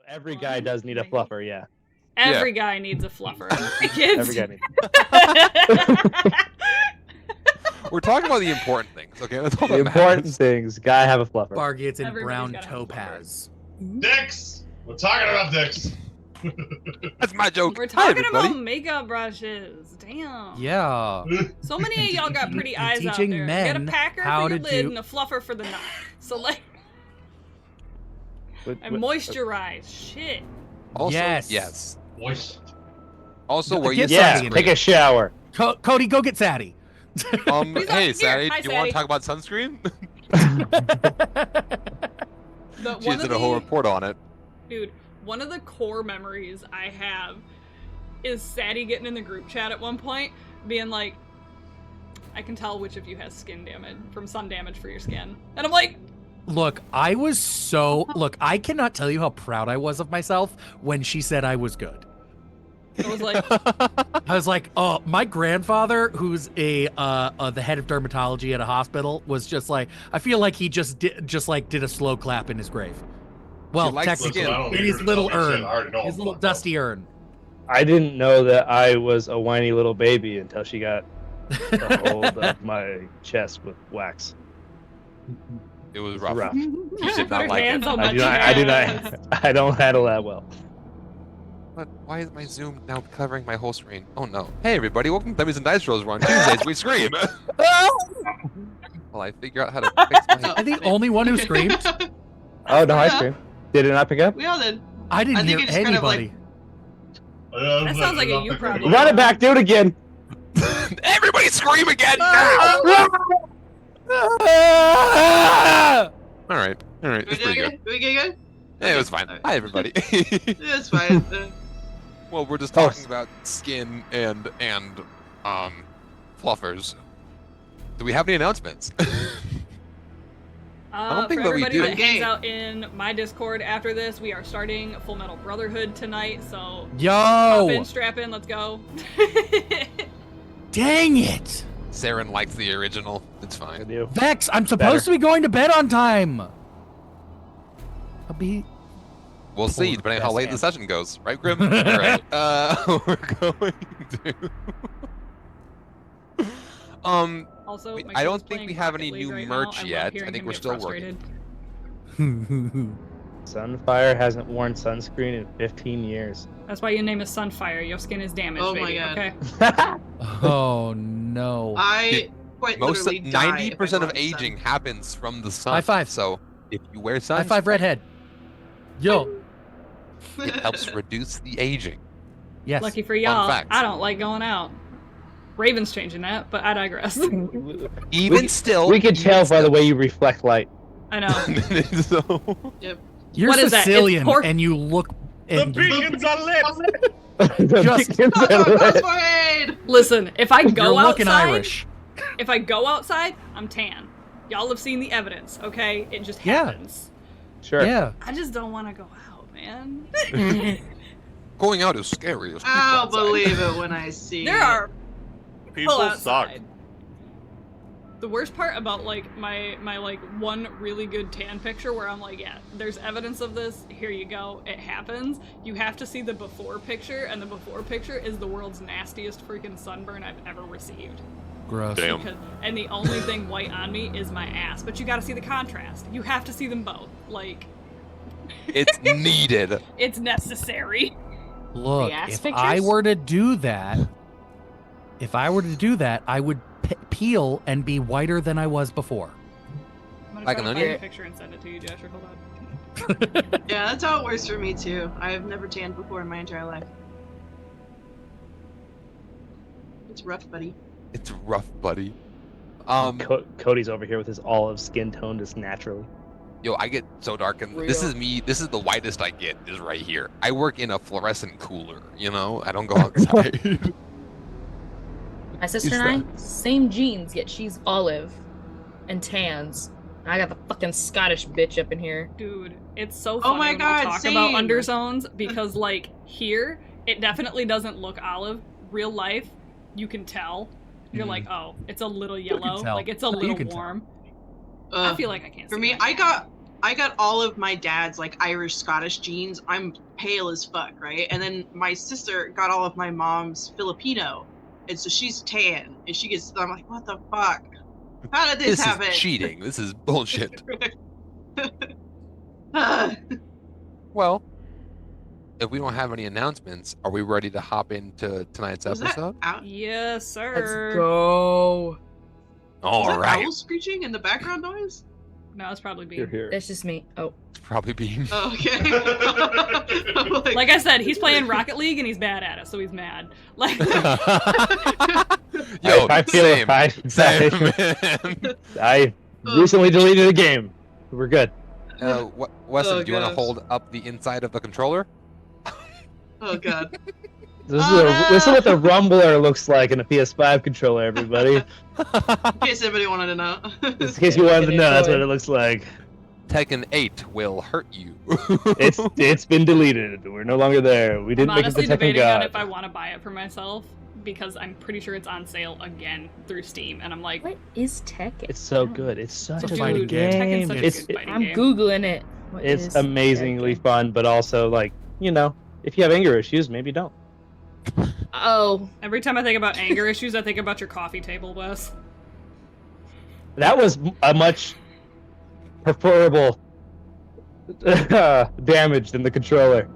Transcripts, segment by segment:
Every guy does need a fluffer, yeah. Every guy needs a fluffer. Kids. Every guy needs. We're talking about the important things, okay? That's all The that important matters. things. Guy have a fluffer. Bargates in Everybody's brown gotta have a topaz. Dicks! We're talking about dicks. That's my joke. We're Hi, talking everybody. about makeup brushes. Damn. Yeah. So many of y'all got pretty eyes out Teaching there. men Get a packer how for your to lid do- and a fluffer for the knot. So like, What- and what- moisturize. Shit. Also, Yes. Moist. Also, where you Get Yeah, Sadie. take a shower. Cody, go get Sadie. He's hey, on here. Sadie, Hi, do you want Sadie. to talk about sunscreen? One She of did a whole the- report on it. Dude, one of the core memories I have is Sadie getting in the group chat at one point, being like, I can tell which of you has skin damage from sun damage for your skin. And I'm like, Look, I cannot tell you how proud I was of myself when she said I was good. I was like, I was like, oh, my grandfather, who's the head of dermatology at a hospital, was just like, I feel like he just did a slow clap in his grave. Well, likes technically, Listen, I don't in need his her to little tell me shit. urn, I already know his I'm little fucked up. dusty urn. I didn't know that I was a whiny little baby until she got a hold of my chest with wax. It was It's rough. rough. You did Put not her like hands it. on my I do chest. not. I don't handle that well. But why is my Zoom now covering my whole screen? Oh no. Hey everybody, welcome to Dummies and Dice Rolls, where on Tuesdays we scream. Well, I figure out how to fix my... I'm the only one who screamed. Oh no, ice cream. Did it not pick up? We all did. I didn't I think hear it just kind of, like- anybody. That sounds like a you problem. Run it back. Do it again. Everybody scream again now! Alright, We it's doing pretty good? good. We get good? Yeah, it was fine. Alright. Hi everybody. It's fine. Well, we're just talking about skin and fluffers. Do we have any announcements? don't think for that we everybody do. that hangs Okay. out in my Discord after this, we are starting Full Metal Brotherhood tonight, so hop in, Yo! strap in, let's go. Dang it! Saren likes the original. It's I fine. do. Vex, I'm supposed to be going to bed on time. I'll be. We'll see, Poor depending on how best late the man. session goes. Right, Grim? Alright. We're going to... Also, my I kid don't is think playing we have Rocket any League new right merch now. I love yet. I hearing think him we're get still frustrated. Sunfire hasn't worn sunscreen in 15 years. That's why your name is Sunfire. Your skin is damaged, Oh my baby. God. Okay. Oh no! I quite Most literally die if I 90% go of out in the sun. aging happens from the sun. High five. So if you wear High sunscreen, five, redhead. Yo. it helps reduce the aging. Yes. Lucky for y'all, fact. I don't like going out. Raven's changing that, but I digress. Even We- still, We could tell by the way you reflect light. I know. so, You're What is that? It's Sicilian, pork- and you look. And you, beacons are lit! Just- Cosmoid! Listen, if I go you're looking outside, Irish. if I go outside, I'm tan. Y'all have seen the evidence, okay? It just Yeah. happens. Sure. Yeah. I just don't want to go out, man. going out is scary. There's people I'll outside. believe it when I see There it. are People people suck. outside. The worst part about like my like one really good tan picture where I'm like, yeah, there's evidence of this. Here you go. It happens. You have to see the before picture, and the before picture is the world's nastiest freaking sunburn I've ever received. Gross. Damn. And the only thing white on me is my ass. But you got to see the contrast. You have to see them both. Like, It's needed. it's necessary. Look, The ass if pictures? I were to do that, I would peel and be whiter than I was before. I'm gonna Like try to an find onion? a picture and send it to you, Jasher. Hold on. Yeah, that's how it works for me too. I've never tanned before in my entire life. It's rough, buddy. It's rough, buddy. Cody's over here with his olive skin tone just naturally. Yo, I get so dark, and this is me. This is the whitest I get. Is right here. I work in a fluorescent cooler. You know, I don't go outside. My sister and I, same jeans, yet she's olive and tans. I got the fucking Scottish bitch up in here. Dude, it's so Oh funny my when God, we talk same. about underzones because, like, here, it definitely doesn't look olive. Real life, you can tell. You're Mhm. like, oh, it's a little can yellow. tell. Like, it's a You little can tell. warm. I Ugh. feel like I can't For see me, my I got all of my dad's like Irish Scottish genes. I'm pale as fuck, right? And then my sister got all of my mom's Filipino, and so she's tan, and she gets. I'm like, what the fuck? How did this happen? Is cheating. This is bullshit. Ah, Well, if we don't have any announcements, are we ready to hop into tonight's was that episode? out? Yes, Let's sir. go. All Is that right. owl screeching in the background noise? No, it's probably Here, Beam. here. That's just me. Oh. It's probably being. Oh, okay. I'm Like I said, he's playing Rocket League and he's bad at it, so he's mad. Like, Yo, I feel same. Same, man. I recently deleted the game. We're good. Weston, Oh, do you want to gosh. hold up the inside of the controller? Oh god. This is, Oh, this is no. what the rumbler looks like in a PS5 controller, everybody. In case anybody wanted to know. Just in case you wanted to know, that's what it looks like. Tekken 8 will hurt you. It's been deleted. We're no longer there. We I'm didn't make it the honestly Tekken debating on God. if I want to buy it for myself because I'm pretty sure it's on sale again through Steam, and I'm like, What is Tekken? It's so good. It's such It's a a fighting good game. game. Tekken's such It's a good fighting I'm game. googling it. What it's is amazingly Tekken? fun, but also like if you have anger issues, maybe don't. Oh, Every time I think about anger issues, I think about your coffee table, Wes. That was a much preferable damage than the controller.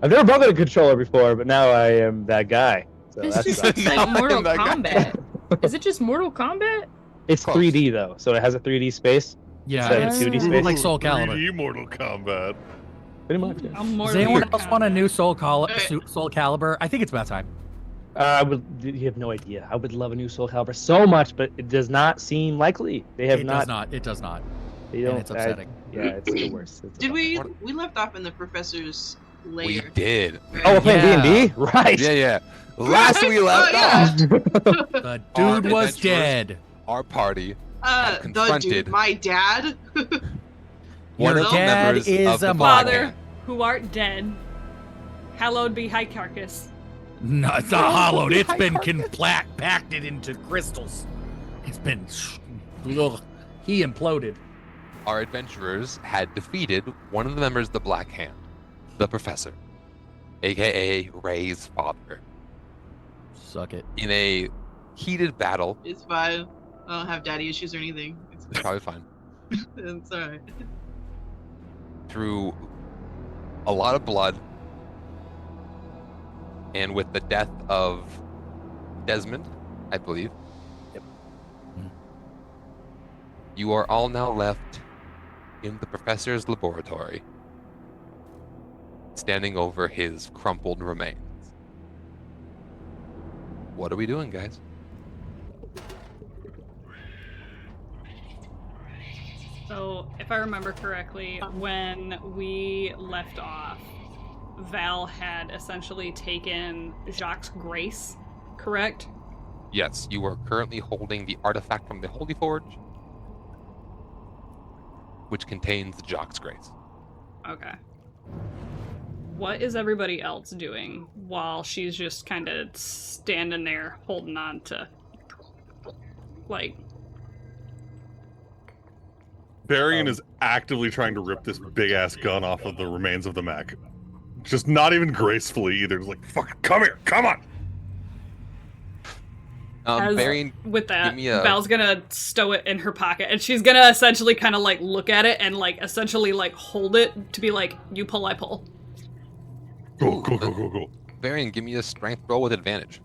I've never broken a controller before, but now I am that guy. So it's that's just sucks. like No, I'm Mortal that guy. Kombat. Is it just Mortal Kombat? It's Close. 3D though, so it has a 3D space. Yeah, Instead of it's 2D it's space. like Soul Calibur. 3D Mortal Kombat. Pretty much. Yeah. I'm more Does anyone than else want a new Soul Hey. Calibur? I think it's about time. I would. You have no idea. I would love a new Soul Calibur so much, but it does not seem likely. They have It not. does not. It does not. They don't. And it's upsetting. Yeah, it's the worst. It's Did we What- we left off in the professor's We lair? did. Oh, we're playing Yeah. D&D, right? Yeah, yeah. Last we left Oh, yeah. off, The Our dude was adventurers- dead. our party, The confronted- dude, my dad. one Your of the dad members is of the a Black Father, Hand. who art dead, hallowed be thy carcass. No, it's not hollowed. It's been packed it into crystals. It's been. Ugh. He imploded. Our adventurers had defeated one of the members of the Black Hand, the Professor, aka Ray's father, Suck it. in a heated battle. It's fine. I don't have daddy issues or anything. It's probably fine. It's alright. Through a lot of blood, and with the death of Desmond, I believe. Yep. You are all now left in the professor's laboratory, standing over his crumpled remains. What are we doing, guys? So, if I remember correctly, when we left off, Val had essentially taken Jacques' grace, correct? Yes, you are currently holding the artifact from the Holy Forge, which contains Jock's Grace. Okay. What is everybody else doing while she's just kind of standing there holding on to, like, Varian is actively trying to rip this big ass gun off of the remains of the mech. Just not even gracefully either. Just like, fuck, come here, come on. As- Varian, with that, Give me a- Val's gonna stow it in her pocket, and she's gonna essentially kind of like look at it and like essentially like hold it to be like, you pull, I pull. Go, go, go, go, go. Varian, give me a strength roll with advantage.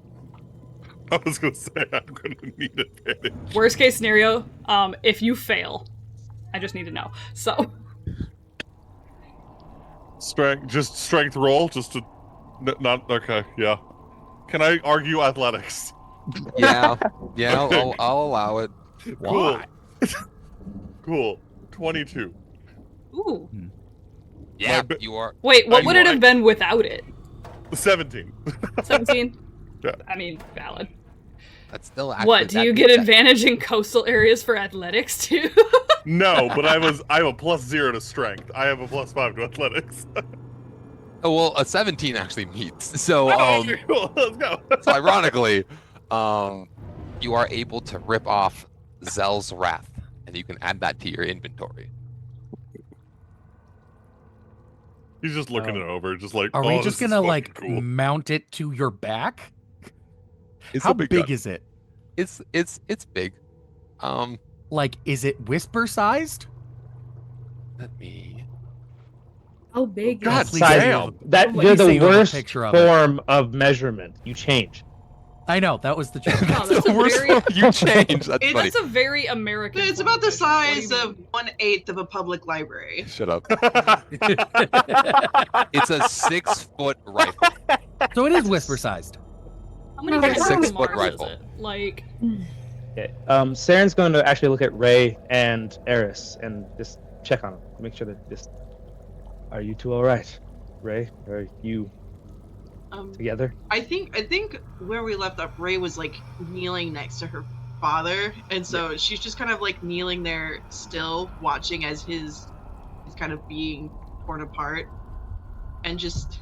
I was gonna say, I'm gonna need advantage. Worst case scenario, if you fail, I just need to know. So, Just strength roll, just to, not, okay, yeah. Can I argue athletics? Yeah, yeah, I'll allow it. Cool. Cool. 22. ooh, Yeah, ba- you are. wait, what I- would it have been without it? 17. 17. Yeah. I mean, valid. That's still actually. What, do that you being get said- advantage in coastal areas for athletics too? No, but I have a +0 to strength. I have a +5 to athletics. Oh well, a 17 actually meets. So Cool, let's go. so ironically, you are able to rip off Zell's Wrath, and you can add that to your inventory. He's just looking it over, just like, Are oh, we this just is gonna fucking like cool. mount it to your back? It's How a big big gun. is it? It's big. Like, is it whisper sized? Let me. How big God is Please damn. say you have a- That Let you're me say the you have a worst picture of it. form of measurement. You change. I know, that was the joke. Wow, that's a worst very form you change. That's funny. that's a very American. It's form about the of measurement. size What do you of mean? 1/8 of a public library. Shut up. It's a 6-foot rifle. So it is whisper sized. How many Okay. kilograms 6-foot Mars rifle. is it? Like, Okay. Saren's going to actually look at Ray and Eris and just check on them. Make sure that just. Are you two all right, Ray? Are you together? I think where we left up, Ray was like kneeling next to her father, and so she's just kind of like kneeling there still, watching as he's kind of being torn apart, and just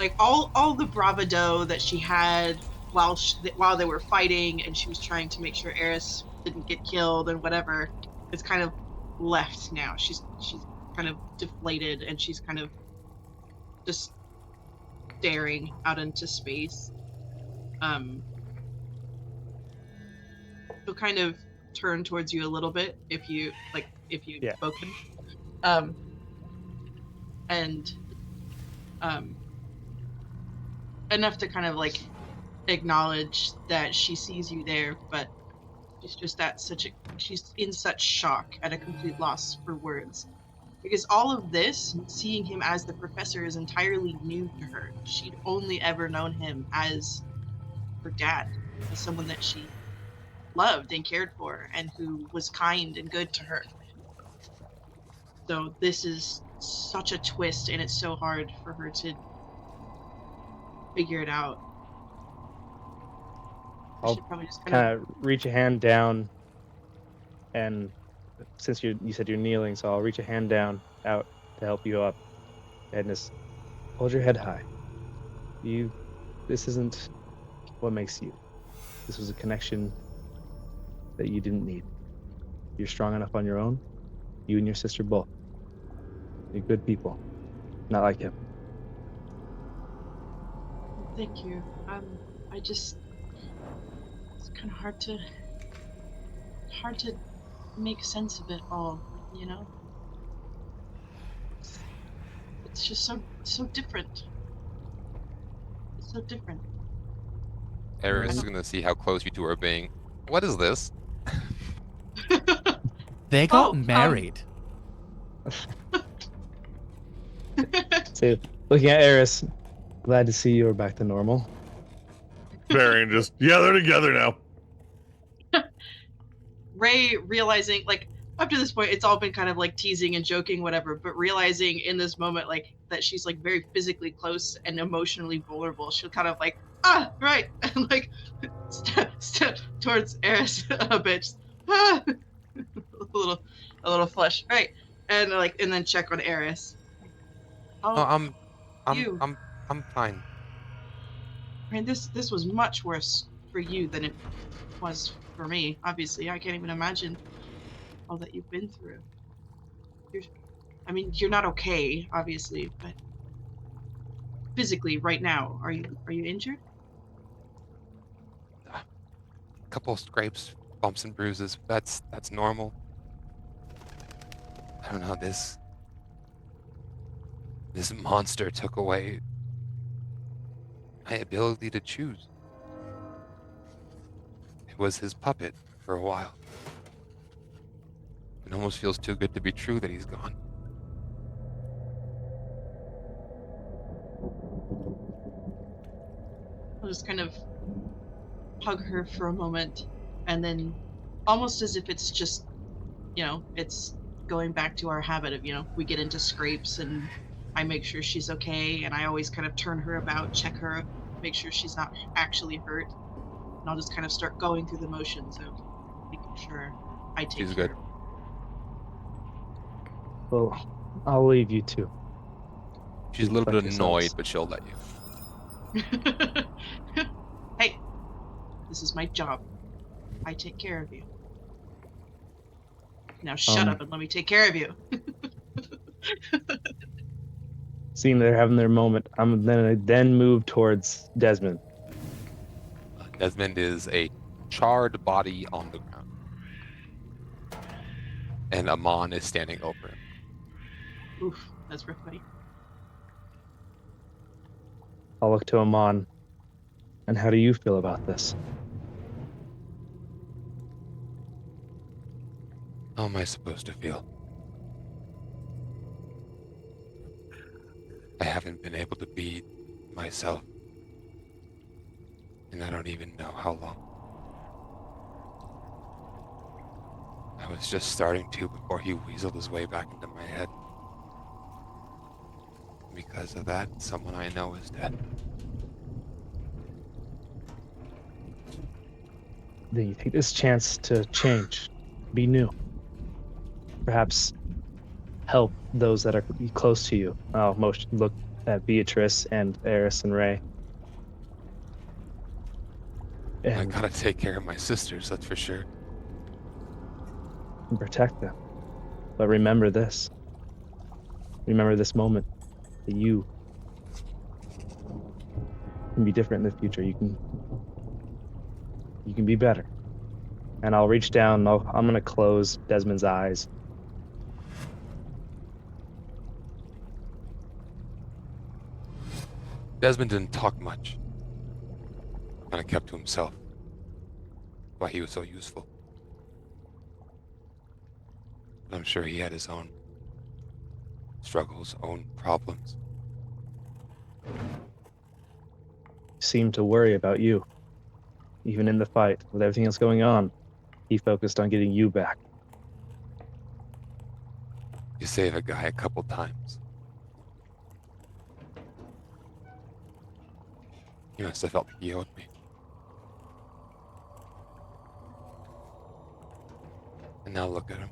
like all the bravado that she had while they were fighting, and she was trying to make sure Eris didn't get killed and whatever, it's kind of left now. She's kind of deflated, and she's kind of just staring out into space. She'll kind of turn towards you a little bit if you've Yeah. spoken. Enough to kind of like acknowledge that she sees you there, but she's just she's in such shock, at a complete loss for words. Because all of this, seeing him as the professor, is entirely new to her. She'd only ever known him as her dad, as someone that she loved and cared for, and who was kind and good to her. So this is such a twist, and it's so hard for her to figure it out. I I'll should probably just kind of reach a hand down, and since you said you're kneeling, so I'll reach a hand down out to help you up, and just hold your head high. This isn't what makes you. This was a connection that you didn't need. You're strong enough on your own. You and your sister both. You're good people. Not like him. Thank you. It's kind of hard to make sense of it all, you know? It's just so different. It's so different. Eris is gonna see how close you two are being. What is this? They got Oh, married. So, looking at Eris, glad to see you're back to normal. Varian just, yeah, they're together now. Ray realizing, like, up to this point, it's all been kind of like teasing and joking, whatever, but realizing in this moment, like, that she's like very physically close and emotionally vulnerable, she'll kind of like, right, and like step towards Eris a bit, a little flush, right, and like, and then check on Eris. Oh, you. I'm fine. I mean, this was much worse for you than it was for me. Obviously, I can't even imagine all that you've been through. You're not okay, obviously, but physically, right now, are you injured? A couple scrapes, bumps and bruises. That's normal. I don't know, this monster took away my ability to choose. It was his puppet for a while. It almost feels too good to be true that he's gone. I'll just kind of hug her for a moment, and then, almost as if it's just, it's going back to our habit of, we get into scrapes and I make sure she's okay, and I always kind of turn her about, check her, make sure she's not actually hurt, and I'll just kind of start going through the motions of making sure I take She's care good. of her. Well, I'll leave you two. She's a little Like bit yourselves. annoyed, but she'll let you. Hey, this is my job. I take care of you. Now shut up and let me take care of you. Seeing they're having their moment, I'm gonna then move towards Desmond. Desmond is a charred body on the ground, and Amon is standing over him. Oof, that's rough, buddy. I'll look to Amon. And how do you feel about this? How am I supposed to feel? I haven't been able to be myself, and I don't even know how long. I was just starting to before he weaseled his way back into my head. Because of that, someone I know is dead. Then you take this chance to change, be new. Perhaps help those that are close to you. I'll look at Beatrice and Eris and Ray. I And gotta take care of my sisters, that's for sure. protect them. But remember this. Remember this moment. That you can be different in the future. You can be better. And I'll reach down. I'm gonna close Desmond's eyes. Desmond didn't talk much. Kind of kept to himself. Why he was so useful. But I'm sure he had his own struggles, own problems. Seemed to worry about you. Even in the fight, with everything else going on, he focused on getting you back. You save a guy a couple times. He must have felt like he owed me. And now look at him.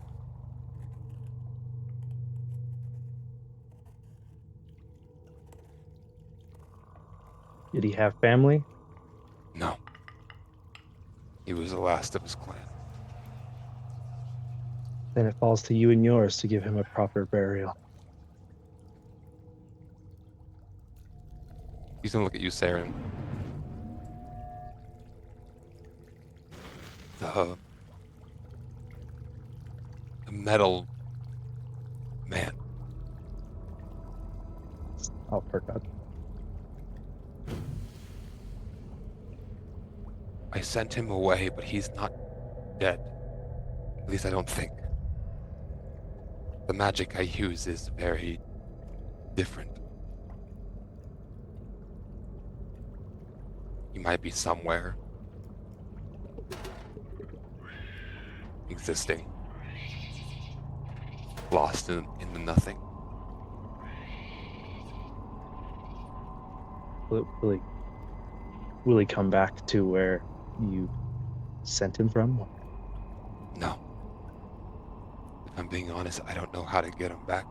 Did he have family? No. He was the last of his clan. Then it falls to you and yours to give him a proper burial. He's gonna look at you, Sarah. The metal man. I'll perk up. I sent him away, but he's not dead. At least I don't think. The magic I use is very different. He might be somewhere. Existing. Lost in the nothing. Will he come back to where you sent him from? No. If I'm being honest, I don't know how to get him back.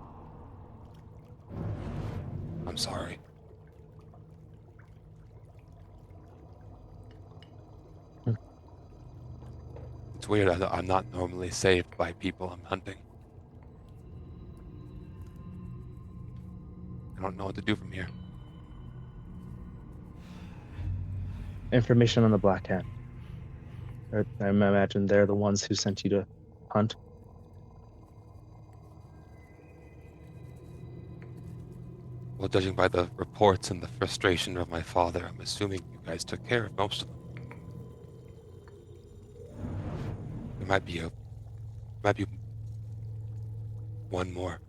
I'm sorry. It's weird, I'm not normally saved by people I'm hunting. I don't know what to do from here. Information on the Black Hand. I imagine they're the ones who sent you to hunt. Well, judging by the reports and the frustration of my father, I'm assuming you guys took care of most of them. There might be one more.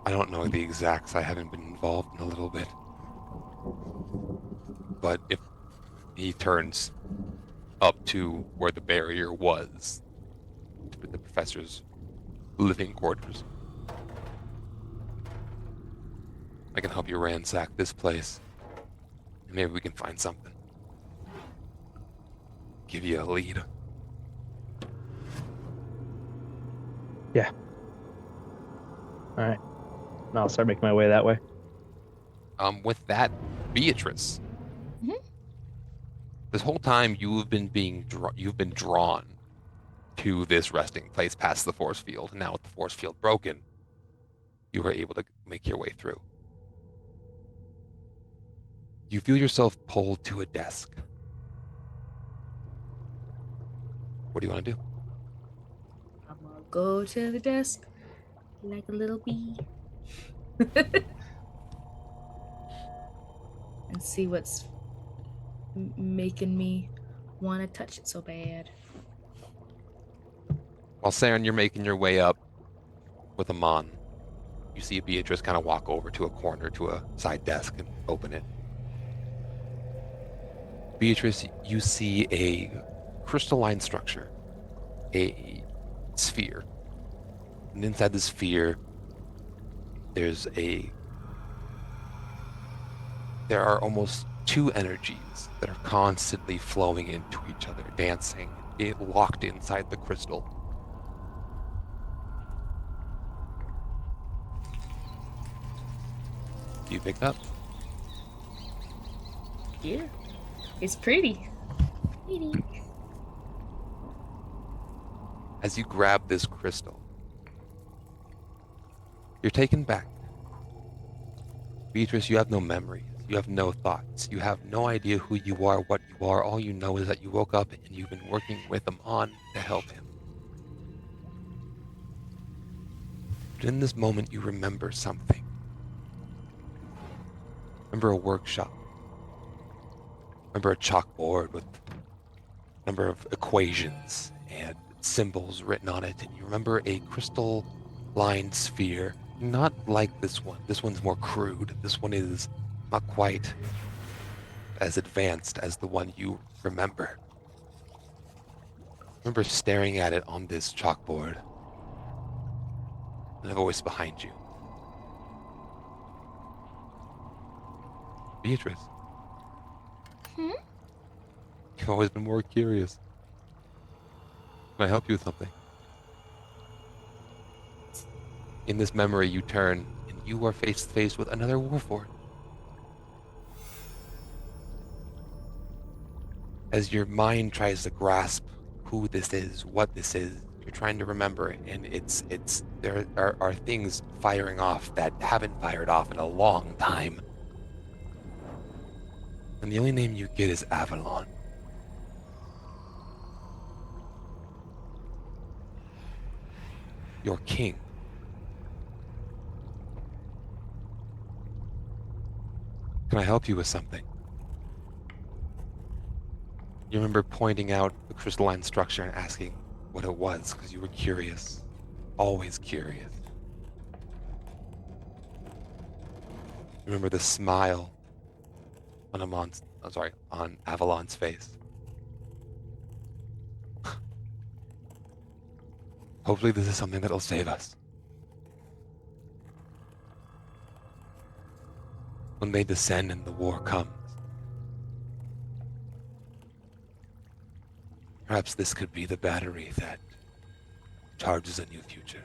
I don't know the exacts. I haven't been involved in a little bit. But if he turns up to where the barrier was, to the professor's living quarters, I can help you ransack this place. And maybe we can find something. Give you a lead. Yeah. All right. And I'll start making my way that way. With that, Beatrice. Mhm. This whole time you've been drawn to this resting place past the force field. Now with the force field broken, you are able to make your way through. You feel yourself pulled to a desk. What do you want to do? I'm gonna go to the desk like a little bee and see what's making me want to touch it so bad. While Saren, you're making your way up with Amon, you see Beatrice kind of walk over to a corner to a side desk and open it. Beatrice, you see a crystalline structure, a sphere. And inside the sphere, there are almost two energies that are constantly flowing into each other, dancing, locked inside the crystal. You pick up. Yeah, it's pretty. Pretty. As you grab this crystal, you're taken back. Beatrice, you have no memories. You have no thoughts. You have no idea who you are, what you are. All you know is that you woke up and you've been working with him on to help him. But in this moment, you remember something. Remember a workshop. Remember a chalkboard with a number of equations and symbols written on it. And you remember a crystal-lined sphere, not like this one. This one's more crude. This one is not quite as advanced as the one you remember. Remember staring at it on this chalkboard and a voice behind you. Beatrice. Hmm? You've always been more curious. Can I help you with something? In this memory, you turn and you are face to face with another Warforged. As your mind tries to grasp who this is, what this is, you're trying to remember it, and there are things firing off that haven't fired off in a long time. And the only name you get is Avalon. Your king. Can I help you with something? You remember pointing out the crystalline structure and asking what it was because you were curious. Always curious. You remember the smile on Avalon's face. Hopefully this is something that'll save us. When they descend and the war comes, perhaps this could be the battery that charges a new future.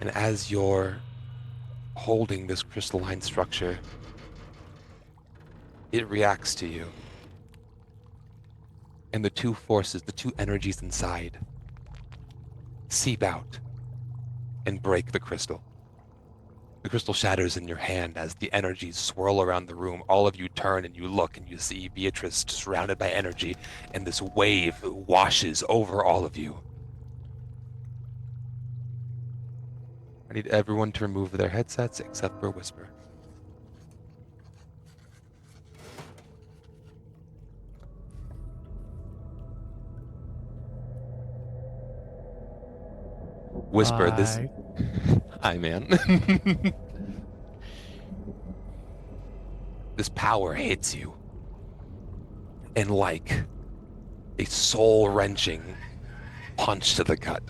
And as you're holding this crystalline structure, it reacts to you. And the two forces, the two energies inside, seep out and break the crystal. The crystal shatters in your hand as the energies swirl around the room. All of you turn and you look and you see Beatrice surrounded by energy, and this wave washes over all of you. I need everyone to remove their headsets except for Whisper. Whisper, this... Hi, man. This power hits you. And like a soul-wrenching punch to the gut,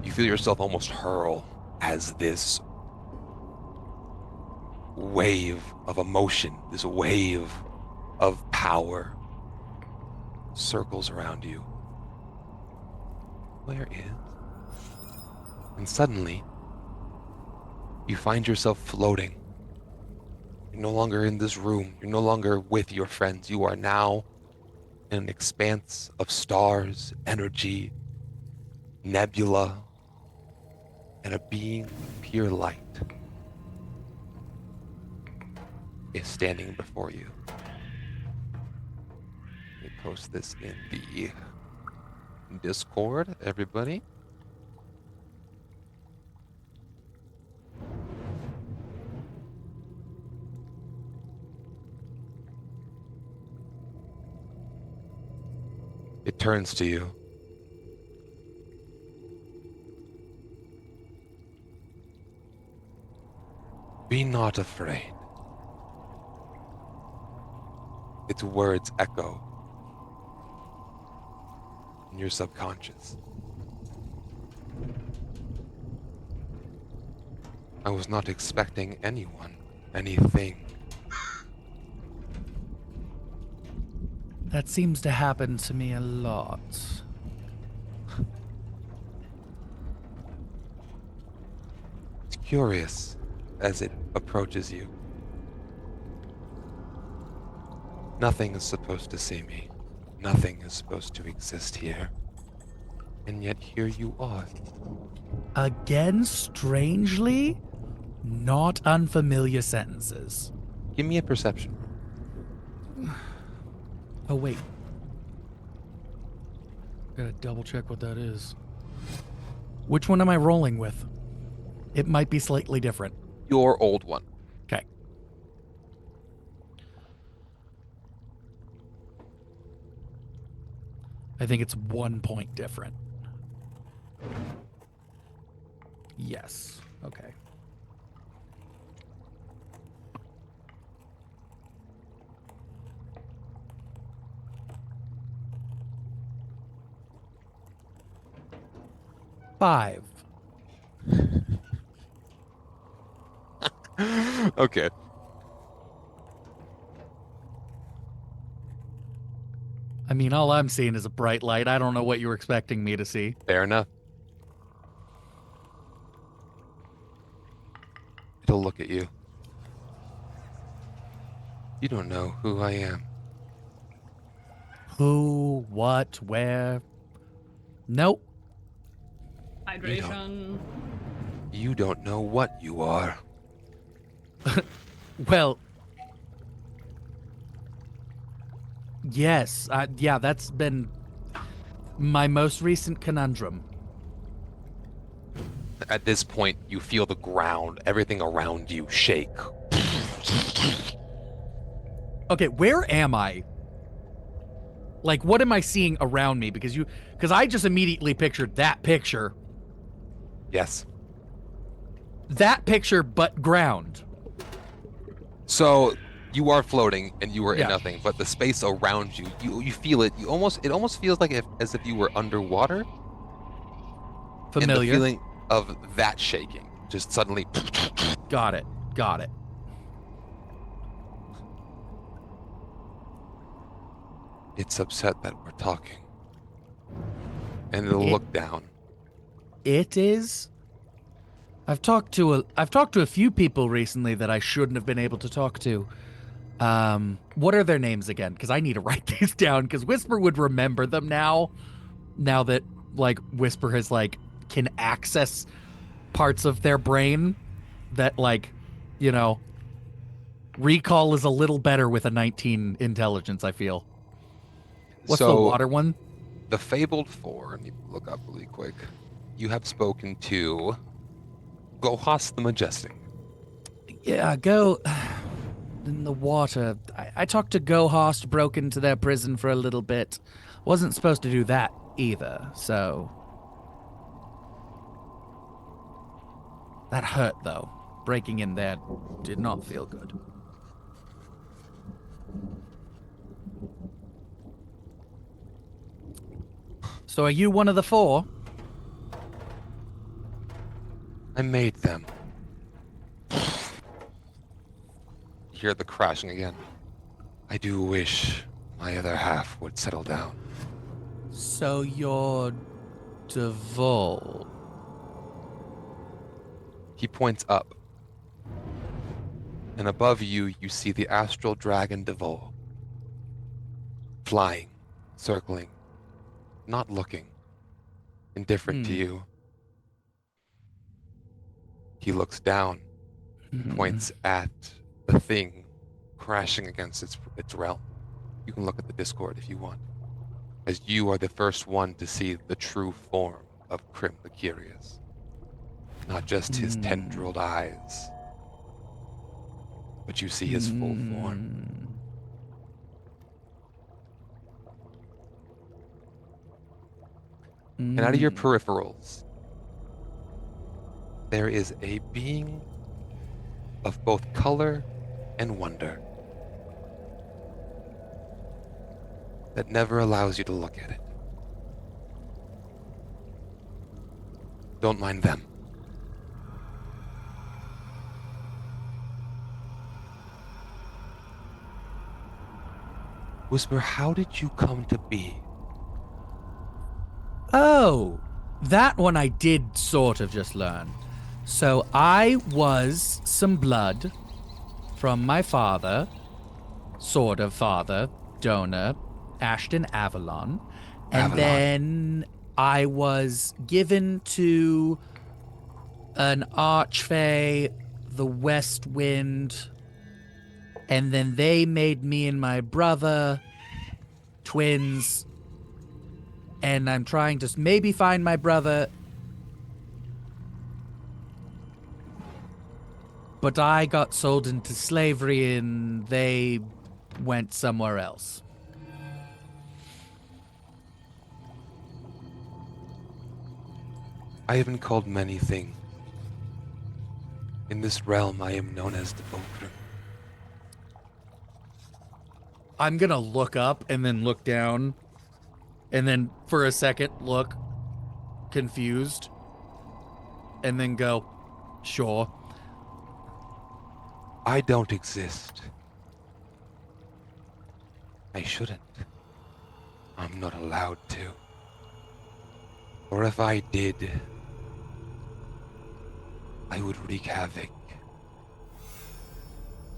you feel yourself almost hurl as this wave of emotion, this wave of power circles around you. Where is? And suddenly, you find yourself floating. You're no longer in this room. You're no longer with your friends. You are now in an expanse of stars, energy, nebula, and a being of pure light is standing before you. Let me post this in the Discord, everybody. It turns to you. Be not afraid. Its words echo in your subconscious. I was not expecting anyone, anything. That seems to happen to me a lot. It's curious as it approaches you. Nothing is supposed to see me. Nothing is supposed to exist here. And yet here you are. Again, strangely, not unfamiliar sentences. Give me a perception. Oh, wait. Gotta double check what that is. Which one am I rolling with? It might be slightly different. Your old one. Okay. I think it's 1 point different. Yes. Okay. Five. Okay. I mean, all I'm seeing is a bright light. I don't know what you were expecting me to see. Fair enough. It'll look at you. You don't know who I am. Who, what, where? Nope. Hydration. You don't know what you are. Well, yes. Yeah, that's been my most recent conundrum. At this point, you feel the ground, everything around you shake. Okay, where am I? Like, what am I seeing around me? Because I just immediately pictured that picture. Yes. That picture, but ground. So you are floating and you are Yeah. in nothing, but the space around you, you feel it. It almost feels like as if you were underwater. And the Familiar. feeling of that shaking, just suddenly. Got it. Got it. It's upset that we're talking. And it'll It- look down. It is. I've talked to a few people recently that I shouldn't have been able to talk to. What are their names again? Because I need to write these down. Because Whisper would remember them now. Now that like Whisper has like can access parts of their brain that like, you know, recall is a little better with a 19 intelligence. I feel. What's the So water one? the Fabled Four. Let me look up really quick. You have spoken to Gohas the Majestic. Yeah, go in the water. I talked to Gohost, broke into their prison for a little bit. Wasn't supposed to do that either, so. That hurt, though. Breaking in there did not feel good. So are you one of the four? I made them. Hear the crashing again. I do wish my other half would settle down. So you're Devol. He points up. And above you, you see the astral dragon Devol. Flying circling, not looking, indifferent to you. He looks down, points at the thing crashing against its realm. You can look at the Discord if you want, as you are the first one to see the true form of Krim the Curious. Not just his tendrilled eyes, but you see his full form. And out of your peripherals, there is a being of both color and wonder that never allows you to look at it. Don't mind them. Whisper, how did you come to be? Oh, that one I did sort of just learn. So I was some blood from my father, sort of father, donor, Ashton Avalon. And Avalon. then I was given to an archfey, the West Wind, and then they made me and my brother twins. And I'm trying to maybe find my brother. But I got sold into slavery and they went somewhere else. I have been called many things. In this realm, I am known as Devolkrim. I'm gonna look up and then look down. And then for a second look confused. And then go, sure. I don't exist. I shouldn't. I'm not allowed to. Or if I did, I would wreak havoc.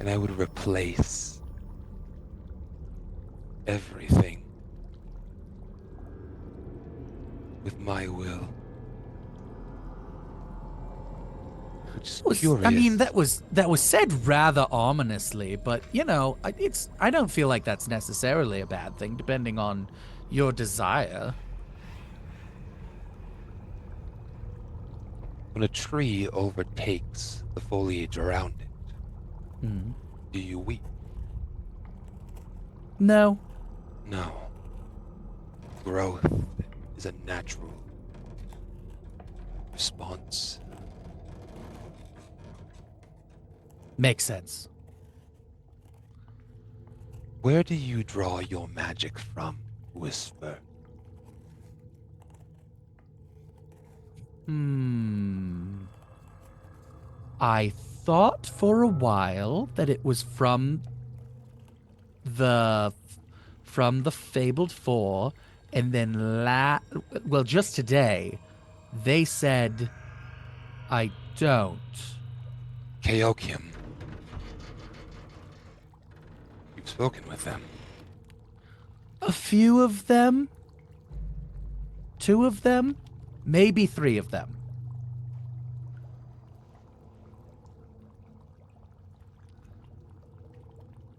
And I would replace everything with my will. Which is curious. I mean, that was said rather ominously, but you know, I don't feel like that's necessarily a bad thing, depending on your desire. When a tree overtakes the foliage around it, do you weep? No. No. Growth is a natural response. Makes sense. Where do you draw your magic from, Whisper? I thought for a while that it was from the Fabled Four, and then well, just today, they said I don't. Kaokim. You've spoken with them. A few of them? 2 of them? Maybe 3 of them.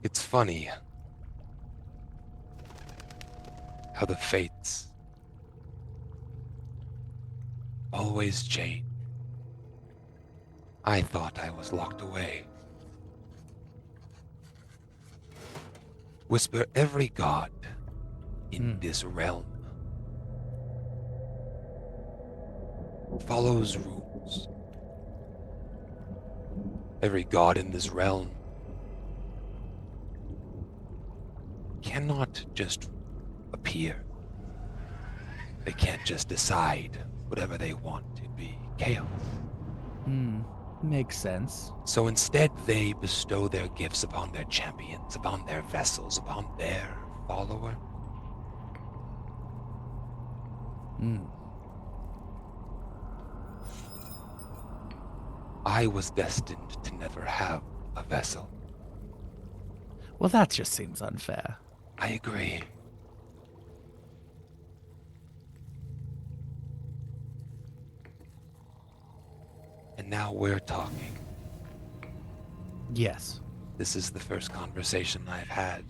It's funny how the fates always change. I thought I was locked away. Whisper, every god in this realm follows rules. Every god in this realm cannot just appear. They can't just decide whatever they want to be chaos. Makes sense. So instead, they bestow their gifts upon their champions, upon their vessels, upon their follower. I was destined to never have a vessel. Well, that just seems unfair. I agree. And now we're talking. Yes. This is the first conversation I've had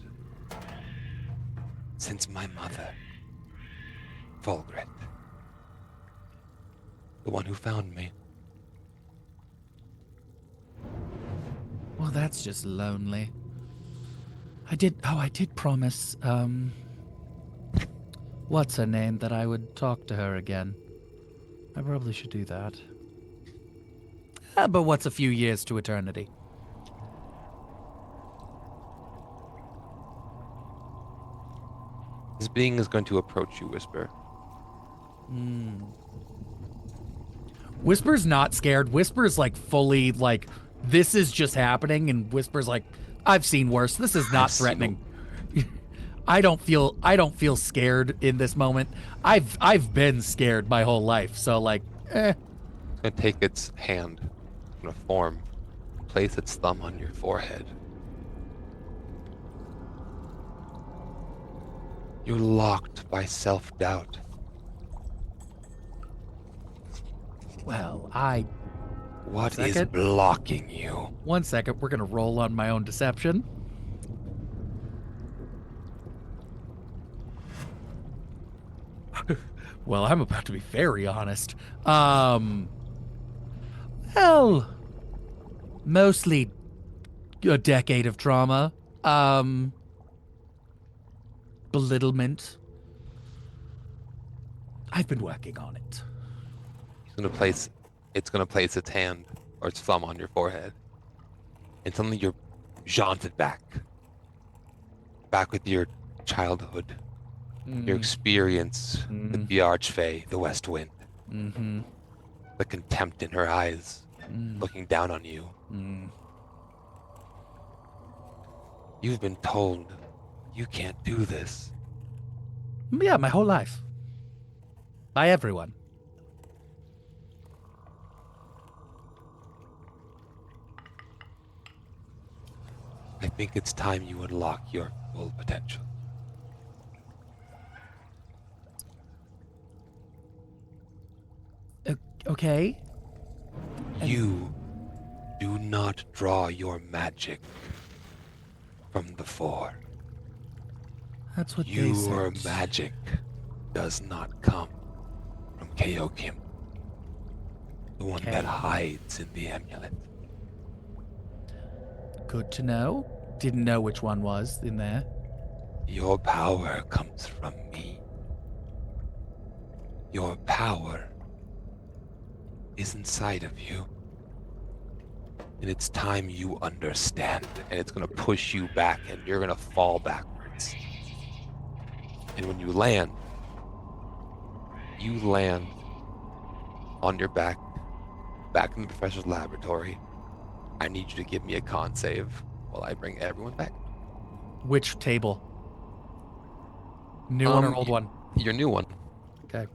since my mother, Volgret, the one who found me. Well, that's just lonely. I did promise, what's her name, that I would talk to her again. I probably should do that. But what's a few years to eternity? This being is going to approach you, Whisper. Whisper's not scared. Whisper's like fully like, this is just happening, and Whisper's like, I've seen worse. This is not I've seen threatening. I don't feel scared in this moment. I've been scared my whole life, so like, It's going to take its hand in a form, place its thumb on your forehead. You're locked by self-doubt. well, What is Second. blocking you? 1 second, we're gonna roll on my own deception. Well, I'm about to be very honest. Well, mostly a decade of trauma. Belittlement. I've been working on it. It's gonna place its hand or its thumb on your forehead. And suddenly you're jaunted back with your childhood, your experience with the Archfey, the West Wind, Mm-hmm. the contempt in her eyes, looking down on you. You've been told you can't do this. Yeah, my whole life. By everyone. I think it's time you unlock your full potential. Okay. You do not draw your magic from the four. That's what they Your said. magic does not come from Keokim, the one that hides in the amulet. Good to know. Didn't know which one was in there. Your power comes from me. Your power is inside of you. And it's time you understand. And it's going to push you back, and you're going to fall backwards. And when you land on your back in the professor's laboratory. I need you to give me a con save while I bring everyone back. Which table? New one or old one? Your new one. Okay.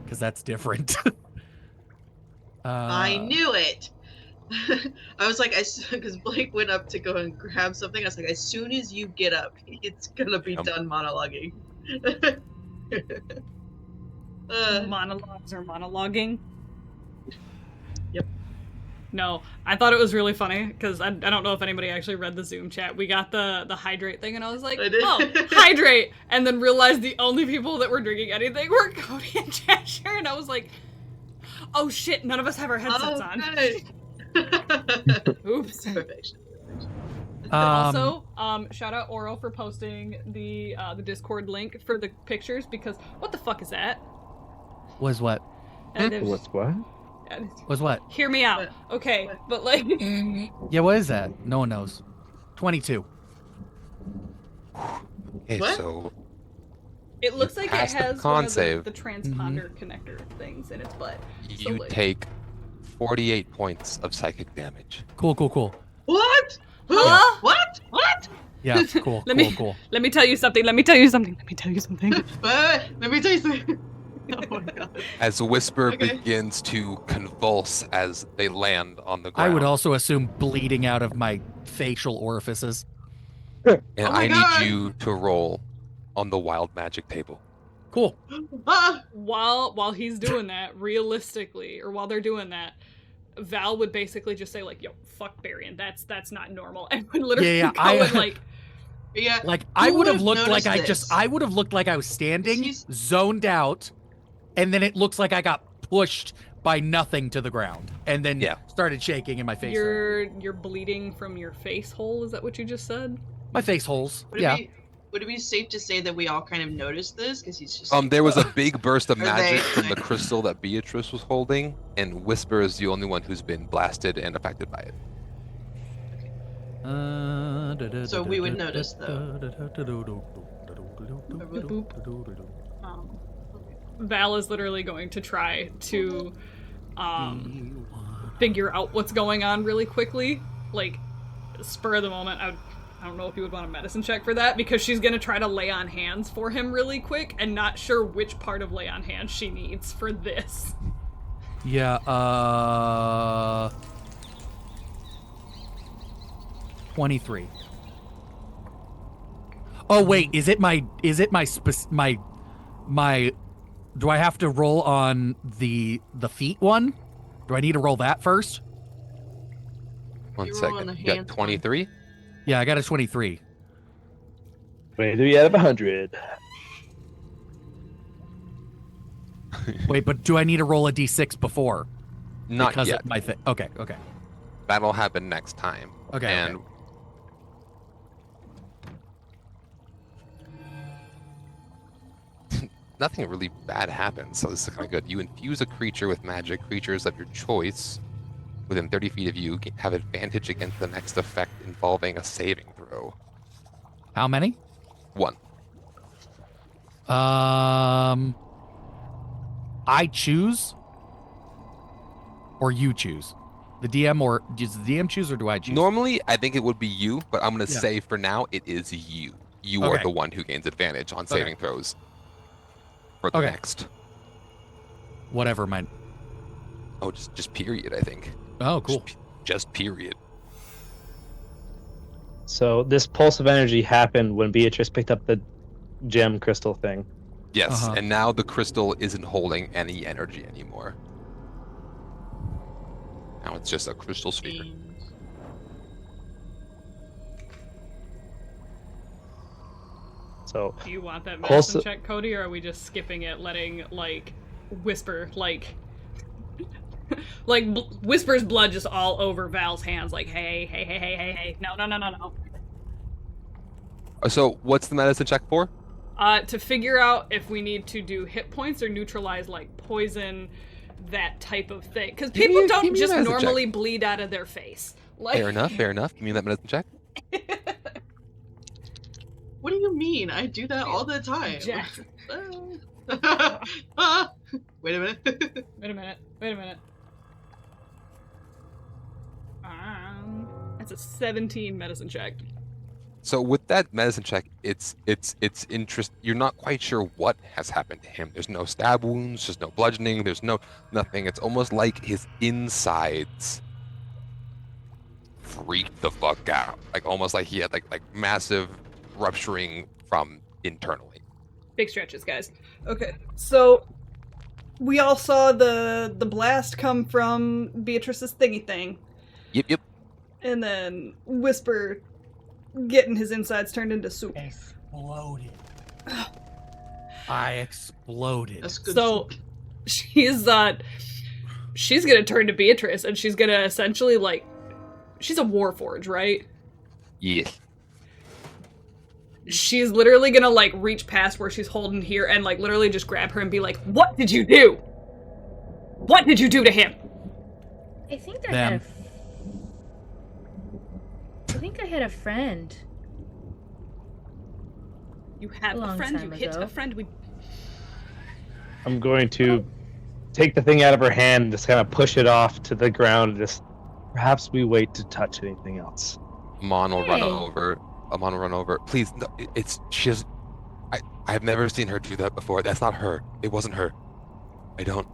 Because that's different. I knew it. I was like, because Blake went up to go and grab something. I was like, as soon as you get up, it's gonna be done monologuing. Monologues or monologuing? Yep. No, I thought it was really funny because I don't know if anybody actually read the Zoom chat. We got the hydrate thing, and I was like, I did. oh, hydrate! And then realized the only people that were drinking anything were Cody and Cheshire, and I was like, oh shit, none of us have our headsets on. Good. Oops. Perfection. Also, shout out Oro for posting the Discord link for the pictures because what the fuck is that? Was what? What's what? Was what? Hear me out. Okay, but like Yeah, what is that? No one knows. 22. Okay, What? so it looks like it passed the has con one of save. the transponder connector things in its butt. So, you like, take 48 points of psychic damage. Cool. What? Huh? What? What? Yeah, cool. cool. Let me tell you something. Let me tell you something. Let me tell you something. Oh my god. As Whisper Okay. begins to convulse as they land on the ground. I would also assume bleeding out of my facial orifices. And Oh my I God. need you to roll on the wild magic table. Cool. Ah! While he's doing that, realistically, or while they're doing that, Val would basically just say like, "Yo, fuck Barian. That's not normal," and would literally Yeah, go and like, Yeah. Like I Who would have would've looked like noticed this? I would have looked like I was standing, He's- zoned out, and then it looks like I got pushed by nothing to the ground, and then Yeah. started shaking in my face. hole. you're bleeding from your face hole. Is that what you just said? My face holes. Would Yeah. it be safe to say that we all kind of noticed this because he's just There was a big burst of Are magic they- from the crystal that Beatrice was holding, and Whisper is the only one who's been blasted and affected by it. So we would notice, though. Val is literally going to try to figure out what's going on really quickly. Like, spur of the moment, I don't know if you would want a medicine check for that, because she's going to try to lay on hands for him really quick, and not sure which part of lay on hands she needs for this. Yeah, 23. Oh wait, is it my do I have to roll on the feet one? Do I need to roll that first? One You roll on second. the You got hands one. 23? Yeah, I got a 23. 23 out of 100. Wait, but do I need to roll a d6 before? Not Because yet. of my thing. Okay. That'll happen next time. Okay, And nothing really bad happens, so this is kind of good. You infuse a creature with magic. Creatures of your choice within 30 feet of you have advantage against the next effect involving a saving throw. How many? 1. I choose, or you choose? The DM, or does the DM choose, or do I choose? Normally, I think it would be you, but I'm going to Yeah. say for now, it is you. You are Okay. the one who gains advantage on saving throws for the Okay. next. Whatever, mine. Oh, just period, I think. Oh, cool. Just period. So this pulse of energy happened when Beatrice picked up the gem crystal thing. Yes, Uh-huh. and now the crystal isn't holding any energy anymore. Now it's just a crystal sphere. So Do you want that Pulse- medicine check, Cody, or are we just skipping it, letting, like, Whisper, like... Whisper's blood just all over Val's hands, like, hey. No. So what's the medicine check for? To figure out if we need to do hit points or neutralize, like, poison, that type of thing. Because Give me people a- don't give me a just medicine check. normally bleed out of their face. Like, Fair enough. Give me that medicine check. What do you mean? I do that all the time. Jack. Wait a minute. Wait a minute. That's a 17 medicine check. So with that medicine check, it's interest. You're not quite sure what has happened to him. There's no stab wounds. There's no bludgeoning. There's nothing. It's almost like his insides freaked the fuck out. Like almost like he had like massive rupturing from internally. Big stretches, guys. Okay, so we all saw the blast come from Beatrice's thingy thing, Yep. and then Whisper getting his insides turned into soup. Exploded. I exploded. That's good. So she's gonna turn to Beatrice, and she's gonna essentially, like, she's a warforge, right? Yes. She's literally gonna, like, reach past where she's holding here and, like, literally just grab her and be like, "What did you do? What did you do to him?" I think I Them. had I think I had a friend. You have A a long friend. time You hit ago. a friend. We I'm going to take the thing out of her hand, just kind of push it off to the ground. Just perhaps we wait to touch anything else. Amon will run Hey. over. Amon will run over. Please, no, I've never seen her do that before. That's not her. It wasn't her. I don't.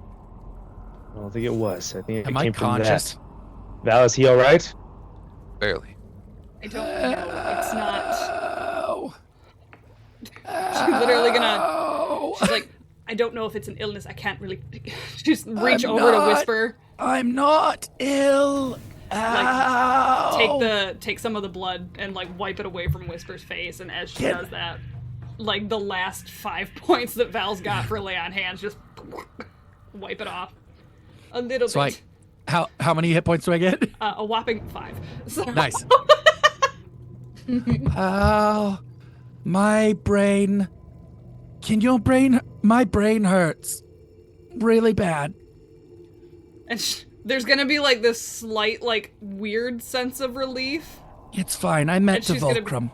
I don't think it was. I think it Am I came from conscious? that. Val, is he all right? Barely. I don't know. It's not. Oh. She's literally gonna. She's like, I don't know if it's an illness. I can't really just reach I'm over to not- whisper. I'm not ill. Ow. Take some of the blood and like wipe it away from Whisper's face, and as she Get- does that, like the last 5 points that Val's got for lay on hands, just wipe it off a little So bit. How many hit points do I get? A whopping 5. So, Nice. Ow. My brain. My brain hurts. Really bad. and there's gonna be like this slight, like weird sense of relief. It's fine. I met And she's gonna be- Devolkrim.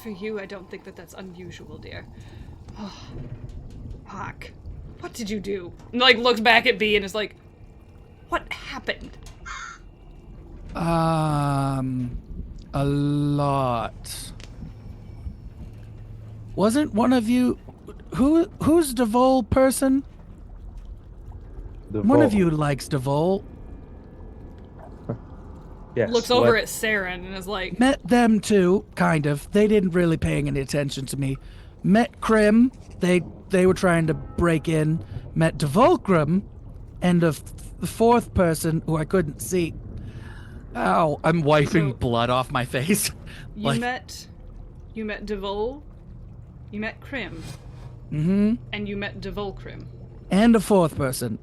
For you, I don't think that that's unusual, dear. Oh, fuck. What did you do? And, like, looks back at B and is like, what happened? A lot. Wasn't one of you... Who's Devol person? One of you likes Devol. Yes. Looks over at Saren and is like, Met them too, kind of. They didn't really paying any attention to me. Met Krim. They were trying to break in. Met Devolkrim, and the fourth person who I couldn't see. Ow! I'm wiping So- blood off my face. you Like- met Devol, you met Krim, Mm-hmm. and you met Devolkrim. And a fourth person.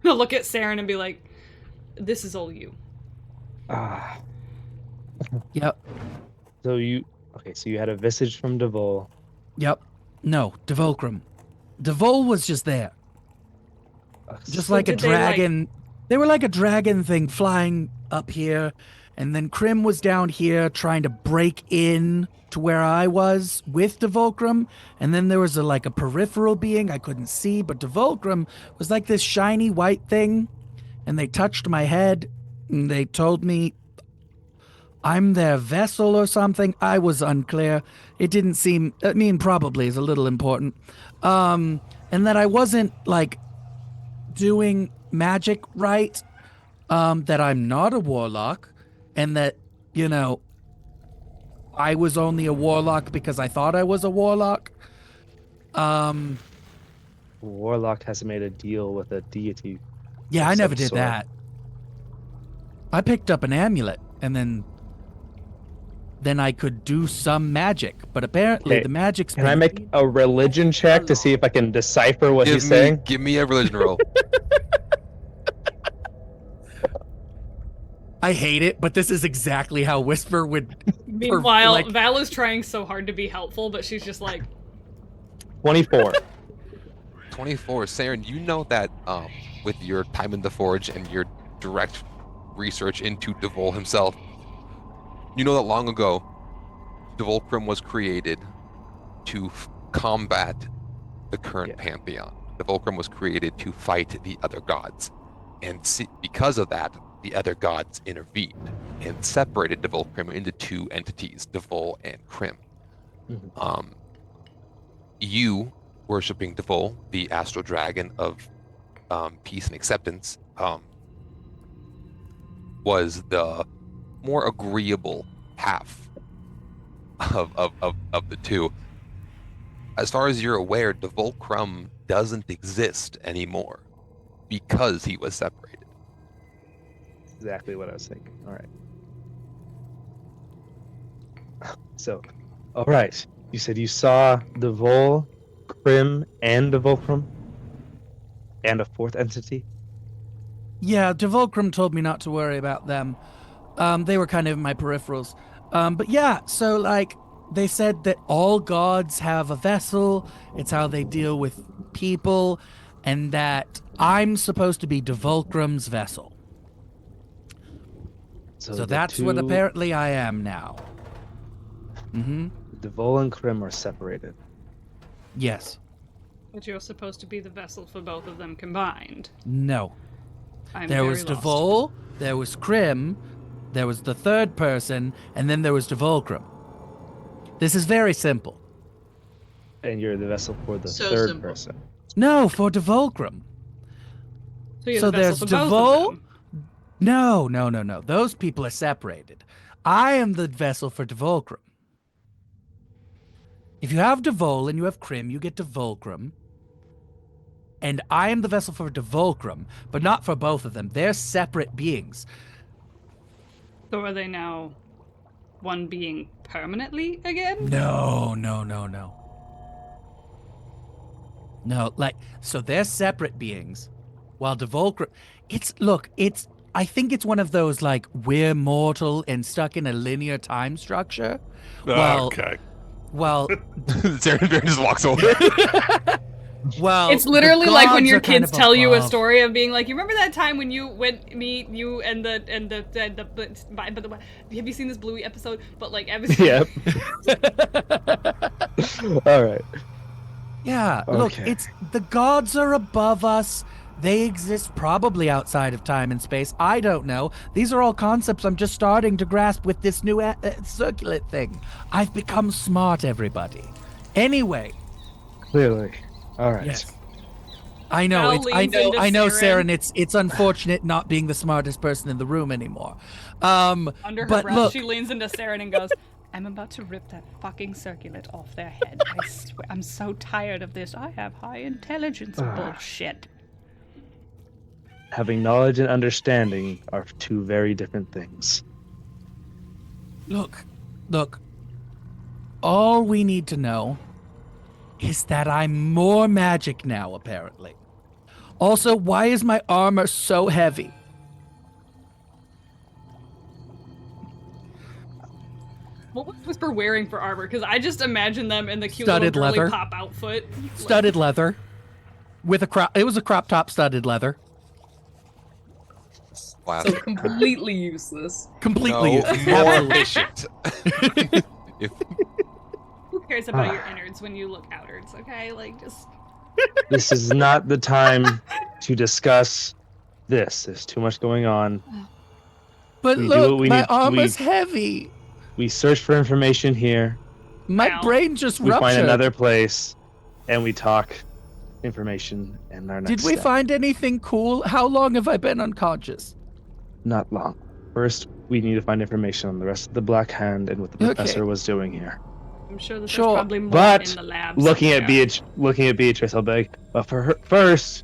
He'll look at Saren and be like, this is all you. Ah. Yep. So you had a visage from Devol. Yep. No, Devolkrim. Devol was just there. Just like a did they, like- dragon. They were like a dragon thing flying up here, and then Krim was down here trying to break in to where I was with Devolkrim, and then there was a peripheral being I couldn't see, but Devolkrim was like this shiny white thing, and they touched my head, and they told me I'm their vessel or something. I was unclear. It didn't seem, I mean, probably is a little important. And that I wasn't doing magic right, that I'm not a warlock, and that, I was only a warlock because I thought I was a warlock. Warlock has made a deal with a deity. Yeah, Of I never some did sort. that. I picked up an amulet, and then I could do some magic, but apparently Okay, the magic's Can I make a religion check to see if I can decipher what he's saying? Give me a religion roll. I hate it, but this is exactly how Whisper would. Meanwhile, Val is trying so hard to be helpful, but she's just like, 24. 24. Saren, you know that with your time in the Forge and your direct research into Devol himself, you know that long ago, Devolkrim was created to combat the current pantheon. Devolkrim was created to fight the other gods. And because of that, the other gods intervened and separated Devolkrim into two entities, Devol and Krim. Mhm. You, worshipping Devol, the astral dragon of peace and acceptance, was the more agreeable half of the two. As far as you're aware, Devolkrim doesn't exist anymore because he was separated. Exactly what I was thinking. All right. So, all right. You said you saw Devol, Krim, and Devolkrim, and a fourth entity. Yeah, Devolkrim told me not to worry about them. They were kind of in my peripherals. But yeah, so they said that all gods have a vessel. It's how they deal with people, and that I'm supposed to be Devolkrim's vessel. So the that's what two- apparently I am now. Mm-hmm. Devol and Krim are separated. Yes. but you're supposed to be the vessel for both of them combined. No. I'm There very was lost. Devol, there was Krim, there was the third person, and then there was Devolkrim. This is very simple. And you're the vessel for the So third simple. person. No, for Devolkrim. So, you're so the vessel there's for both Devol, of them. No. Those people are separated. I am the vessel for Devolkrim. If you have Devol and you have Krim, you get Devolkrim. And I am the vessel for Devolkrim, but not for both of them. They're separate beings. So are they now one being permanently again? No. No, so they're separate beings, while Devolkrim, I think it's one of those, like, we're mortal and stuck in a linear time structure. Okay. Well, Baron just walks over. It's literally like when your kids tell you a above. story of being like, you remember that time when you went you and the have you seen this Bluey episode? But like everything. Yep. All right. Yeah, look, Okay. it's the gods are above us. They exist probably outside of time and space. I don't know. These are all concepts I'm just starting to grasp with this new circulate thing. I've become smart, everybody. Anyway, Clearly. All right. yes. I know, Val I leans know, into I know, Saren. Saren. It's unfortunate not being the smartest person in the room anymore. Under her but breath, look, she leans into Saren and goes, I'm about to rip that fucking circulet off their head. I swear, I'm so tired of this. I have high intelligence bullshit. Having knowledge and understanding are two very different things. look. All we need to know is that I'm more magic now, apparently. Also, why is my armor so heavy? What was Whisper wearing for armor? Because I just imagine them in the cute Studded little girly leather. pop outfit. Studded leather. With a crop. It was a crop top studded leather. So Classic. completely useless. Completely No, useless. more Absolutely. efficient. If Who cares about your innards when you look outwards, okay? Like, just... This is not the time to discuss this. There's too much going on. But We do look, what we my need- armor's heavy. We search for information here. My Ow. brain just We ruptured. find another place, and we talk information and our next Did we step. find anything cool? How long have I been unconscious? Not long. First, we need to find information on the rest of the Black Hand and what the Okay. professor was doing here. I'm sure there's Sure, probably more but in the labs. Looking at somewhere. Beatrice, I'll beg. But for her, first,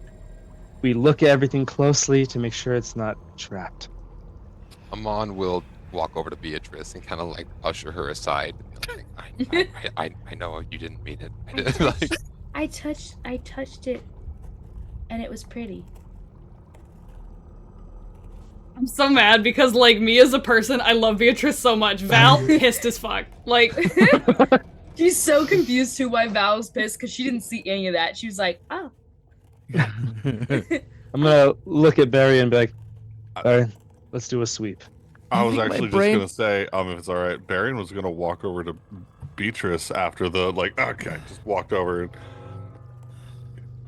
we look at everything closely to make sure it's not trapped. Amon will walk over to Beatrice and kind of like usher her aside. I know you didn't mean it. I didn't, like, I touched it, and it was pretty. I'm so mad because, like, me as a person, I love Beatrice so much. Val pissed as fuck. Like, She's so confused too why Val was pissed because she didn't see any of that. She was like, oh. I'm gonna look at Barry and be like, all right, let's do a sweep. I was think my actually just brain- gonna say, if it's all right, Barian was gonna walk over to Beatrice after the okay, just walked over and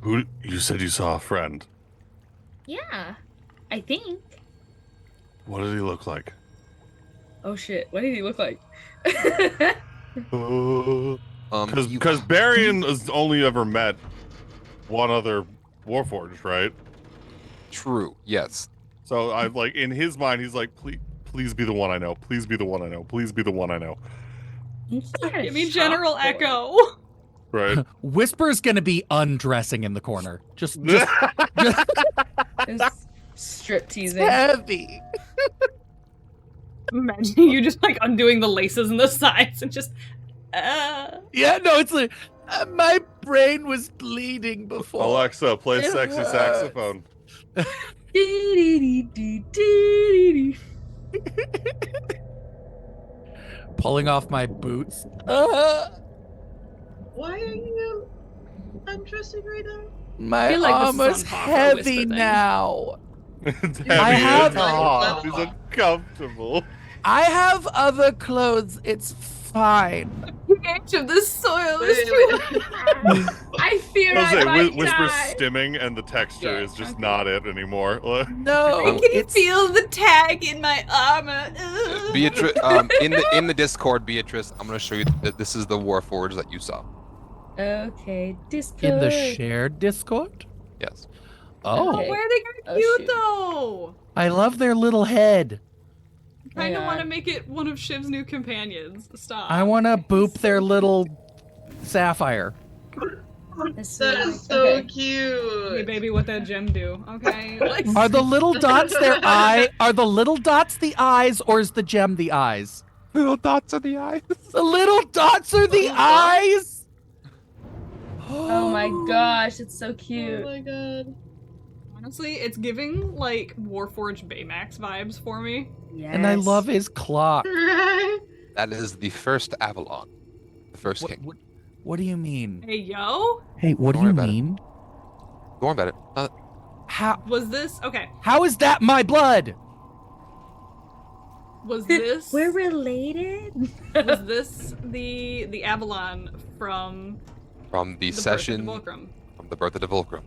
who you said you saw a friend. Yeah, I think. What did he look like? Oh shit, what did he look like? Because Barian has only ever met one other Warforged, right? true. Yes. So I like in his mind, he's like, please be the one I know. Please be the one I know. Please be the one I know. give me General Shock Echo. Right? Whisper's gonna be undressing in the corner. Just It's strip teasing. heavy. Imagine you just, like, undoing the laces and the sides and just, Yeah, no, it's like my brain was bleeding before. Alexa, play It sexy hurts. saxophone. Pulling off my boots. Why are you undressing right now? My feel like this is armor's on par for a heavy Whisper thing. now. It's heavy I have- and hot. He's uncomfortable. I have other clothes. It's fine. pH of the soil is Wait, too wait. I fear I was I say, might Whisper's die. stimming and the texture Yeah, is just okay. not it anymore. No, I can it's feel the tag in my armor. Ugh. Beatrice, in the Discord, Beatrice, I'm gonna show you that this is the Warforged that you saw. Okay, Discord. in the shared Discord. Yes. Oh, Okay. Why are they kind of Oh, cute shoot. though? I love their little head. Kind of Hang want to on. make it one of Shiv's new companions. Stop. I want to boop so their cute. little sapphire. This That is is so okay. cute. Hey baby, what that gem do? Okay. Like, Are the little dots their eye? Are the little dots the eyes, or is the gem the eyes? Little dots on the eyes. The little dots are the Little dots? eyes. Oh my gosh, it's so Oh cute. my god. honestly, it's giving like Warforged Baymax vibes for me. Yes. And I love his clock. Right? That is the first Avalon. The first king. What do you mean? Hey yo, Hey, what do Don't you worry about it. mean? Don't worry about it. How? was this okay? How is that my blood? Was this We're related. was this the Avalon from From the the session, Birth of Devolkrim? from the birth of Devolkrim.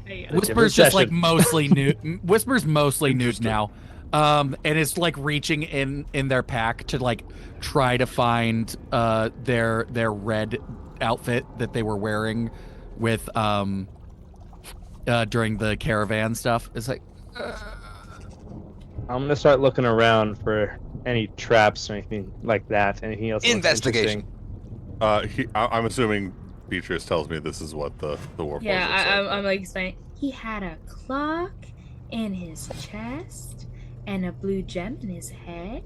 Hey, Whisper's just like session. mostly nude. Whisper's mostly nude now, and it's like reaching in their pack to like try to find their red outfit that they were wearing with during the caravan stuff. It's like I'm gonna start looking around for any traps or anything like that. Anything else? that looks Investigation. interesting. I'm assuming Beatrice tells me this is what the Warforged Yeah, looks like. I'm like explaining. He had a clock in his chest and a blue gem in his head,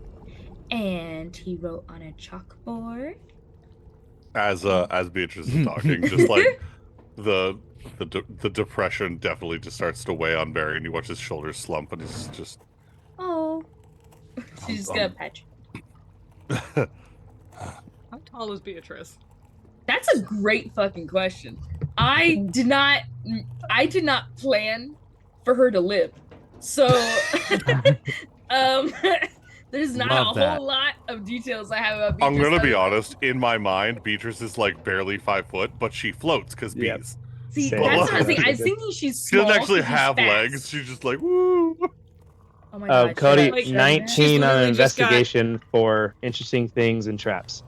and he wrote on a chalkboard. As Beatrice is talking, just like the depression definitely just starts to weigh on Barry, and you watch his shoulders slump, and he's just Oh, She's just gonna pet you. how tall is Beatrice? That's a great fucking question. I did not plan for her to live. So there's not Love a that. whole lot of details I have about I'm Beatrice gonna be other than- honest. In my mind, Beatrice is like barely 5 foot, but she floats because Yep. bees. See, Same. that's what I was thinking. I was She thinking she's She small. doesn't actually 'cause she's have fast. legs. She's just like woo. Oh my god. she's Cody, like- 19 on literally just got- investigation for interesting things and traps.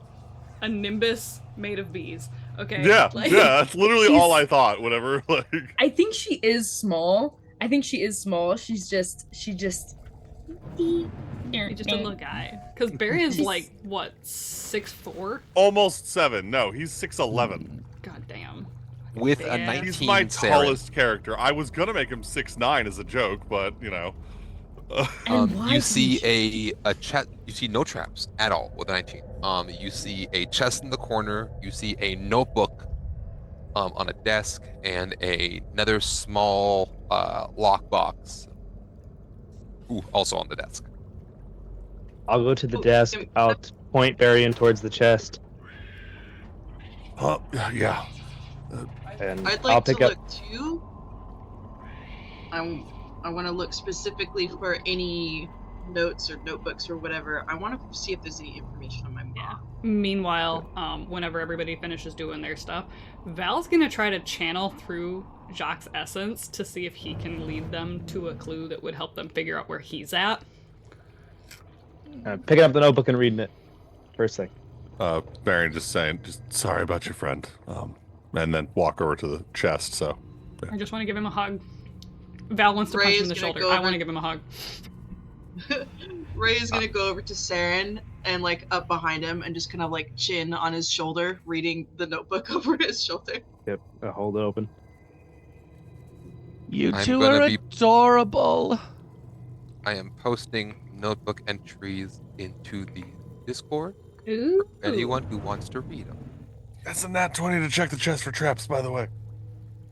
A nimbus made of bees. Okay. Yeah, like- yeah. That's literally She's- all I thought. Whatever. Like, I think she is small. She's just He's just a little guy. Because Barry is She's- like what 6'4"? almost 7. No, he's 6'11. God damn. With a Yeah. 19 He's my Saren. tallest character. I was gonna make him 6'9" as a joke, but you know. And why You did see she- a chest. You see no traps at all with a 19. You see a chest in the corner. You see a notebook on a desk and another small lockbox. Ooh, also on the desk. I'll go to the Oh, desk. can- I'll point Barry towards the chest, Yeah. and I'd I'll like to pick up. look too. I want to look specifically for any notes or notebooks or whatever. I want to see if there's any information on my mom. Yeah. Meanwhile, whenever everybody finishes doing their stuff, Val's gonna try to channel through Jacques' essence to see if he can lead them to a clue that would help them figure out where he's at. Picking up the notebook and reading it. First thing. Baron just saying, just sorry about your friend. And then walk over to the chest. So I just want to give him a hug. Val wants to Ray punch him is in the gonna shoulder. go I over- want to give him a hug. Ray is gonna go over to Saren and like up behind him and just kind of like chin on his shoulder, reading the notebook over his shoulder. Yep. I'll hold it open. You I'm two gonna are be- adorable. I am posting notebook entries into the Discord. Ooh. Anyone who wants to read them. that's a nat 20 to check the chest for traps. By the way.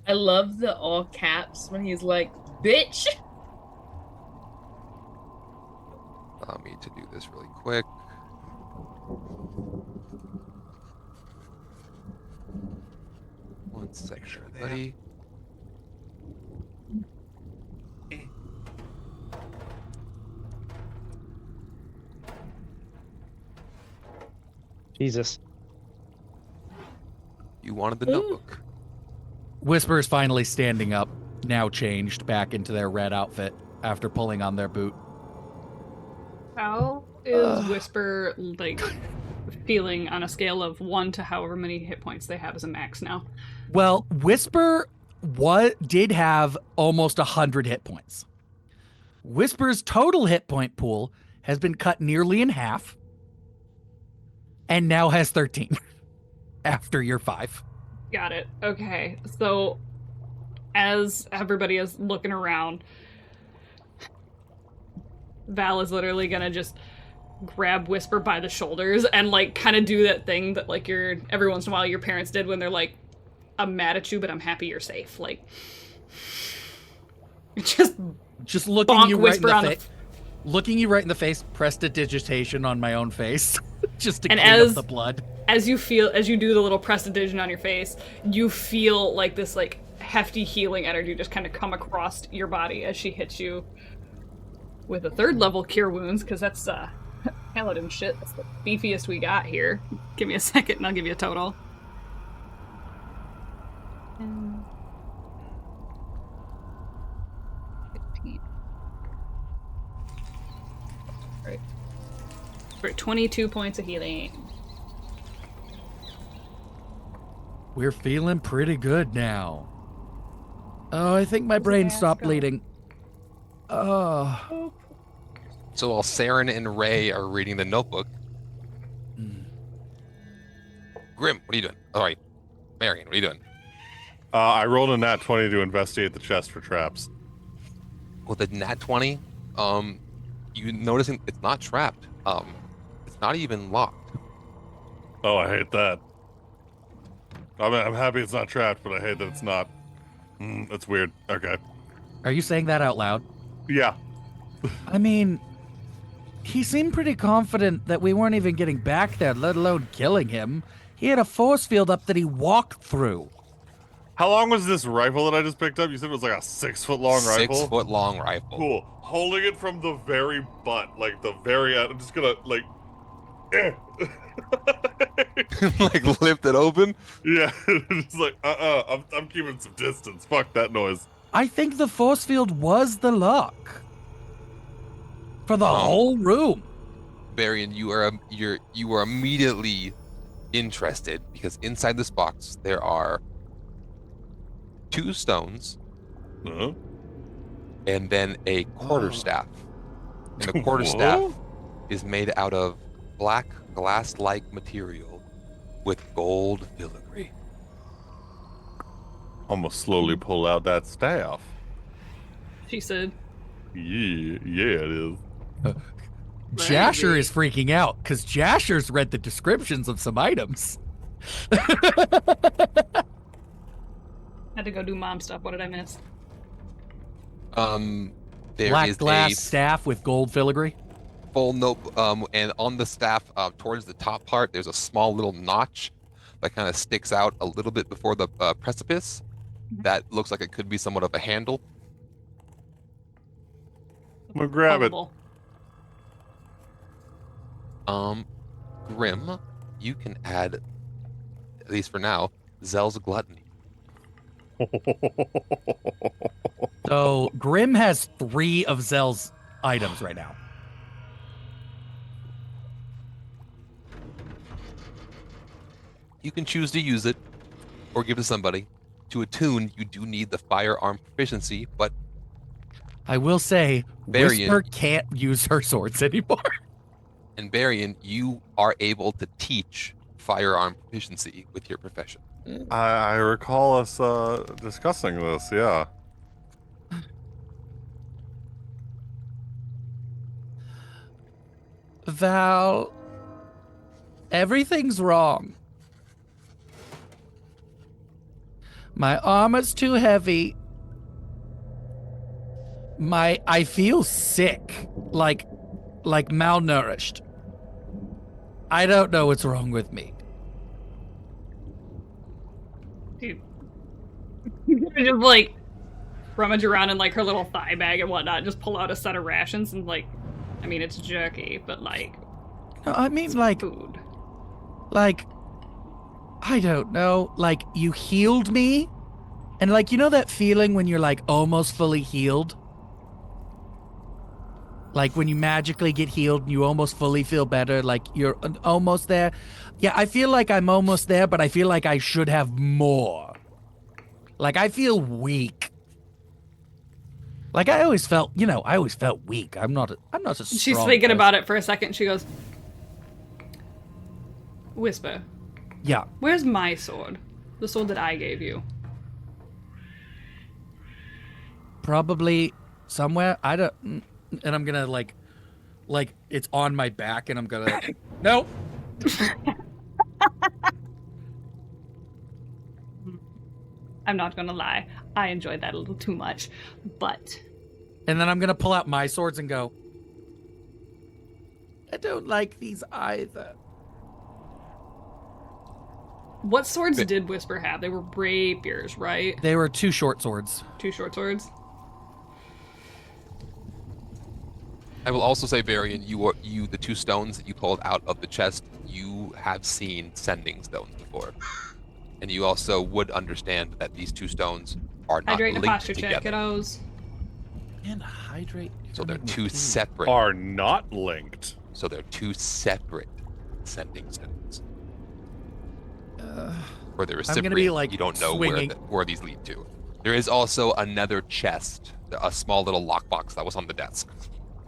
I love the all caps when he's like, bitch. Allow me to do this really quick. One second, buddy. Jesus. You wanted the Ooh. notebook. Whisper's finally standing up, now changed back into their red outfit after pulling on their boot. How is Whisper like feeling on a scale of 1 to however many hit points they have as a max now? Well, Whisper did have almost 100 hit points. Whisper's total hit point pool has been cut nearly in half and now has 13 after year 5. Got it. Okay. So as everybody is looking around, Val is literally gonna just grab Whisper by the shoulders and like kind of do that thing that like every once in a while your parents did when they're like, I'm mad at you, but I'm happy you're safe. Like, just looking bonk you right in Whisper the on the face. Looking you right in the face, prestidigitation on my own face just to And clean as- up the blood. as you do the little prestidigitation on your face, you feel like this like hefty healing energy just kind of come across your body as she hits you with a 3rd level cure wounds, because that's paladin shit. That's the beefiest we got here. Give me a second and I'll give you a total. 15. Right. For 22 points of healing. We're feeling pretty good now. Oh, I think my brain stopped bleeding. Oh. So while Saren and Ray are reading the notebook, Grim, what are you doing? All right, Marion, what are you doing? I rolled a nat 20 to investigate the chest for traps. With a nat 20, you noticing it's not trapped. It's not even locked. Oh, I hate that. I'm happy it's not trapped, but I hate that it's not. That's weird. Okay. Are you saying that out loud? Yeah. I mean, he seemed pretty confident that we weren't even getting back there, let alone killing him. He had a force field up that he walked through. How long was this rifle that I just picked up? You said it was like a 6-foot-long rifle? 6-foot-long rifle. Cool. Holding it from the very butt, like the very end. I'm just gonna, like... Like, lift it open? Yeah, it's like, I'm keeping some distance. Fuck that noise. I think the force field was the lock. For the whole room. Varian, you are immediately interested because inside this box there are 2 stones Huh? and then a quarterstaff. And the quarterstaff is made out of black glass-like material with gold filigree. I'm gonna slowly pull out that staff. She said. Yeah, it is. Jasher is freaking out because Jasher's read the descriptions of some items. Had to go do mom stuff. What did I miss? There Black is glass a staff with gold filigree. full note, and on the staff, towards the top part, there's a small little notch that kind of sticks out a little bit before the precipice. That looks like it could be somewhat of a handle. I'm gonna grab it. Probable. Grim, you can add, at least for now, Zell's Gluttony. So Grim has 3 of Zell's items right now. You can choose to use it or give it to somebody. To attune, you do need the firearm proficiency, but I will say, Varian. Whisper can't use her swords anymore. in Varian, you are able to teach firearm proficiency with your profession. I recall us discussing this, yeah. Val, everything's wrong. My armor's too heavy. I feel sick, like malnourished. I don't know what's wrong with me. Dude. Just like rummage around in like her little thigh bag and whatnot, just pull out a set of rations and like, I mean, it's jerky, but like, No, I mean, like, food. I don't know, like, you healed me, and like, you know that feeling when you're like almost fully healed? Like when you magically get healed and you almost fully feel better, like you're almost there. Yeah, I feel like I'm almost there, but I feel like I should have more. Like I feel weak. Like I always felt, I always felt weak. I'm not a strong She's thinking person. about it for a second. She goes, Whisper, Yeah. where's my sword? The sword that I gave you. Probably somewhere. I don't, and I'm gonna like it's on my back, and I'm gonna. No. I'm not gonna lie, I enjoyed that a little too much, but And then I'm gonna pull out my swords and go. I don't like these either. what swords did Whisper have? They were rapiers, right? They were 2 short swords. 2 short swords. I will also say, Varian, you the 2 stones that you pulled out of the chest, you have seen sending stones before. And you also would understand that these 2 stones are not Hydrate and a linked posture check, together. kiddos. And hydrate. So they're 2 separate. Are not linked. So they're 2 separate sending stones. For the recipient, gonna be, like, you don't know swinging. where these lead to. There is also another chest, a small little lockbox that was on the desk.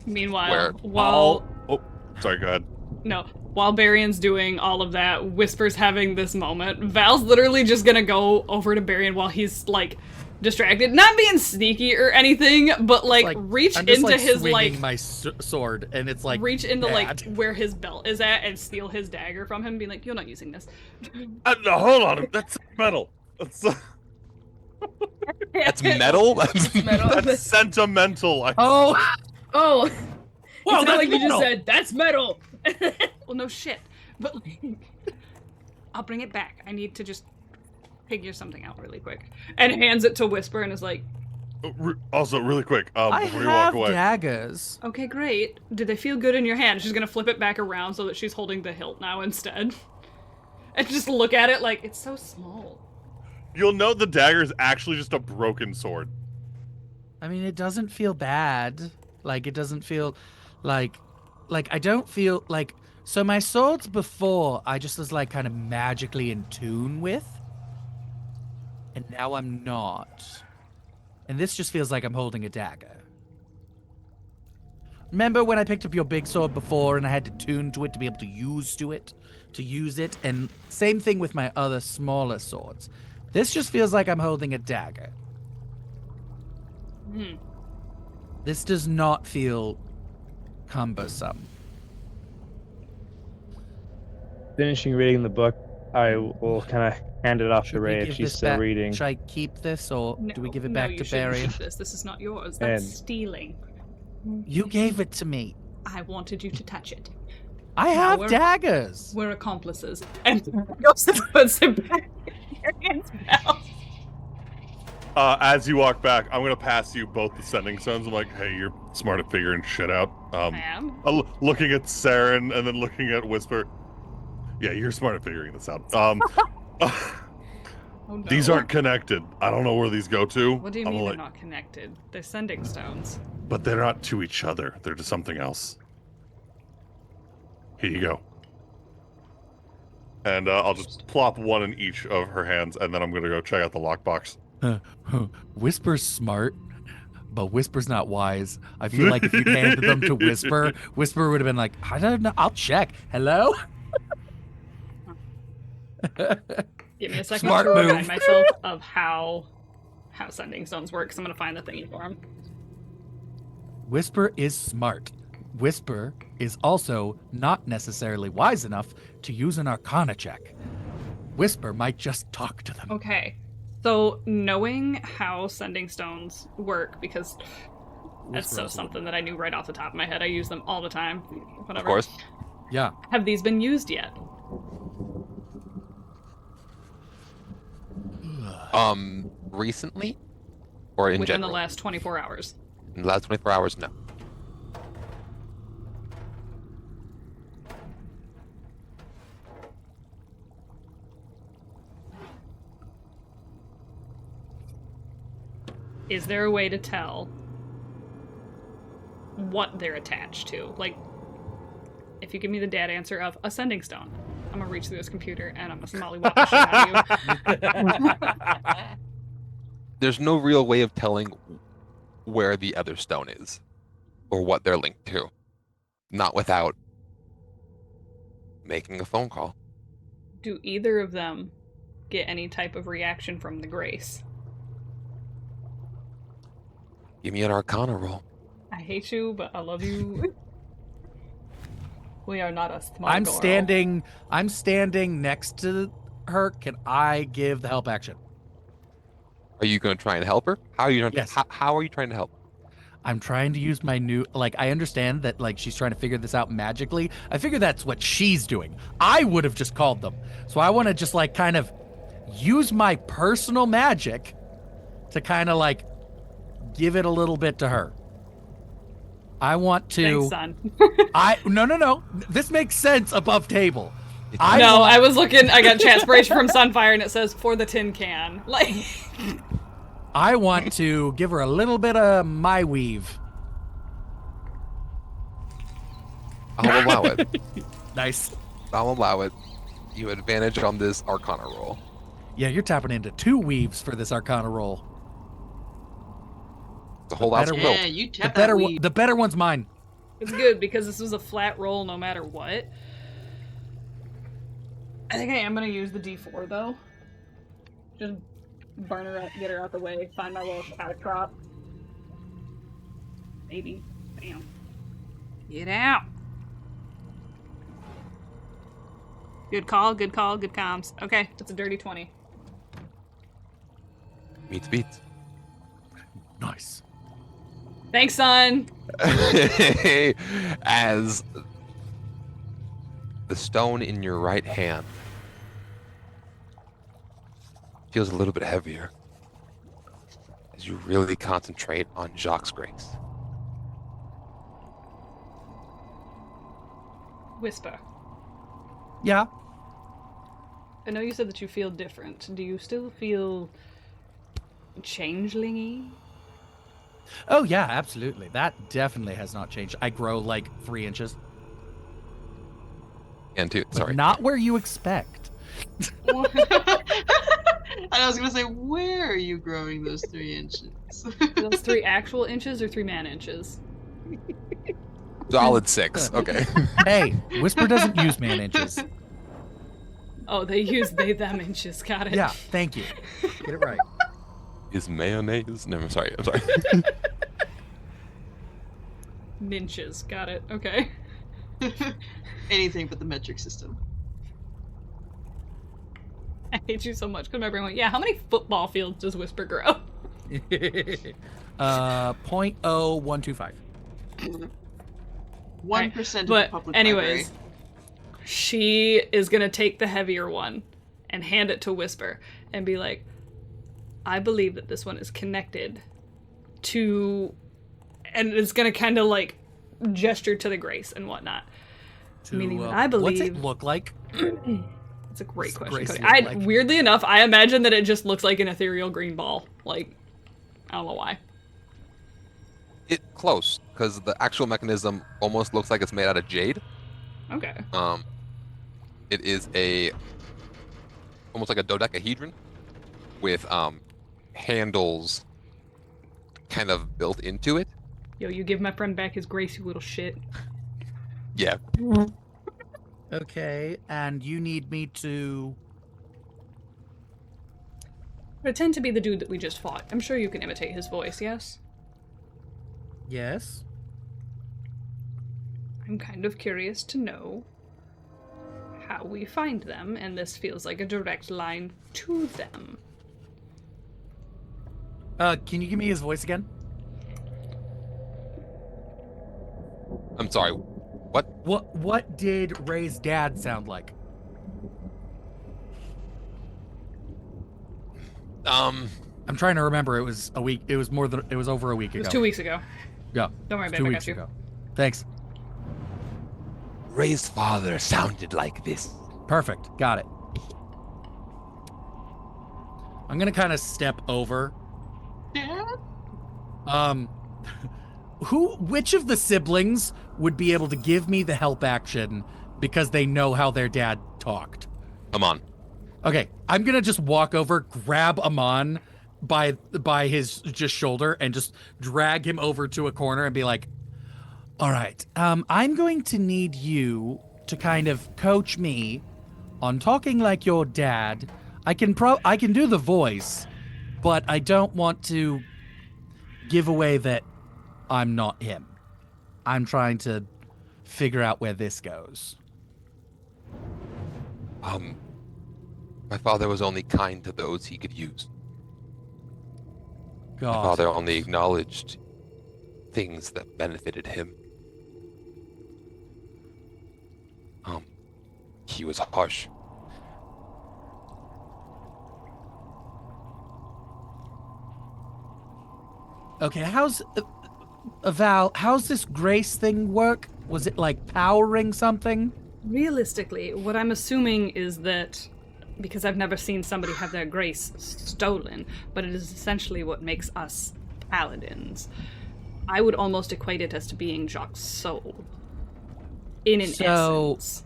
Meanwhile, Where- while Sorry, go ahead. no, while Barian's doing all of that, Whisper's having this moment. Val's literally just gonna go over to Barian while he's like distracted, not being sneaky or anything, but like, reach I'm just, into like, swinging swinging my sword, and it's like reach into bad. like where his belt is at and steal his dagger from him, being like, "You're not using this." No, hold on. That's metal. That's That's metal? Metal. that's sentimental. Oh. Oh, Whoa, it's not that's like you just metal. said that's metal. Well, no shit, but like, I'll bring it back. I need to just figure something out really quick. And hands it to Whisper and is like, Also, really quick, I before you walk have away. daggers. "Okay, great. Did they feel good in your hand?" She's gonna flip it back around so that she's holding the hilt now instead. And just look at it like, it's so small. You'll note the dagger is actually just a broken sword. I mean, it doesn't feel bad. Like, it doesn't feel like I don't feel like. So my swords before, I just was like kind of magically in tune with. And now I'm not. And this just feels like I'm holding a dagger. Remember when I picked up your big sword before and I had to tune to it to be able to use it? And same thing with my other smaller swords. This just feels like I'm holding a dagger. Hmm. This does not feel cumbersome. Finishing reading the book, I will kind of hand it off to Should we Ray if give she's this still back- reading. Should I keep this or do we give it No, back you to shouldn't Barry? keep this. This is not yours. That's And- stealing. You gave it to me. I wanted you to touch it. I have we're- daggers. We're accomplices. And goes and puts it back in Barian's belt. As you walk back, I'm gonna pass you both the sending stones. I'm like, hey, you're smart at figuring shit out. I am. Looking at Saren and then looking at Whisper. Yeah, you're smart at figuring this out. Oh, no. These aren't connected. I don't know where these go to. What do you I'm mean gonna they're not connected? They're sending stones. But they're not to each other. They're to something else. Here you go. And I'll just plop one in each of her hands, and then I'm gonna go check out the lockbox. Whisper's smart, but Whisper's not wise. I feel like if you'd handed them to Whisper, Whisper would have been like, I don't know, I'll check. Hello? Give me a second Smart to move. remind myself of how sending stones work, 'cause I'm gonna find the thingy for him. Whisper is smart. Whisper is also not necessarily wise enough to use an arcana check. Whisper might just talk to them. Okay. So knowing how sending stones work, because that's Whisper so also something that I knew right off the top of my head. I use them all the time. Whatever. Of course. Yeah. Have these been used yet? Recently? Or in Within general? the last 24 hours. In the last 24 hours, no. Is there a way to tell what they're attached to. Like, if you give me the dad answer of ascending stone, I'm gonna reach through this computer and I'm gonna mollywop the shit out of you. There's no real way of telling where the other stone is or what they're linked to. Not without making a phone call. Do either of them get any type of reaction from the grace? Give me an Arcana roll. I hate you, but I love you. We are not a small I'm girl. standing next to her. Can I give the help action? Are you going to try and help her? How are you? Yes. How are you trying to help? I'm trying to use my new, like, I understand that, like, she's trying to figure this out magically. I figure that's what she's doing. I would have just called them. So I want to just, like, kind of use my personal magic to kind of, like, give it a little bit to her. I want to. Thanks, son. No. This makes sense above table. I was looking. I got chat inspiration from Sunfire, and it says for the tin can. Like, I want to give her a little bit of my weave. I'll allow it. Nice. I'll allow it. You have advantage on this Arcana roll. Yeah, you're tapping into 2 weaves for this Arcana roll. It's a whole lot of rope. Yeah, you tap that weed. The better one's mine. it's good because this was a flat roll, no matter what. I think I am gonna use the D4 though. Just burn her up, get her out the way, find my little shout drop. Maybe. Bam. Get out. Good call, good call, good comms. Okay, that's a dirty 20. Meets beats. Nice. Thanks, son. As the stone in your right hand feels a little bit heavier as you really concentrate on Jacques' grace. Whisper. Yeah. I know you said that you feel different. Do you still feel changelingy? Oh, yeah, absolutely. That definitely has not changed. I grow like 3 inches. And two, But sorry. not where you expect. I was gonna say, where are you growing those 3 inches? Those 3 actual inches or 3 man inches? Solid 6. Okay. Hey, Whisper doesn't use man inches. Oh, they use they them inches. Got it. Yeah, thank you. Get it right. Is mayonnaise? No, I'm sorry. Minches. Got it. Okay. Anything but the metric system. I hate you so much because my brain went, yeah, how many football fields does Whisper grow? 0.0125. 1% of the But public anyways, library. she is going to take the heavier one and hand it to Whisper and be like, I believe that this one is connected to, and it's going to kind of like gesture to the grace and whatnot. Meaning that I believe. What's it look like? It's a great question, Grace Cody. look like? Weirdly enough, I imagine that it just looks like an ethereal green ball. Like, I don't know why. Close, because the actual mechanism almost looks like it's made out of jade. Okay. It is almost like a dodecahedron with handles kind of built into it. Yo, you give my friend back his grace, you little shit. Yeah. Okay, and you need me to... Pretend to be the dude that we just fought. I'm sure you can imitate his voice, yes? Yes? I'm kind of curious to know how we find them, and this feels like a direct line to them. Can you give me his voice again? I'm sorry. What? What did Ray's dad sound like? I'm trying to remember. It was a week. It was over a week ago. It was 2 weeks ago. Yeah. Don't worry, it was babe, 2 I weeks got you. ago. Thanks. Ray's father sounded like this. Perfect. Got it. I'm gonna kind of step over. Dad? which of the siblings would be able to give me the help action because they know how their dad talked? Come on. Okay, I'm gonna just walk over, grab Amon by his just shoulder, and just drag him over to a corner and be like, "All right, I'm going to need you to kind of coach me on talking like your dad. I can do the voice, but I don't want to give away that I'm not him. I'm trying to figure out where this goes." My father was only kind to those he could use. My God. father only acknowledged things that benefited him. He was harsh. Okay, how's Val? How's this grace thing work? Was it like powering something? Realistically, what I'm assuming is that, because I've never seen somebody have their grace stolen, but it is essentially what makes us paladins. I would almost equate it as to being Jacques' soul. In an essence.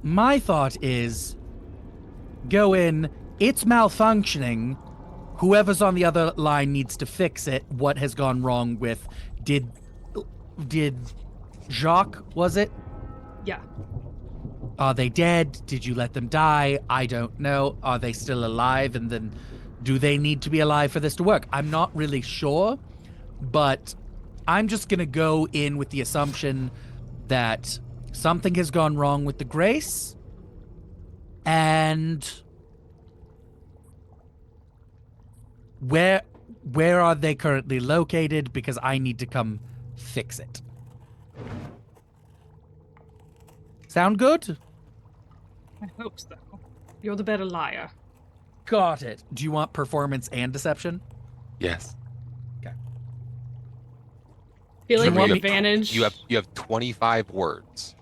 My thought is, go in, it's malfunctioning, whoever's on the other line needs to fix it. What has gone wrong with, did Jacques, was it? Yeah. Are they dead? Did you let them die? I don't know. Are they still alive? And then do they need to be alive for this to work? I'm not really sure, but I'm just going to go in with the assumption that something has gone wrong with the grace, and where are they currently located, because I need to come fix it. Sound good? I hope so. You're the better liar. Got it. Do you want performance and deception? Yes. I feel like you want the me- advantage. You have 25 words.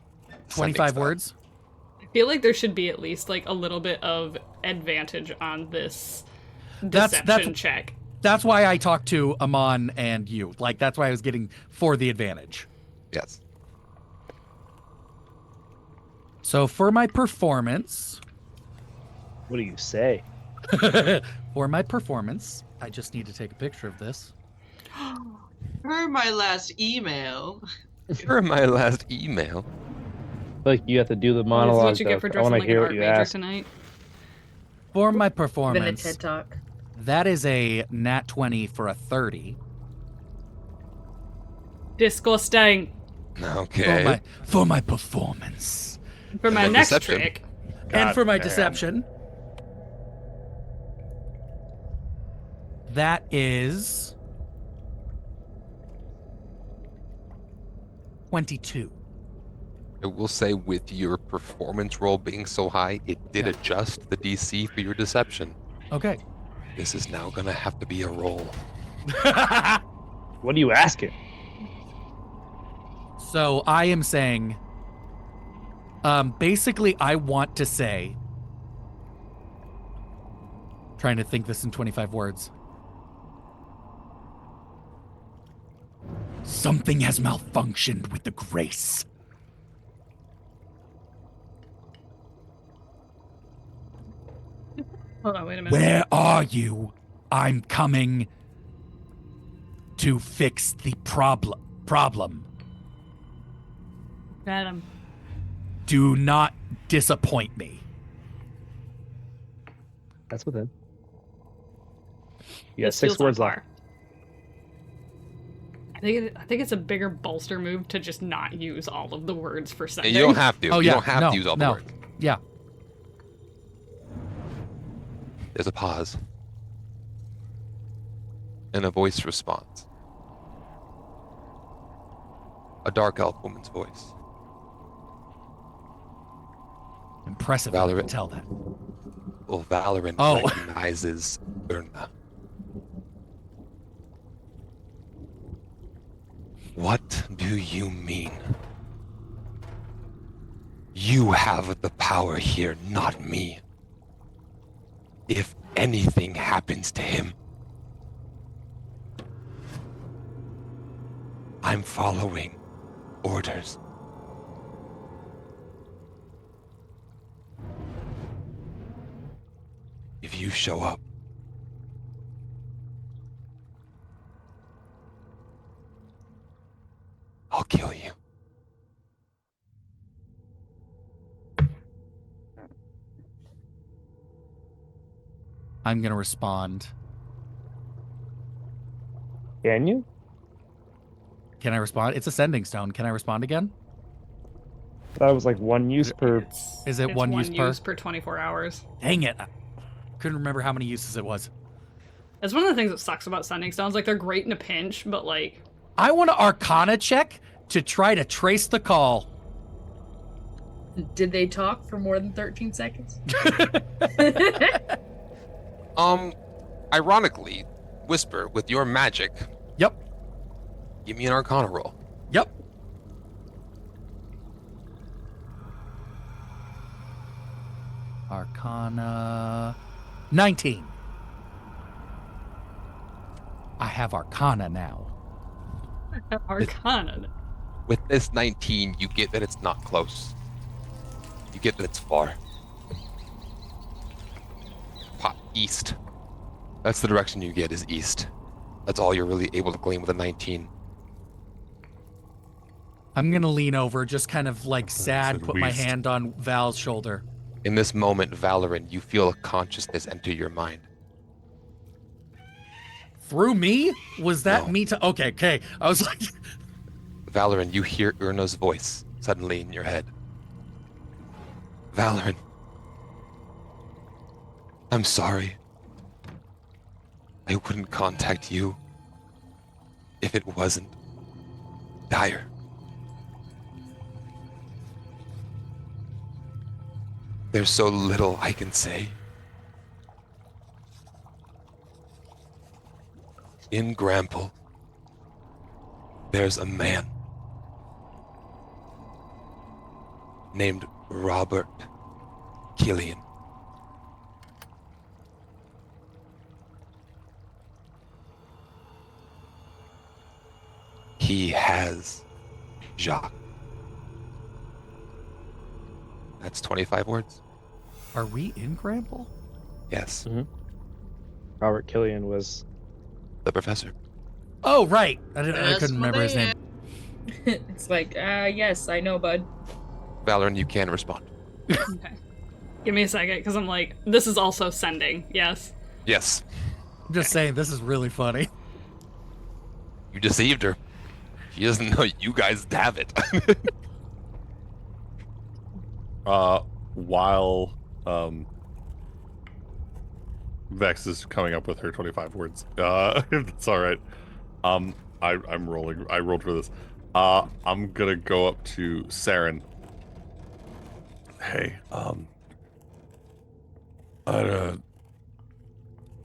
25 Sending words? I feel like there should be at least like a little bit of advantage on this That's- deception check. That's why I talked to Amon and you. Like, that's why I was getting for the advantage. stuff. Yes. So for my performance, What do you say? for my performance, I just need to take a picture of this. Per my last email. For my last email. Like you have to do the This is monologue. what you get for I dressing want to like hear an what art you major ask. tonight. For my Been a performance, TED Talk. that is a nat 20 for a 30. Disgusting. Okay. For my performance. For my then next deception. trick, And for my damn. deception, that is 22. I will say, with your performance roll being so high, it did Yeah. adjust the DC for your deception. Okay. This is now gonna have to be a roll. What are you asking? So I am saying, basically, I want to say, trying to think this in 25 words. Something has malfunctioned with the grace. hold on, wait a minute. Where are you? I'm coming to fix the problem. Adam. Do not disappoint me. That's within. You got This 6 feels on words left. par. I think it's a bigger bolster move to just not use all of the words for And sending. you don't have to. Oh, you yeah. don't have No, to use all the no. words. Yeah. There's a pause. And a voice responds. A dark elf woman's voice. Impressive. I Valorant. can tell that. Well, Valorant Oh. recognizes Urna. What do you mean? You have the power here, not me. If anything happens to him, I'm following orders. If you show up, I'll kill you. I'm gonna respond. Can you? Can I respond? It's a sending stone. Can I respond again? That was like 1 use per. Is it It's one use per? use per 24 hours. Dang it. I couldn't remember how many uses it was. That's one of the things that sucks about sending stones. Like, they're great in a pinch, but like... I want to Arcana check to try to trace the call. Did they talk for more than 13 seconds? Ironically, Whisper, with your magic, Yep. give me an Arcana roll. Yep. Arcana 19. I have Arcana now. Arcana. With this 19, you get that it's not close. You get that it's far. Pop east. That's the direction you get, is east. That's all you're really able to glean with a 19. I'm gonna lean over, just kind of like sad, said put my weast. hand on Val's shoulder. In this moment, Valoran, you feel a consciousness enter your mind. Through me? Was that No. me to? Okay. I was like, Valoran, you hear Urna's voice suddenly in your head. Valoran, I'm sorry. I wouldn't contact you if it wasn't dire. There's so little I can say. In Grample, there's a man named Robert Killian. He has Jacques. That's 25 words. are we in Grample? Yes, Robert Killian was. the professor. Oh, right. I That's couldn't what remember his they name. It's like, yes, I know, bud. Valoran, you can respond. Okay. Give me a second, because I'm like, this is also sending. Yes. Yes, I'm just saying, this is really funny. you deceived her. She doesn't know you guys have it. While Vex is coming up with her 25 words, if that's all right. I'm rolling. I rolled for this. I'm gonna go up to Saren. Hey,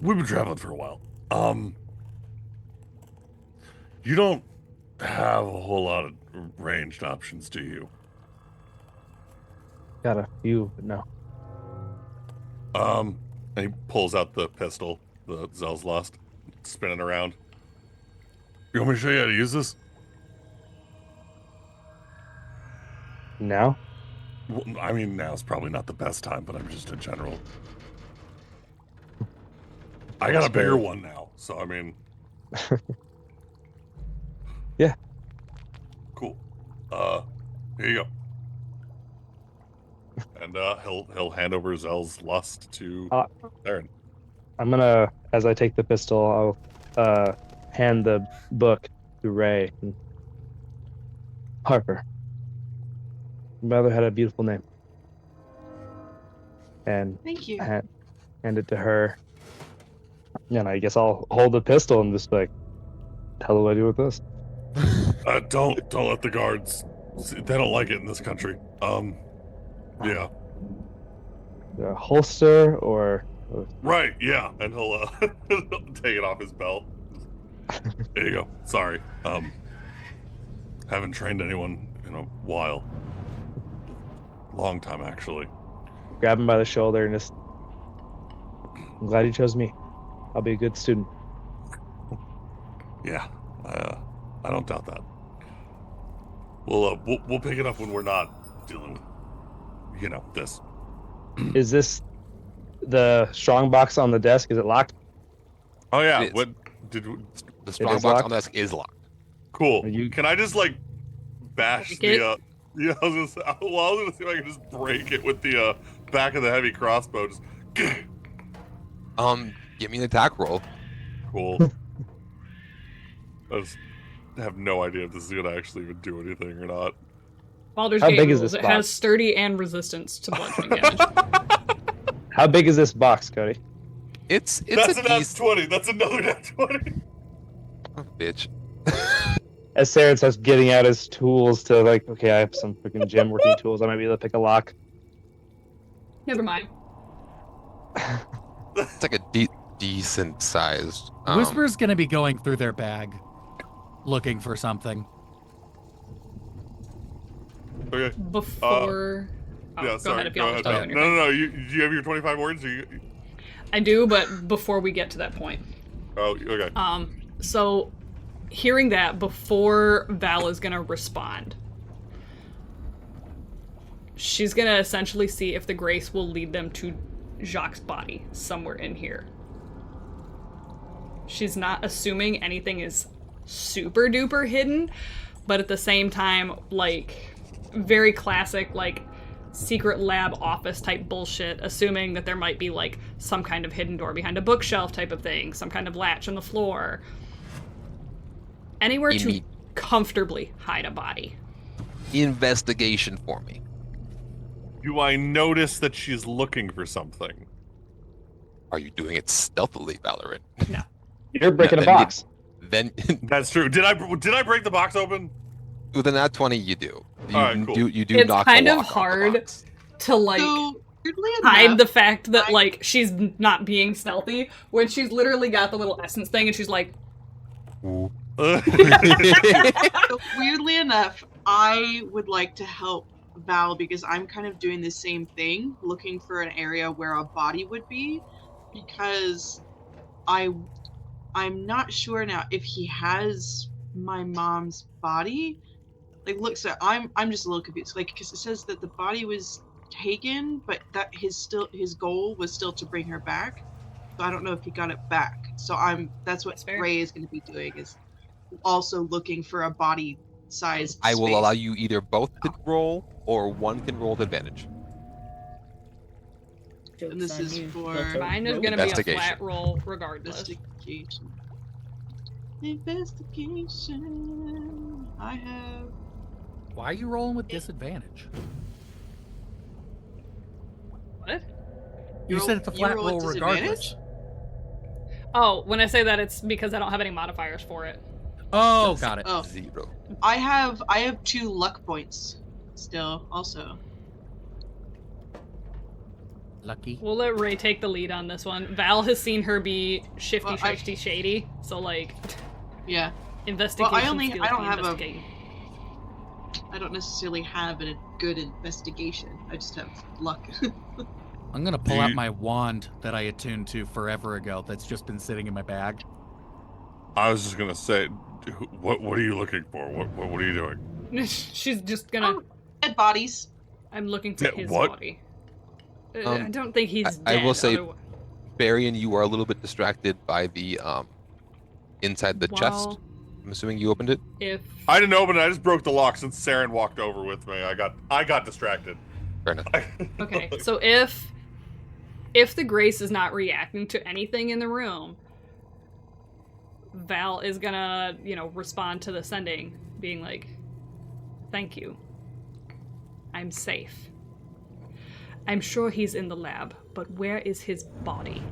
we've been traveling for a while. You don't have a whole lot of ranged options, do you? Got a few, but no. And he pulls out the pistol that Zell's lost, spinning around. You want me to show you how to use this? Now? Well, I mean, now's probably not the best time, but I'm just in general. I got a bigger one now, so I mean. Yeah. Cool. Here you go. And he'll hand over Zell's lust to Aaron. I'm gonna, as I take the pistol, I'll hand the book to Ray. And Harper. Your mother had a beautiful name. And Thank you. hand it to her. And I guess I'll hold the pistol and just like, hell do I do with this? Don't let the guards. They don't like it in this country. Yeah. A holster or Right, yeah, and he'll take it off his belt. There you go. Sorry. Haven't trained anyone in a while. Long time, actually. grab him by the shoulder and just, I'm glad you chose me. I'll be a good student. Yeah, I don't doubt that. We'll pick it up when we're not dealing with, this. Is this the strong box on the desk? Is it locked? Oh yeah. It is. What did we, The strong is box locked? on the desk is locked. cool? Are you- Can I just like bash Break the? it? Yeah, I was gonna say. Well, I was gonna see if I can just break it with the back of the heavy crossbow. Just Give me an attack roll. cool. I just have no idea if this is gonna actually even do anything or not. Baldur's How Gate big is rules. this It has box? sturdy and resistance to bludgeoning damage. How big is this box, Cody? It's That's a an nat decent 20. That's another nat 20. bitch. As Saren starts getting out his tools to like, okay, I have some freaking gym working tools. I might be able to pick a lock. Never mind. It's like a decent sized. Whisper's gonna be going through their bag, looking for something. Okay. Before. Oh, Yeah. go Sorry. ahead if y'all Go just ahead. play on No, your no, thing. no. Do you have your 25 words? I do, but before we get to that point. Oh, okay. So hearing that before Val is gonna respond, she's gonna essentially see if the grace will lead them to Jacques' body somewhere in here. She's not assuming anything is super duper hidden, but at the same time, like, very classic, like, secret lab office type bullshit, assuming that there might be, like, some kind of hidden door behind a bookshelf type of thing, some kind of latch on the floor. Anywhere to comfortably hide a body. Investigation for me. Do I notice that she's looking for something? Are you doing it stealthily, Valorant? No. You're breaking a then you- box. Then That's true. Did I break the box open? with an at 20, you do. You Alright, cool. you do It's knock kind the of lock off the hard box. to, like, So weirdly hide enough, the fact that, I- like, she's not being stealthy when she's literally got the little essence thing and she's like, Ooh. so weirdly enough, I would like to help Val because I'm kind of doing the same thing, looking for an area where a body would be, because I'm not sure now if he has my mom's body. Like, look, so I'm just a little confused, like, because it says that the body was taken, but that his goal was still to bring her back. So I don't know if he got it back. So that's what That's fair. Ray is going to be doing, is also looking for a body size. I will allow you either both to roll or one can roll with advantage. And this is for mine is gonna be a Investigation. flat roll regardless. investigation. Investigation. I have. Why are you rolling with disadvantage? What? You said it's a You flat roll at roll regardless. disadvantage? Oh, when I say that, it's because I don't have any modifiers for it. Oh, got it. Oh, 0. I have 2 luck points still. Also, Lucky. We'll let Ray take the lead on this one. Val has seen her be shifty, Well, shifty, shady. So, like, yeah. investigation I skills don't be have investigating. I don't necessarily have a good investigation. I just have luck. I'm gonna pull out You- my wand that I attuned to forever ago. That's just been sitting in my bag. I was just gonna say, what are you looking for? What are you doing? She's just gonna. Oh, dead bodies. I'm looking for Yeah, his what? body. I don't think he's I dead. will say- otherwise- Barian, you are a little bit distracted by the inside the chest. Well, I'm assuming you opened it. if I didn't open it. I just broke the lock since Saren walked over with me. I got distracted. Fair enough. okay, so if the Grace is not reacting to anything in the room, Val is gonna, respond to the sending, being like, "Thank you. I'm safe. I'm sure he's in the lab, but where is his body?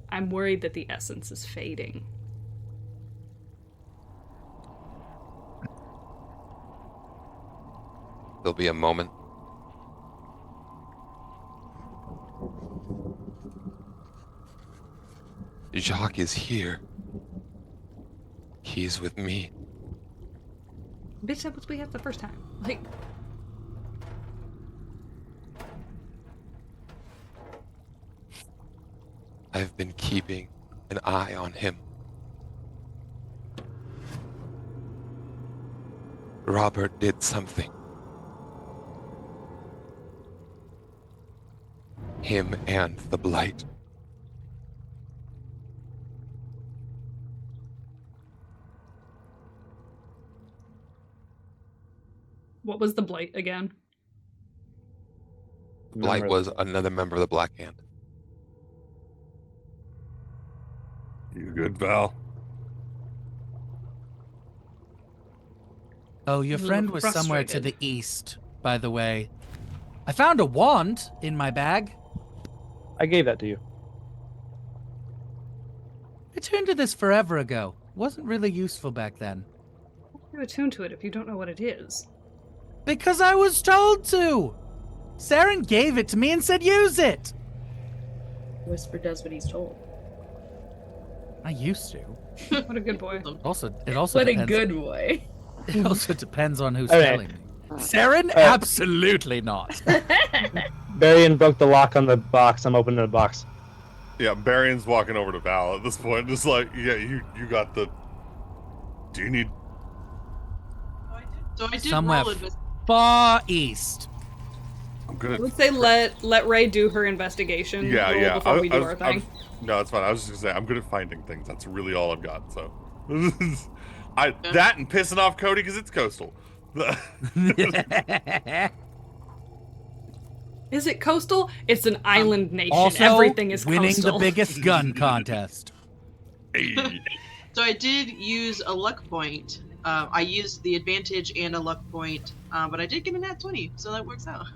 I'm worried that the essence is fading." There'll be a moment. Jacques is here. He's with me. Bitch, that was we had the first time. Like, I've been keeping an eye on him. Robert did something. Him and the Blight. What was the blight again? Blight was another member of the Black Hand. You good, Val? Oh, your A little friend was somewhere to frustrated. the east, by the way. I found a wand in my bag. I gave that to you. I turned to this forever ago. Wasn't really useful back then. You attune to it if you don't know what it is. Because I was told to! Saren gave it to me and said use it! Whisper does what he's told. I used to. What a good boy. It also What a depends. good boy. It also depends on who's Okay. telling me. Saren? Absolutely not. Barian broke the lock on the box. I'm opening the box. Yeah, Barion's walking over to Val at this point, just like, yeah, you got the. Do you need? So I did Somewhere roll it. far east. I'm I gonna. would say let Ray do her investigation Yeah, roll yeah. before we do our thing. No, it's fine. I was just gonna say I'm good at finding things. That's really all I've got. So, that and pissing off Cody because it's coastal. Is it coastal? It's an island nation. Also, Everything is winning coastal. the biggest gun contest. So I did use a luck point. I used the advantage and a luck point, but I did get a nat 20, so that works out.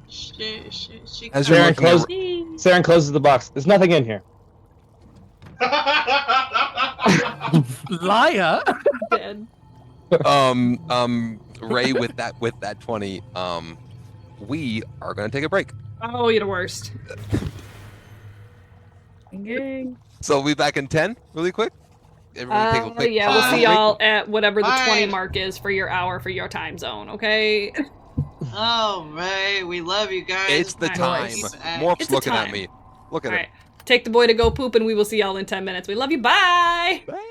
As you're Saren, looking at, Saren closes the box. There's nothing in here. Liar! Dead. Ray, with that 20, we are gonna take a break. Oh, you're the worst. Gang. So we'll be back in 10, really quick. Everybody take a quick Yeah, we'll see break. y'all at whatever the Bye. 20 mark is for your hour for your time zone, okay? All right, we love you guys. It's the time. Nice. Morph's It's the looking at time. me. Look at All him. right. Take the boy to go poop, and we will see y'all in 10 minutes. We love you. Bye! Bye.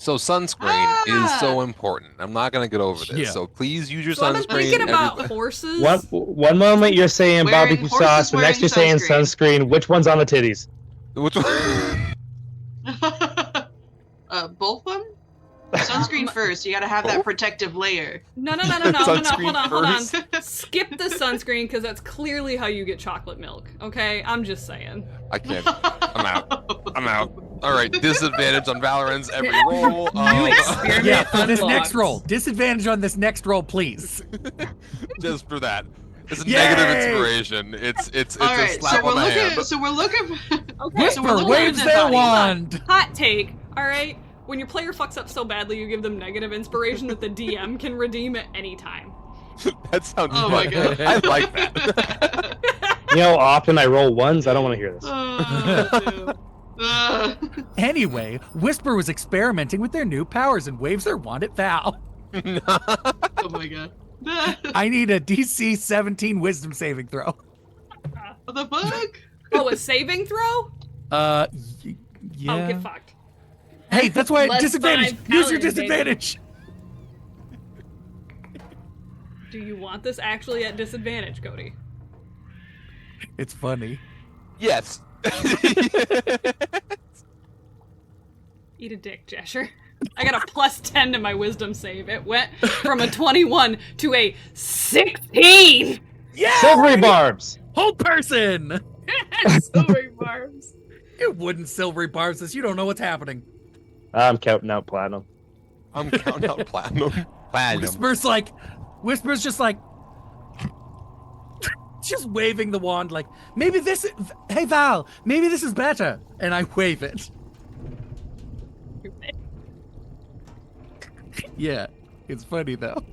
So sunscreen is so important. I'm not gonna get over this. Yeah. So please use your So I've been sunscreen. thinking about everybody. horses. One moment you're saying Wearing barbecue horses sauce, the next you're wearing saying sunscreen. Which one's on the titties? Which one? Both of them? Sunscreen first. You gotta have that protective layer. No. Sunscreen Hold on. first. Skip the sunscreen because that's clearly how you get chocolate milk. Okay, I'm just saying. I can't. I'm out. All right, disadvantage on Valorant's every roll. New experiment. Yeah, for this next unlocked. roll. Disadvantage on this next roll, please. Just for that. It's a Yay! negative inspiration. It's All a right, slap so we're on the looking. hand. So we're looking. Okay. So we're Whisper looking waves at their dead bodies. wand. Hot take. All right. When your player fucks up so badly, you give them negative inspiration that the DM can redeem at any time. That sounds Oh fun. my God. I like that. You know how often I roll ones? I don't want to hear this. Oh, dude. Anyway, Whisper was experimenting with their new powers and waves their wand at Val. Oh my God. I need a DC 17 wisdom saving throw. What the fuck? Oh, a saving throw? Yeah. Oh, get fucked. Hey, that's why Plus disadvantage. 5 Use your paladin, baby. disadvantage. Do you want this actually at disadvantage, Cody? It's funny. Yes. Eat a dick, Jasher. I got a plus 10 to my wisdom save. It went from a 21 to a 16! Yeah. Silvery barbs. Whole person. Silvery barbs. You wooden silvery barbs. Says you don't know what's happening. I'm counting out platinum. I'm counting out platinum. Whisper's just like, just waving the wand like, maybe this, hey Val, maybe this is better. And I wave it. Yeah, it's funny though.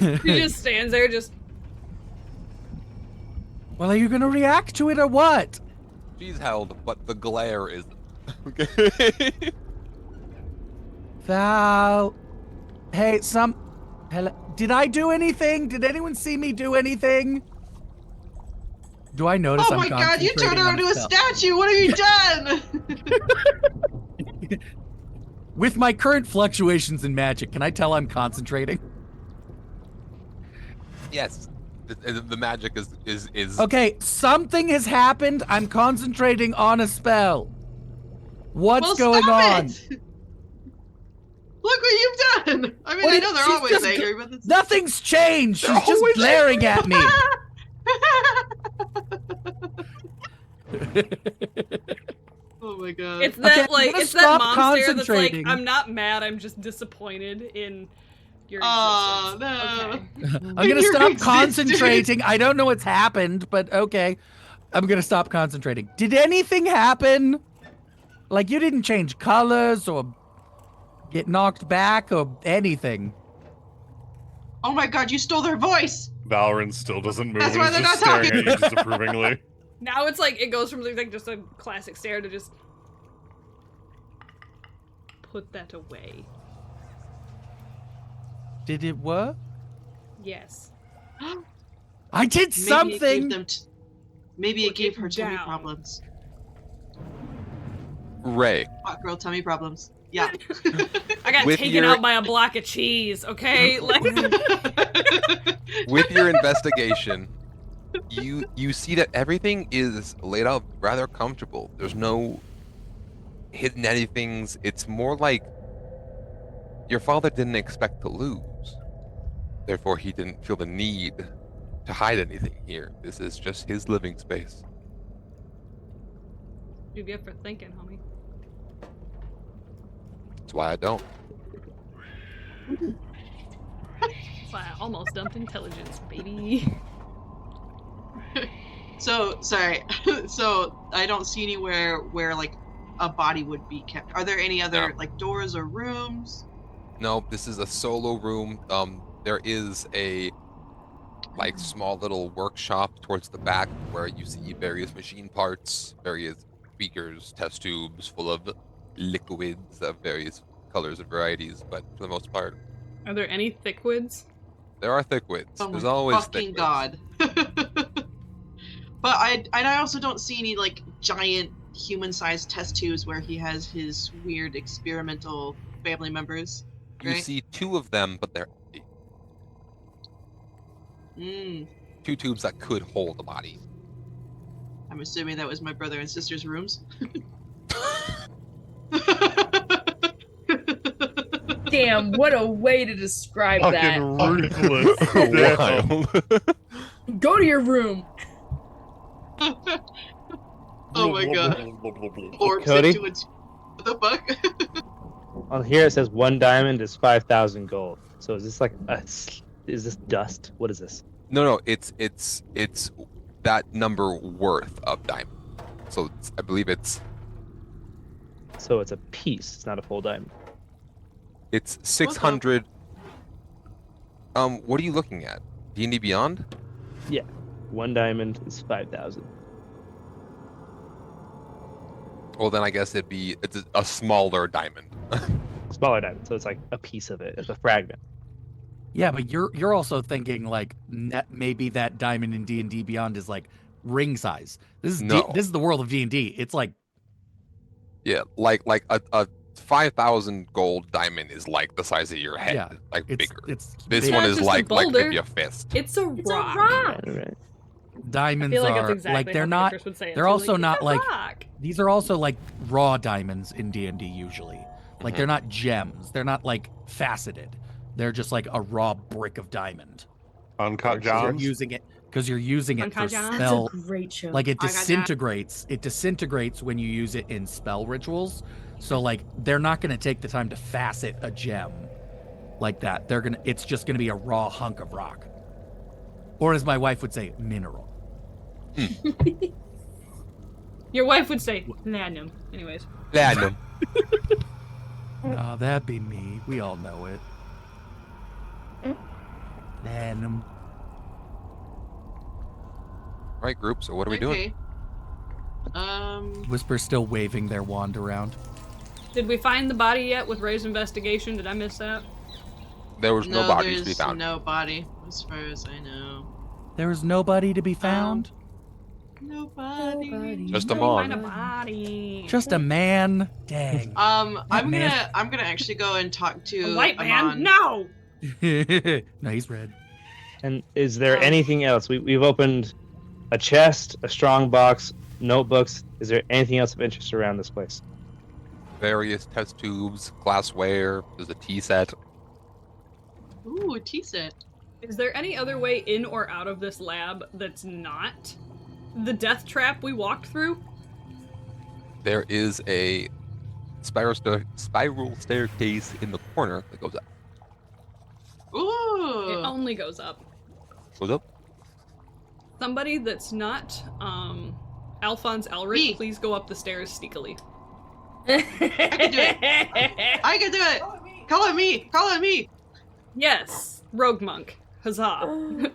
He just stands there, just. Well, are you gonna react to it or what? She's held, but the glare is. Okay. Val, hey, hello, did I do anything? Did anyone see me do anything? Do I notice Oh I'm my God! You turned concentrating her on into a spell? statue. What have you done? With my current fluctuations in magic, can I tell I'm concentrating? Yes. The magic is. Okay, something has happened. I'm concentrating on a spell. What's Well, going stop on? it! Look what you've done. I mean, What I is- know they're she's always just- angry, but it's... Nothing's changed. She's They're just always glaring at me. Oh my God. It's that, Okay, I'm like, gonna it's that stop mom stare that's like, concentrating. I'm not mad, I'm just disappointed in your Oh, existence. no. Okay. I'm gonna Your stop existence. concentrating. I don't know what's happened, but okay. I'm gonna stop concentrating. Did anything happen? Like you didn't change colors or get knocked back or anything. Oh my God, you stole their voice. Valorant still doesn't move That's and why is they're just not staring at you disapprovingly. Now it's like, it goes from like just a classic stare to just... Put that away. Did it work? Yes. I did Maybe something. Maybe it Put gave it her tummy down. problems. Ray. Hot girl tummy problems. Yeah. I got With taken your- out by a block of cheese, okay? Like, With your investigation, you see that everything is laid out rather comfortable. There's no hidden anythings. It's more like your father didn't expect to lose. Therefore, he didn't feel the need to hide anything here. This is just his living space. you get for thinking, homie. That's why I don't. That's why I almost dumped intelligence, baby. So, sorry. So, I don't see anywhere where, like, a body would be kept. Are there any other, No. like, doors or rooms? No, this is a solo room. There is a small little workshop towards the back where you see various machine parts, various beakers, test tubes full of liquids of various colors and varieties, but for the most part, Are there any thickwoods? there are thickwids. Oh There's my always fucking thickwids. God. But I also don't see any, like, giant human-sized test tubes where he has his weird experimental family members. You Right? see 2 of them, but they're empty. Mm. 2 tubes that could hold a body. I'm assuming that was my brother and sister's rooms. Damn, what a way to describe that. ruthless. Damn. Go to your room. Oh my god. Orbs Cody? into it. What the fuck? On here it says 1 diamond is 5,000 gold. So is this like is this dust? What is this? No, it's that number worth of diamond. So I believe it's So it's a piece. It's not a full diamond. 600. What are you looking at? D&D Beyond? 1 diamond is 5,000. Well, then I guess it's a smaller diamond. Smaller diamond. So it's like a piece of it. It's a fragment. Yeah, but you're also thinking like maybe that diamond in D&D Beyond is like ring size. This is No. this is the world of D&D. It's like Yeah, like a 5,000 gold diamond is like the size of your head, Yeah, like it's bigger. it's This big. one not is just a like boulder. maybe a fist. It's a It's a rock. rock. Right. I Diamonds feel like are that's exactly like they're how not. characters would say it, They're too, also "It's not a like rock." these are also like raw diamonds in D&D usually. Like Mhm. they're not gems. They're not like faceted. They're just like a raw brick of diamond. Uncut Because you're gems. using it because you're using it for Uncut gems? That's spell. a great show. Like it I got that. disintegrates. It disintegrates when you use it in spell rituals. So like they're not going to take the time to facet a gem like that. It's just going to be a raw hunk of rock. Or as my wife would say, mineral. Your wife would say platinum. Anyways. Platinum. Oh, that'd be me. We all know it. Platinum. Right, group. So what are we doing? Whisper's still waving their wand around. Did we find the body yet with Ray's investigation? Did I miss that? There was no bodies to be there's found. no body, as far as I know. There is nobody to be found. Nobody. Just a Did we mog. find a body. Just a man. Dang. I'm man. gonna actually go and talk to A white man? Amon. No! No, he's red. And is there anything else? We've opened a chest, a strong box, notebooks. Is there anything else of interest around this place? Various test tubes, glassware. There's a tea set. Ooh, a tea set. Is there any other way in or out of this lab that's not the death trap we walked through? There is a spiral staircase in the corner that goes up. Ooh. It only goes up. Goes up. Somebody that's not Alphonse Elric, Me. please go up the stairs sneakily. I can do it. I can do it. Call on me. Call on me. Yes, Rogue Monk. Huzzah.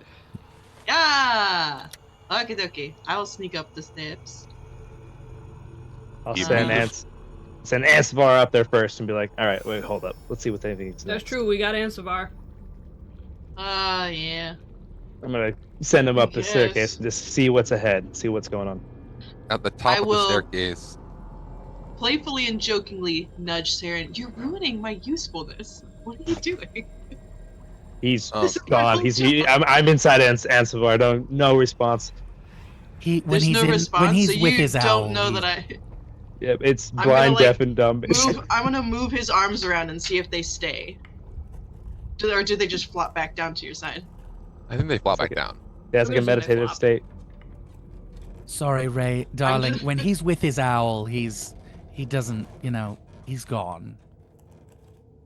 Yeah. Okay, dokie. I will sneak up the steps. I'll You send move. send Ansvar up there first and be like, all right, wait, hold up. Let's see what's anything. That's true, we got Ansavar. Yeah. I'm gonna send him up the Yes. staircase and just see what's ahead, see what's going on. At the top I of the will- staircase, Playfully and jokingly nudge Saren. You're ruining my usefulness. What are you doing? He's Oh. This is my gone. whole I'm inside Ansavar. No response. When There's he's no in, response, when he's so with you his owl. don't know he's- that I Yep, it's I'm blind, gonna, deaf, and dumb. move. I'm gonna move his arms around and see if they stay. Or do they just flop back down to your side? I think they flop It's back like down. That's like a Where's the meditative flop? state. Sorry, Ray, darling. just- When he's with his owl, he doesn't, he's gone.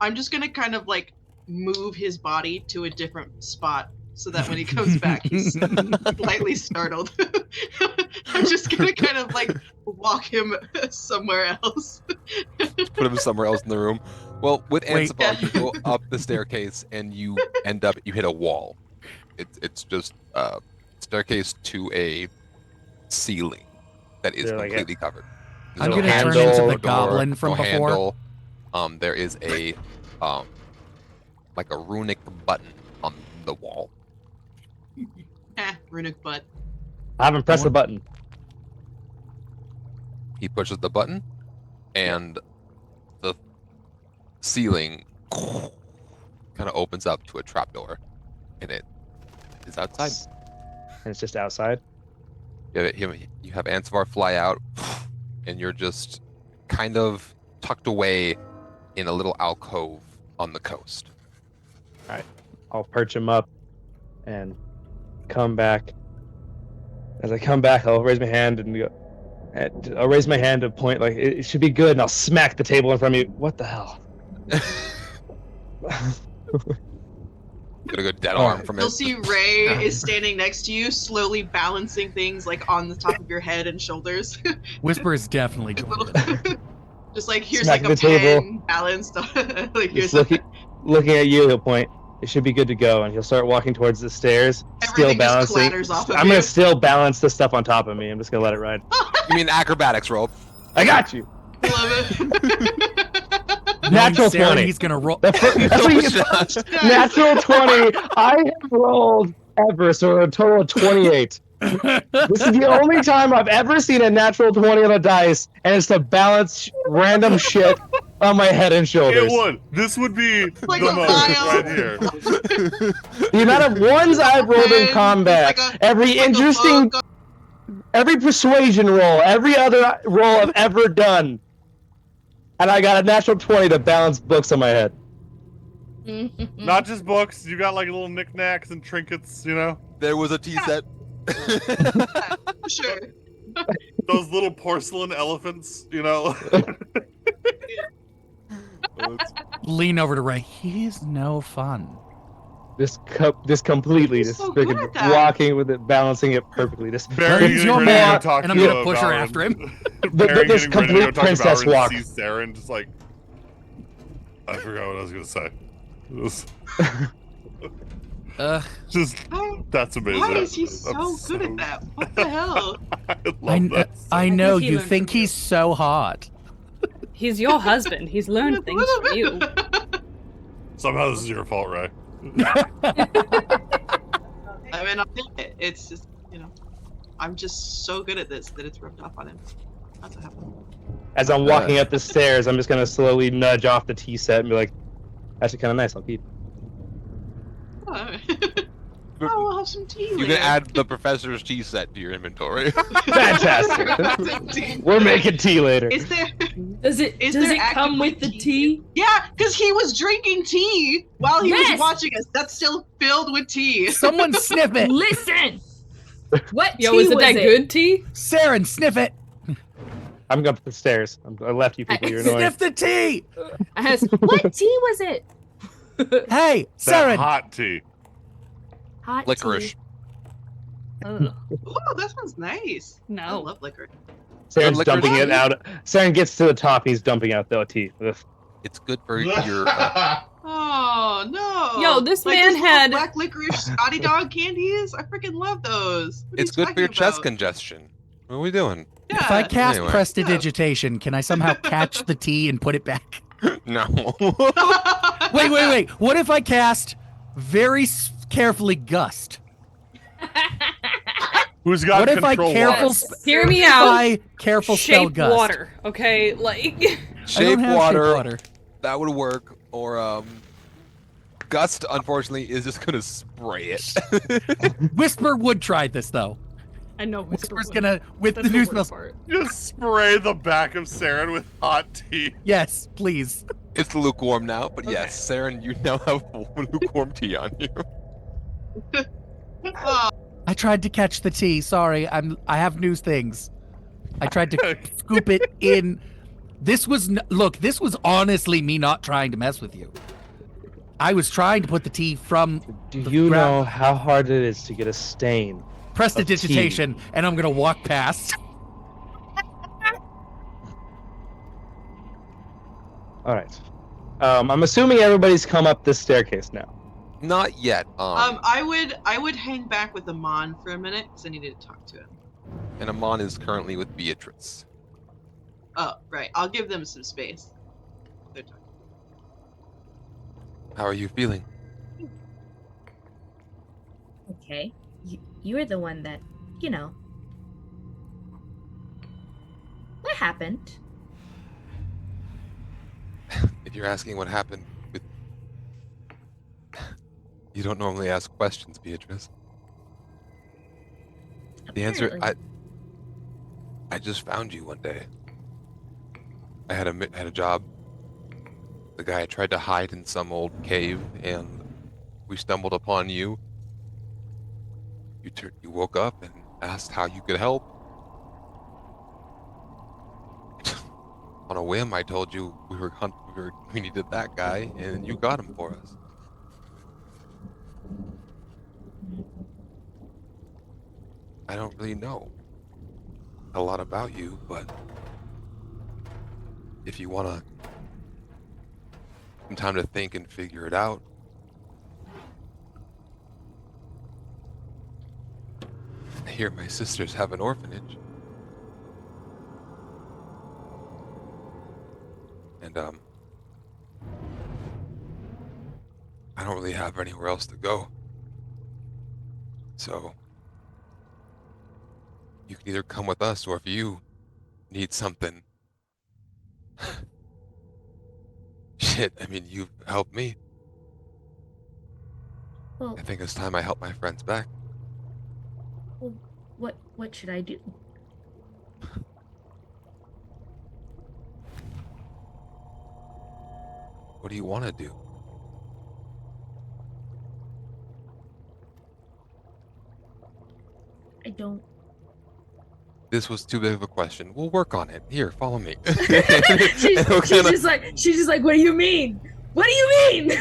I'm just gonna kind of like move his body to a different spot so that when he comes back, he's slightly startled. I'm just gonna kind of like walk him somewhere else. Put him somewhere else in the room. Well, with Wait. Ansabar, you go up the staircase and you you hit a wall. It's just a staircase to a ceiling that is They're like completely covered. I'm no gonna turn handle, into the no goblin from no before. handle. There is a like a runic button on the wall. Runic butt. I haven't pressed the button. He pushes the button, and the ceiling kind of opens up to a trapdoor, and it is outside. And it's just outside. You have Ansvar fly out, and you're just kind of tucked away in a little alcove on the coast. All right, I'll perch him up and come back. As I come back, I'll raise my hand and go. I'll raise my hand to point like it should be good, and I'll smack the table in front of me. What the hell? Got a good dead arm from it. You'll see Ray is standing next to you, slowly balancing things like on the top of your head and shoulders. Whisper is definitely joined in. Just like here's Smacking like a the table. pen balanced. Like Just here's looking at you, he'll point. It should be good to go, and he'll start walking towards the stairs, still everything just balancing. clatters off of I'm you. gonna still balance the stuff on top of me. I'm just gonna let it ride. You mean acrobatics roll? I got you. Love it. Natural Knowing Sarah, 20. He's gonna roll. That's what you Natural 20. I have rolled ever, so a total of 28. This is the only time I've ever seen a natural 20 on a dice, and it's to balance random shit on my head and It shoulders. would. This would be Like the a most vial. right here. The amount of ones I've rolled in And combat, it's like every like a interesting, book. every persuasion roll, every other roll I've ever done, and I got a natural 20 to balance books on my head. Not just books. You got like little knickknacks and trinkets. You know, There was a tea set. Sure. those little porcelain elephants. You know. Lean over to Ray. He's no fun. Just completely, He's just so good freaking at that. walking with it, balancing it perfectly. Just Barry He's getting your ready to go man, talk and I'm to gonna push her Valorant. after him. Barry this getting ready to go complete talk to princess Valorant walk. sees Sarah and just like, I forgot what I was gonna say. It was just that's amazing. Why is he so I'm good at that? What the hell? I love that. I know he you learned think from you. he's so hot. He's your husband. He's learned things from you. Somehow this is your fault, Ray. I mean, it's just, you know, I'm just so good at this that it's rubbed off on him. That's what happened. As I'm walking up the stairs, I'm just gonna slowly nudge off the tea set and be like, "Actually, kind of nice. I'll keep." Oh, we'll have some tea. You can later. add the professor's tea set to your inventory. Fantastic. We're making tea later. Is there? Does it Is does there it come actively with the tea? tea? Yeah, because he was drinking tea while he was Yes! watching us. That's still filled with tea. Someone sniff it. Listen. What Yo, tea is it was that it? good tea? Saren, sniff it. I'm up the stairs. I left you people. You're annoying. Sniff the tea. I asked, what tea was it? Hey, That Saren. hot tea. Hot Licorice. tea. Ugh. Oh, that sounds nice. I No. love liquor. Saren's liquor dumping tea? it out. Saren gets to the top. He's dumping out the tea. Ugh. It's good for your. Oh no! Yo, this Like man those little had- black licorice Scotty Dog candies. I freaking love those. What are It's you good for your talking chest about? congestion. What are we doing? Yeah. If I cast Anyway. prestidigitation, can I somehow catch the tea and put it back? No. Wait. What if I cast carefully gust? Who's got What if I control? careful Watch? Hear me If out. I careful spell Shape gust? water, okay? Like, I Shape don't have water, shape water. that would work. Or gust, unfortunately, is just gonna spray it. Whisper would try this though. I know Whisper's would. gonna with That's the new worst spells. part. Just spray the back of Saren with hot tea. Yes, please. It's lukewarm now, but yes, Saren, you now have lukewarm tea on you. Oh, I tried to catch the tea. Sorry, I have new things. I tried to scoop it in. This was this was honestly me not trying to mess with you. I was trying to put the tea from Do the you ground. know how hard it is to get a stain? Prestidigitation, and I'm gonna walk past. All right. I'm assuming everybody's come up this staircase now. Not yet. I would hang back with Amon for a minute because I needed to talk to him. And Amon is currently with Beatrice. Oh, right. I'll give them some space. They're talking. How are you feeling? Okay. You're the one that, you know. happened? If you're asking what happened with... You don't normally ask questions, Beatrice. The answer, Apparently. I just found you one day. I had a job. The guy tried to hide in some old cave, and we stumbled upon you. You woke up and asked how you could help. On a whim, I told you we needed that guy, and you got him for us. I don't really know a lot about you, but if you want some time to think and figure it out, I hear my sisters have an orphanage. And, I don't really have anywhere else to go. So, you can either come with us, or if you need something, shit, I mean, you've helped me. Well, I think it's time I help my friends back. well, what should I do? What do you want to do? I don't. This was too big of a question. We'll work on it. Here, follow me. she's And we'll kinda- just like, what do you mean? What do you mean?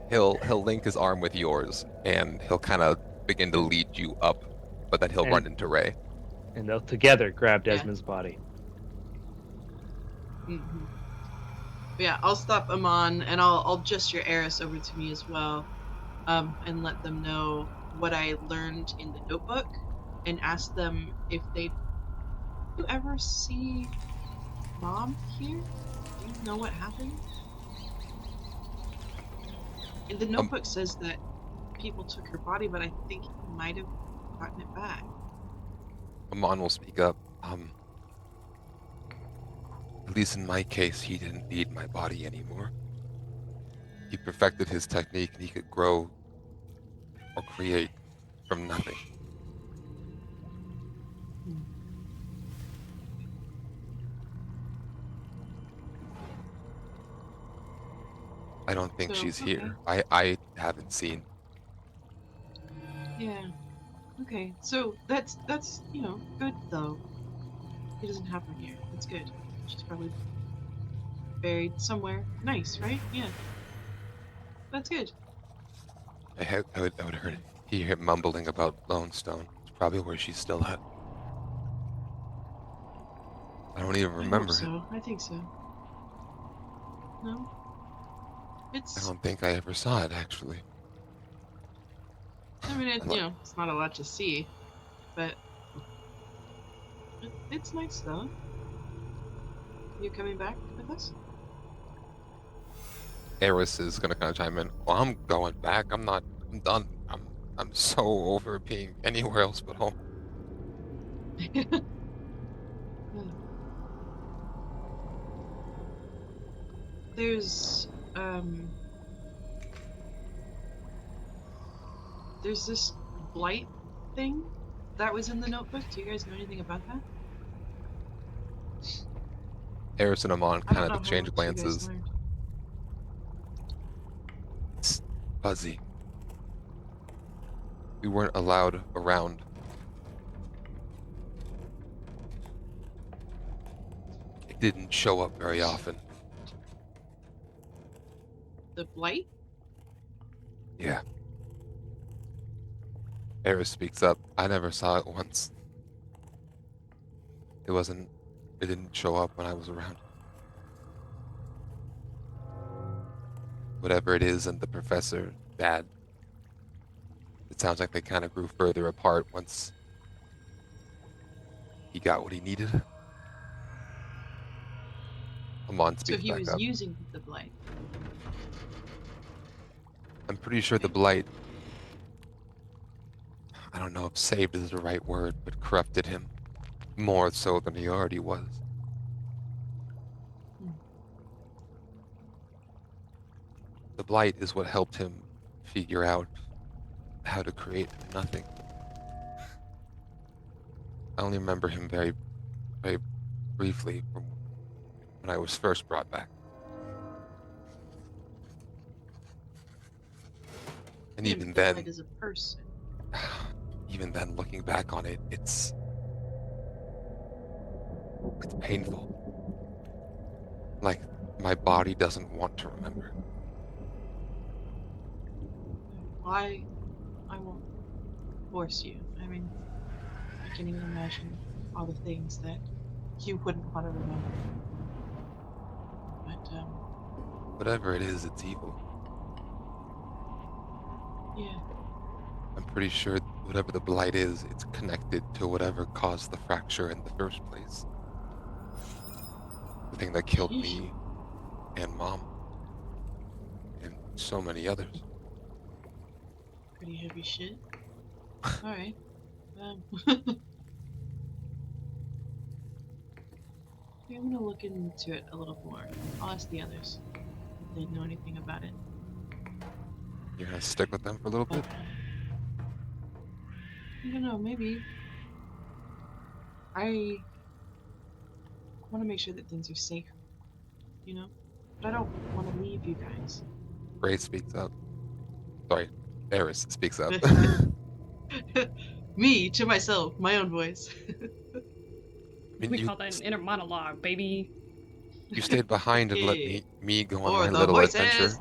He'll link his arm with yours, and he'll kind of begin to lead you up, but then he'll And- run into Ray. And they'll together grab Yeah. Desmond's body. Mhm. Yeah, I'll stop Amon and I'll gesture Eris over to me as well, and let them know what I learned in the notebook, and ask them if they do you ever see Mom here? Do you know what happened? And the notebook says that people took her body, but I think he might have gotten it back. Amon will speak up. At least in my case, he didn't need my body anymore. He perfected his technique, and he could grow or create from nothing. I don't think So, she's okay. here. I haven't seen. Yeah. Okay. So that's good though. He doesn't have her here. That's good. She's probably buried somewhere nice, right? Yeah. That's good. I would hear him mumbling about Lone Stone. It's probably where she's still at. I don't even I hope remember it. so. I think so. No. I It's. don't think I ever saw it, actually. I mean, it's not a lot to see, but it's nice though. You coming back with us? Eris is gonna kind of chime in. Well, I'm going back. I'm done. I'm so over being anywhere else but home. There's this blight thing that was in the notebook. Do you guys know anything about that? Eris and Amon I kind don't of know how exchange much you guys glances. learned. It's fuzzy. We weren't allowed around. It didn't show up very often. The blight? Yeah. Eris speaks up. I never saw it once. It didn't show up when I was around. Whatever it is and the professor, Dad, it sounds like they kind of grew further apart once he got what he needed. Amon So speaks he back was up. using the blight. I'm pretty sure the blight, I don't know if saved is the right word, but corrupted him. more so than he already was. The blight is what helped him figure out how to create nothing. I only remember him very, very briefly from when I was first brought back. And even then, as a person. even then, looking back on it, it's painful. Like, my body doesn't want to remember. I won't force you. I mean, I can't even imagine all the things that you wouldn't want to remember. But, Whatever it is, it's evil. yeah. I'm pretty sure whatever the blight is, it's connected to whatever caused the fracture in the first place. The thing that killed me and Mom. And so many others. Pretty heavy shit. Alright. I'm gonna look into it a little more. I'll ask the others if they know anything about it. You're gonna stick with them for a little bit? I don't know, maybe. I want to make sure that things are safe, you know? But I don't want to leave you guys. Ray speaks up. Sorry, Eris speaks up. Me, to myself, my own voice. I mean, We call that an inner monologue, baby. you stayed behind and let Yeah. me go on Or my the little voices.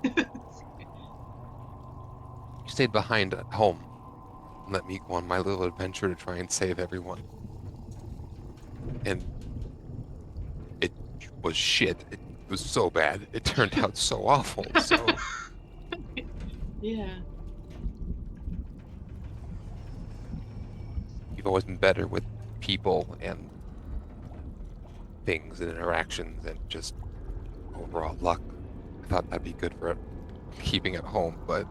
adventure. You stayed behind at home and let me go on my little adventure to try and save everyone. And it was shit. It was so bad. It turned out so awful. So Yeah. you've always been better with people and things and interactions and just overall luck. I thought that'd be good for keeping at home, but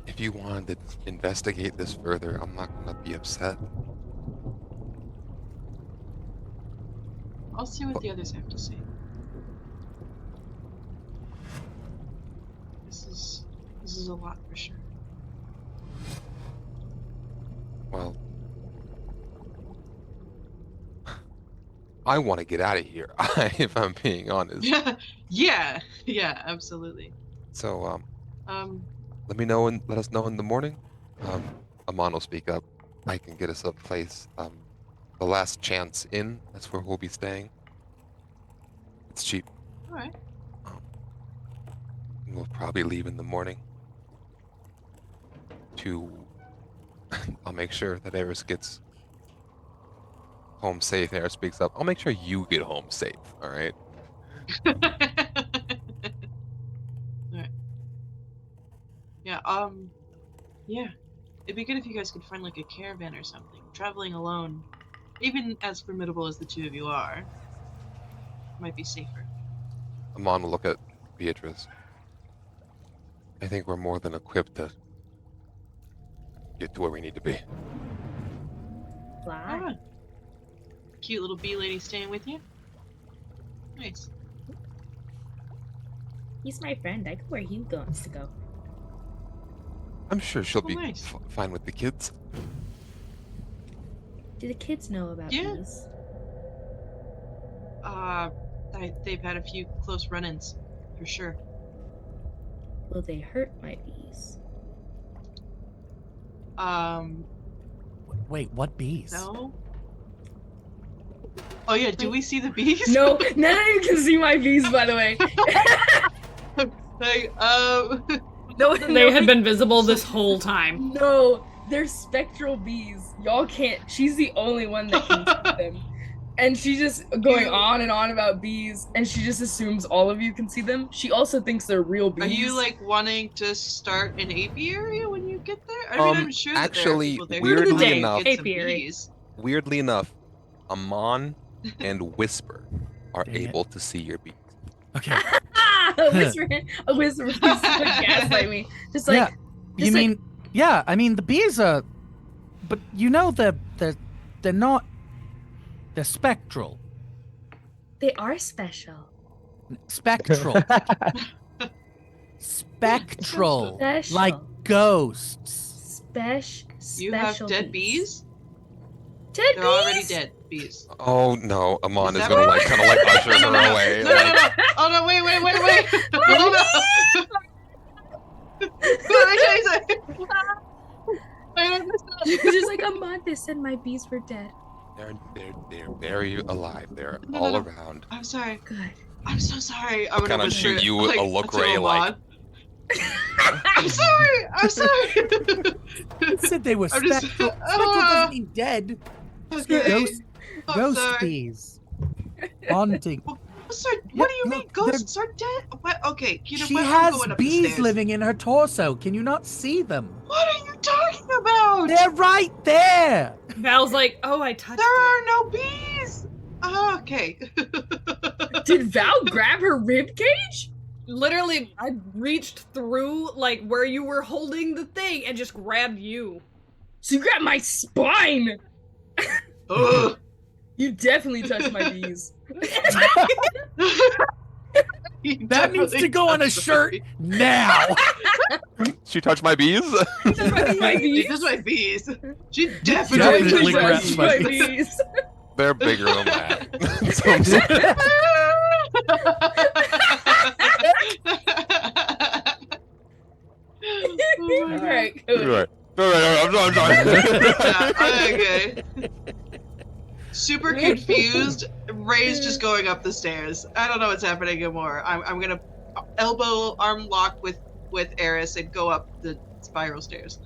if you wanted to investigate this further, I'm not gonna be upset. I'll see what the others have to say. This is a lot for sure. Well, I want to get out of here, if I'm being honest. Yeah, absolutely. So, Um, let me know and let us know in the morning. Amon will speak up. I can get us a place. The Last Chance Inn. That's where we'll be staying. It's cheap. all right. We'll probably leave in the morning. I'll make sure that Eris gets home safe. Eris speaks up. I'll make sure you get home safe. All right. Alright. Yeah, yeah. It'd be good if you guys could find like a caravan or something. Traveling alone, even as formidable as the two of you are, might be safer. Amon will look at Beatrice. I think we're more than equipped to get to where we need to be. Fly. Ah, cute little bee lady staying with you. Nice. He's my friend. I go where he wants to go. I'm sure she'll be nice. fine with the kids. Do the kids know about Yeah. these? They've had a few close run-ins, for sure. Will they hurt my bees? Wait, what bees? No. Oh yeah, do we see the bees? No, none of you can see my bees, by the way. Like, No, They had been visible this whole time. No, they're spectral bees. Y'all can't. She's the only one that can see them. And she's just going on and on about bees, and she just assumes all of you can see them. She also thinks they're real bees. Are you like wanting to start an apiary when you get there? I mean, I'm sure that actually, there are people there weirdly who can enough- get some Apiary. bees. Weirdly enough, Amon and Whisper are Dang it. able to see your bees. Okay. a whisper, please gaslight me. Just like, Yeah. You mean, yeah, I mean, the bees are, but you know, they're not, they're spectral. They are special. Spectral. Spectral. Special. Like ghosts. You have Special dead bees? Dead They're bees? already dead bees. Oh no, Amon Is is that gonna what- like kind of like usher her away. No, no, like, no. Oh no, wait. Oh, no. Let me tell you something. Wait, I missed it. You're just like, Amon, they said my bees were dead. they're very alive. They're No, all no. around. I'm sorry. Good. I'm so sorry. I'm gonna Kinda whisper shoot it, you a look, to Ray, like- Amon. I'm sorry. I'm sorry. I said they were I'm just- spectral. Spectral doesn't mean dead. Okay. Ghost, I'm ghost sorry. bees. Haunting. Sir, what do you No, mean ghosts are dead? What? Okay, you know She what? I'm has going up the bees stairs. living in her torso. Can you not see them? What are you talking about? They're right there. Val's like, oh, I touched There it. are no bees. Oh, okay. Did Val grab her rib cage? Literally, I reached through like where you were holding the thing and just grabbed you. So you grabbed my spine. Ugh. You definitely touched my bees. You That needs definitely to go on a touched shirt me. now. She touched my bees. My She bees. touched my bees. She Definitely definitely grabbed touched my me. bees. They're bigger than that. So I'm saying- Alright, All good. right. All right. I'm sorry. Yeah, okay. Super confused. Ray's just going up the stairs. I don't know what's happening anymore. I'm gonna elbow arm lock with Eris and go up the spiral stairs.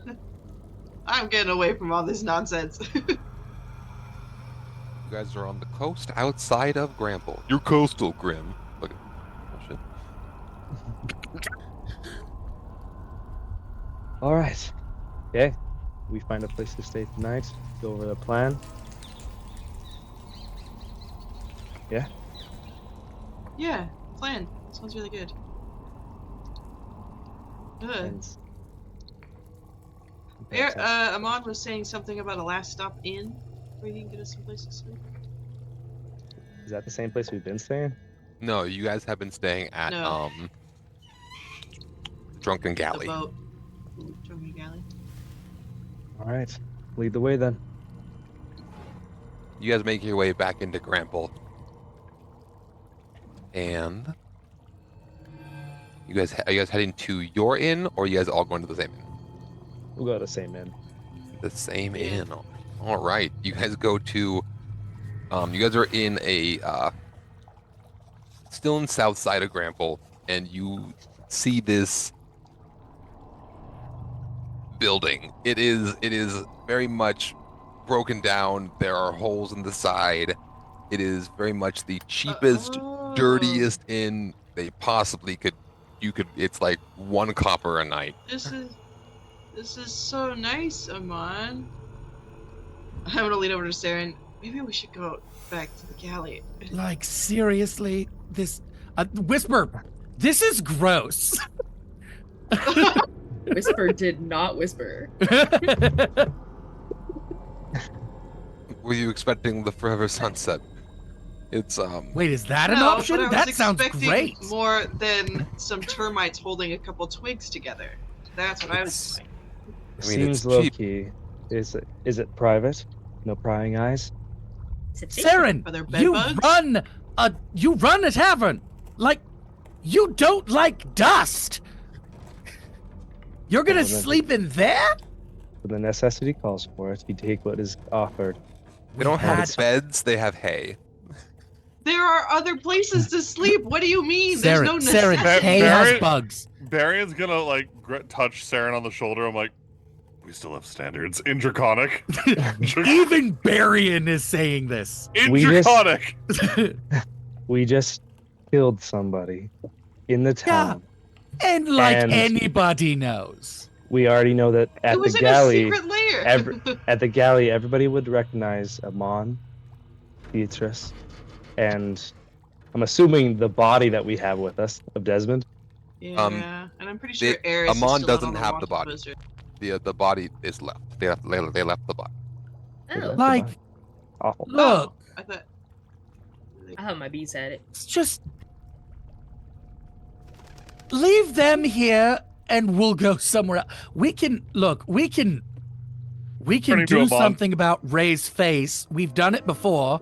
I'm getting away from all this nonsense. You guys are on the coast outside of Grample. You're coastal, Grim. Look at oh, shit. All right. Okay. We find a place to stay tonight. Go over the plan. Yeah. Yeah, plan. Sounds really good. Good. And Amon was saying something about a last stop inn where you can get us some place to sleep. is that the same place we've been staying? No, you guys have been staying at No. Drunken The Galley. boat. Ooh, Drunken Galley. All right. Lead the way then. You guys make your way back into Grample. And are you guys heading to your inn, or are you guys all going to the same inn? We'll go to the same inn. The same Yeah. inn. All right. You guys go to. You guys are in a still in south side of Grample, and you see this building. It is very much broken down. There are holes in the side. It is very much the cheapest, Oh. dirtiest inn they possibly could. It's like 1 copper a night. This is so nice, Amon. I'm gonna lean over to Saren. Maybe we should go back to the galley. Like, seriously? This. Whisper! This is gross. Whisper did not whisper. Were you expecting the forever sunset? It's Wait, is that an No, option? but I was That sounds expecting great. more than some termites holding a couple twigs together. That's what I was It's- doing. I mean, Seems it's low cheap. key. Is it private? No prying eyes? It's a big Saren, Are there bed you bugs? run a tavern. Like, you don't like dust. You're gonna Well, then- sleep in there? When the necessity calls for it, you take what is offered. They don't had- have beds. They have hay. There are other places to sleep. What do you mean? There's no Saren, necessity. hay Barry- has bugs. Barion's gonna like touch Saren on the shoulder. I'm like, we still have standards. In Draconic. Even Barian is saying this. In We just- Draconic. We just killed somebody in the town. And like And- anybody knows. We already know that at It was the in a galley. secret lair. At the galley, everybody would recognize Amon, Beatrice, and I'm assuming the body that we have with us of Desmond. Yeah, and I'm pretty sure Eris is Amon still out doesn't on the have the wanted body. poster. The body is left. They left the body. Oh, Like, Awful. look, I thought. I thought my bees had it. it's just leave them here and we'll go somewhere else. We can Turning to do Amon. something about Ray's face. We've done it before.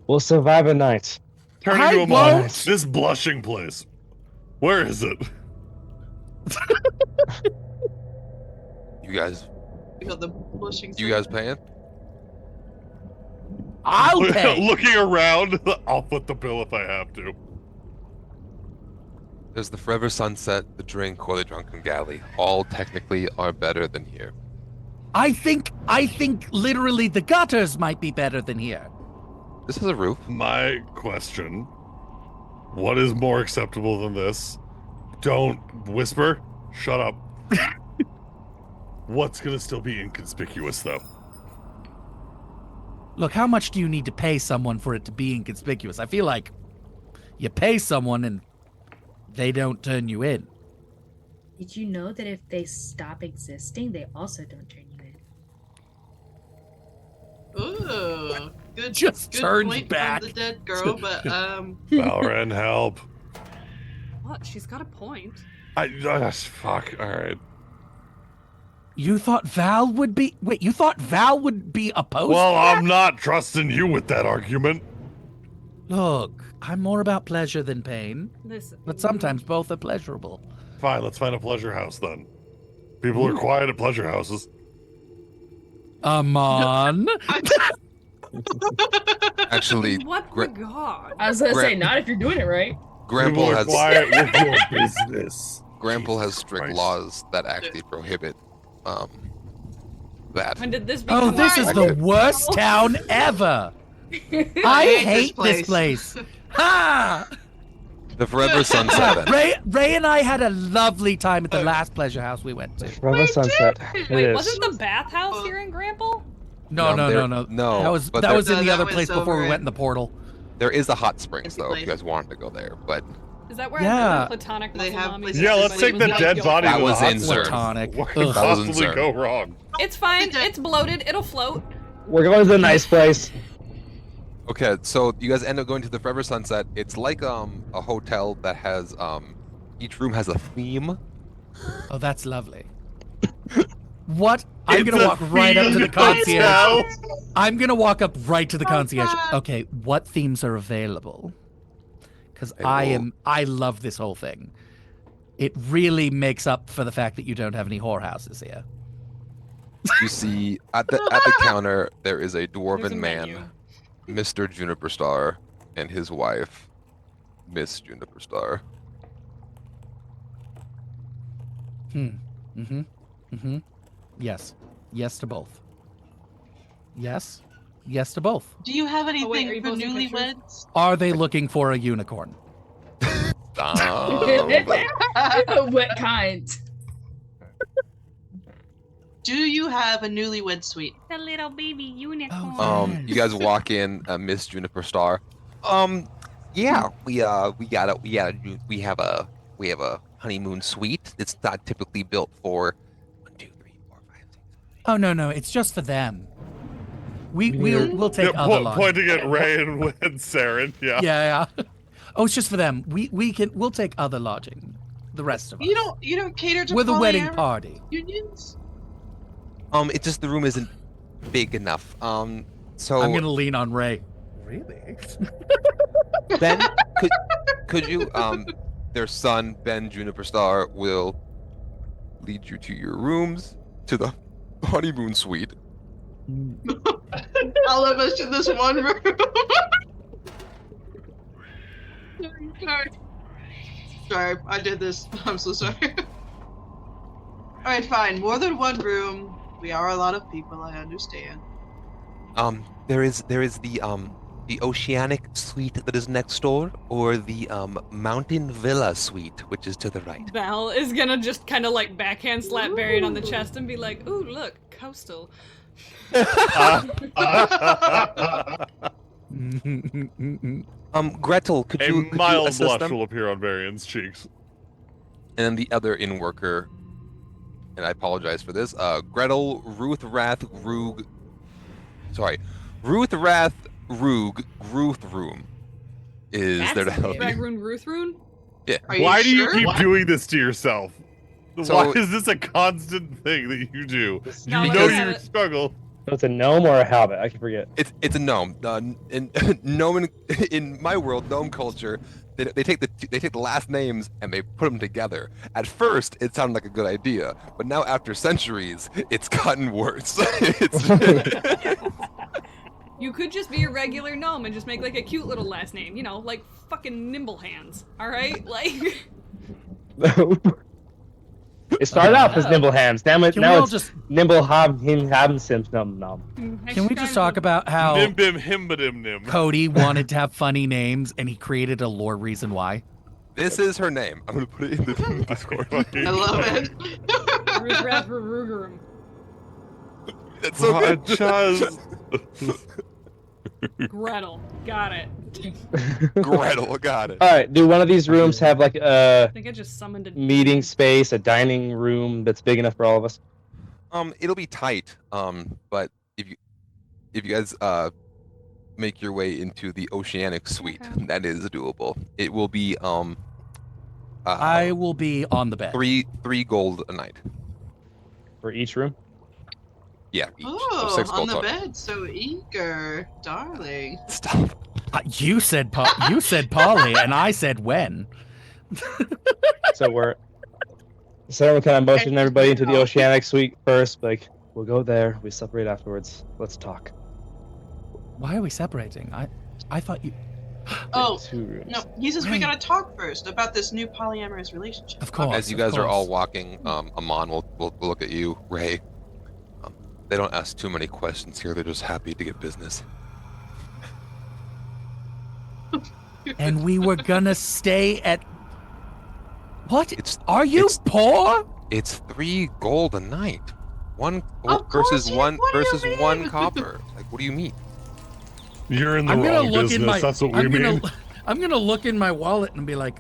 We'll survive a night. Turning I to Amon. won't. This blushing place. Where is it? You guys You got the blushing. you guys paying? I'll pay. Looking around, I'll foot the bill if I have to. There's the Forever Sunset, the drink, or the Drunken Galley. All technically are better than here. I think literally the gutters might be better than here. This is a roof. My question: what is more acceptable than this? Don't whisper. Shut up. What's gonna still be inconspicuous, though? Look, how much do you need to pay someone for it to be inconspicuous? I feel like you pay someone and they don't turn you in. did you know that if they stop existing, they also don't turn you in? Ooh, good. Just good turns point back. from the dead girl, but Valren, help! What? She's got a point. Fuck. All right. You thought Val would be opposed Well, to that? I'm not trusting you with that argument. Look, I'm more about pleasure than pain, Listen. but sometimes both are pleasurable. Fine, let's find a pleasure house then. People are quiet at pleasure houses. Amon. Actually, In what regard? I was gonna say, Gra- not if you're doing it right. People Grample are has quiet with your business. Grample has strict Christ. laws that actually prohibit that. When did this become Oh, this is the worst town ever. I hate this place. Ha! The Forever Sunset. Then. Ray and I had a lovely time at the last pleasure house we went to. Forever Sunset. It Wait, is. wasn't the bathhouse here in Grample? No. No, That was but that there- was in No, the that other was place before we over went in the portal. There is a hot springs Empty though, if place. you guys wanted to go there. But Is that where Yeah. the platonic They muscle have mommies places- Yeah, let's everybody take the was like, dead yo, body That to the was hot in springs. Platonic. What Ugh. could That was in possibly Zern. go wrong? It's fine. The dead- It's bloated. It'll float. We're going to the nice place. okay, so you guys end up going to the Forever Sunset. It's like a hotel that has each room has a theme. Oh, that's lovely. What? I'm It's gonna a walk right up to the themed concierge. hotel. I'm gonna walk up right to the concierge. God. Okay, what themes are available? Because I will- I love this whole thing. It really makes up for the fact that you don't have any whorehouses here. You see at the counter there is a There's dwarven a man, menu. Mr. Juniper Star, and his wife, Miss Juniper Star. Yes. Yes to both. Yes. Yes to both. Do you have are you anything for posting pictures? newlyweds? Are they looking for a unicorn? What kind? Do you have a newlywed suite? The little baby unicorn. Oh, You guys walk in, Miss Juniper Star. Yeah, we have a honeymoon suite. It's not typically built for 1, 2, 3, 4, 5, 6. Oh no, it's just for them. We'll take Yeah, other lodging. pointing at Ray and Saren. Yeah. Yeah. Oh, it's just for them. We'll take other lodging. The rest of us. You don't cater to We're the wedding polyamorous party. unions? It's just the room isn't big enough. So I'm gonna lean on Ray. Really? Ben, could you their son Ben Juniper Star will lead you to your rooms to the honeymoon suite. All of us in this one room. Sorry, I did this. I'm so sorry. Alright, fine. More than one room. We are a lot of people, I understand. There is the oceanic suite that is next door, or the mountain villa suite, which is to the right. Val is gonna just kind of like backhand slap Varian on the chest and be like, "Ooh, look, coastal." Gretel, could A you mild assist blush them? will appear on Varian's cheeks. And then the other inn worker, and I apologize for this, Gretel Ruthrath Rug. Sorry, Ruthrath Rug Gruthroom is That's there to a help name. you. Ragroon Ruthroon? Yeah. Are you Why do you sure? keep doing this to yourself? So- Why is this a constant thing that you do? No, You let know me have you it. struggle. So it's a gnome or a habit? I can forget. It's a gnome. In gnome in my world, gnome culture, they take the last names and they put them together. At first, it sounded like a good idea, but now after centuries, it's gotten worse. It's You could just be a regular gnome and just make like a cute little last name, you know, like fucking Nimble Hands. All right, like. It started off as Nimble Hands. Now, Can we now all it's just Nimble Hob Him Habn Sims Num Num. can we just talk about how Nim bim him dim nim. Cody wanted to have funny names and he created a lore reason why? This is her name. I'm gonna put it in the Discord. I love it. Ruthrath Rugerum. It's so good. Just Gretel. Got it. Gretel, got it. All right. Do one of these rooms have like I a think I just summoned a meeting space, a dining room that's big enough for all of us? It'll be tight. But if you guys make your way into the Oceanic Suite, Okay. that is doable. It will be I will be on the bed. three gold a night. For each room? Yeah, each. Oh, 6 on gold the total. bed, so eager, darling. Stop. You said Polly, and I said when. So we're so kind of motioning everybody into the No. Oceanic Suite first. Like we'll go there. We separate afterwards. Let's talk. Why are we separating? I thought you. Oh, 2 rooms. no, he says we Right. gotta talk first about this new polyamorous relationship. Of course. As you of guys are all course. walking, Amon will look at you, Ray. They don't ask too many questions here. They're just happy to get business. And we were gonna stay at. What? It's Are you it's- poor? It's 3 gold a night. One Of versus course, one what do you versus mean? 1 copper. Like, what do you mean? you're in the I'm gonna wrong look business. in my. That's what we I'm mean. gonna look in my wallet and be like,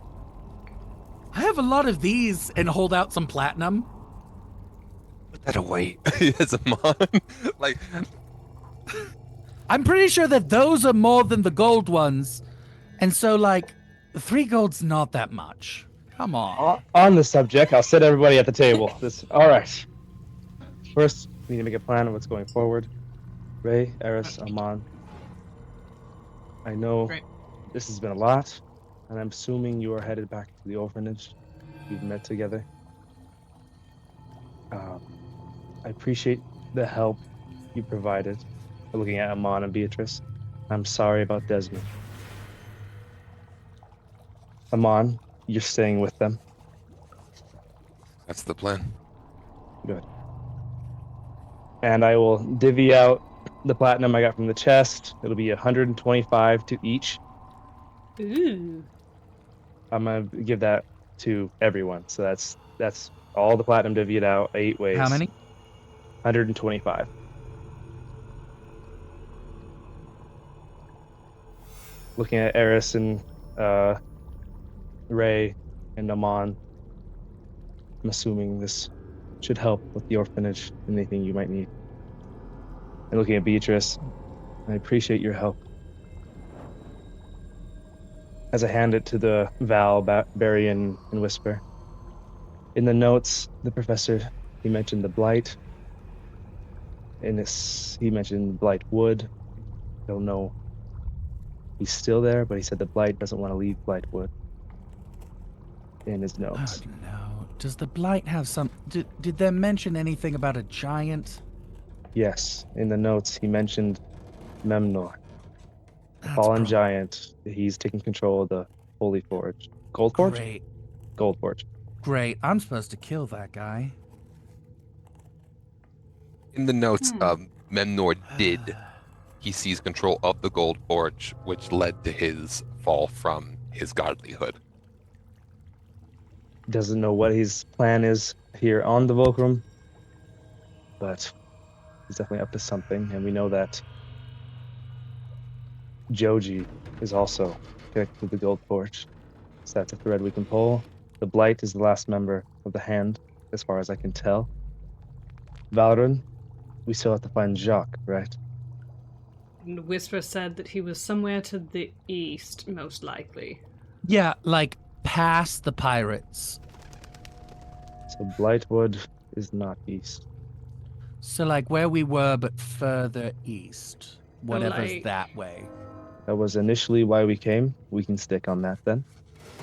I have a lot of these, and hold out some platinum. Put that away. Yes, Amon. Like, I'm pretty sure that those are more than the gold ones, and so like, 3 gold's not that much. Come on. On the subject, I'll sit everybody at the table. All right. First, we need to make a plan of what's going forward. Ray, Eris, Amon. I know Great. this has been a lot, and I'm assuming you are headed back to the orphanage. We've met together. I appreciate the help you provided. Looking at Amon and Beatrice, I'm sorry about Desmond. Amon, you're staying with them. that's the plan. Good. And I will divvy out the platinum I got from the chest. It'll be 125 to each. Ooh. I'm gonna give that to everyone. So that's all the platinum divvied out 8 ways. How many? 125. Looking at Eris and Ray and Amon, I'm assuming this should help with the orphanage. Anything you might need. And looking at Beatrice, I appreciate your help. As I hand it to the Val, Barry, and Whisper. In the notes, the professor, he mentioned the blight. In this, he mentioned Blight Wood. Don't know. He's still there, but he said the blight doesn't want to leave Blightwood. In his notes. Oh, no. Does the blight have some? Did they mention anything about a giant? Yes, in the notes, he mentioned Memnor, the That's fallen pro- giant. He's taking control of the Holy Forge. Gold Forge? Great, Gold Forge. great. I'm supposed to kill that guy. In the notes, Hmm. Memnor did. He seized control of the Gold Forge, which led to his fall from his godlyhood. Doesn't know what his plan is here on Devolkrim, but he's definitely up to something, and we know that Joji is also connected to the Gold Forge. So that's a thread we can pull. The Blight is the last member of the Hand, as far as I can tell. Valorant, we still have to find Jacques, right? And Whisper said that he was somewhere to the east, most likely. Yeah, like past the pirates. So Blightwood is not east. So like where we were, but further east. Whatever's like- that way. That was initially why we came. We can stick on that then.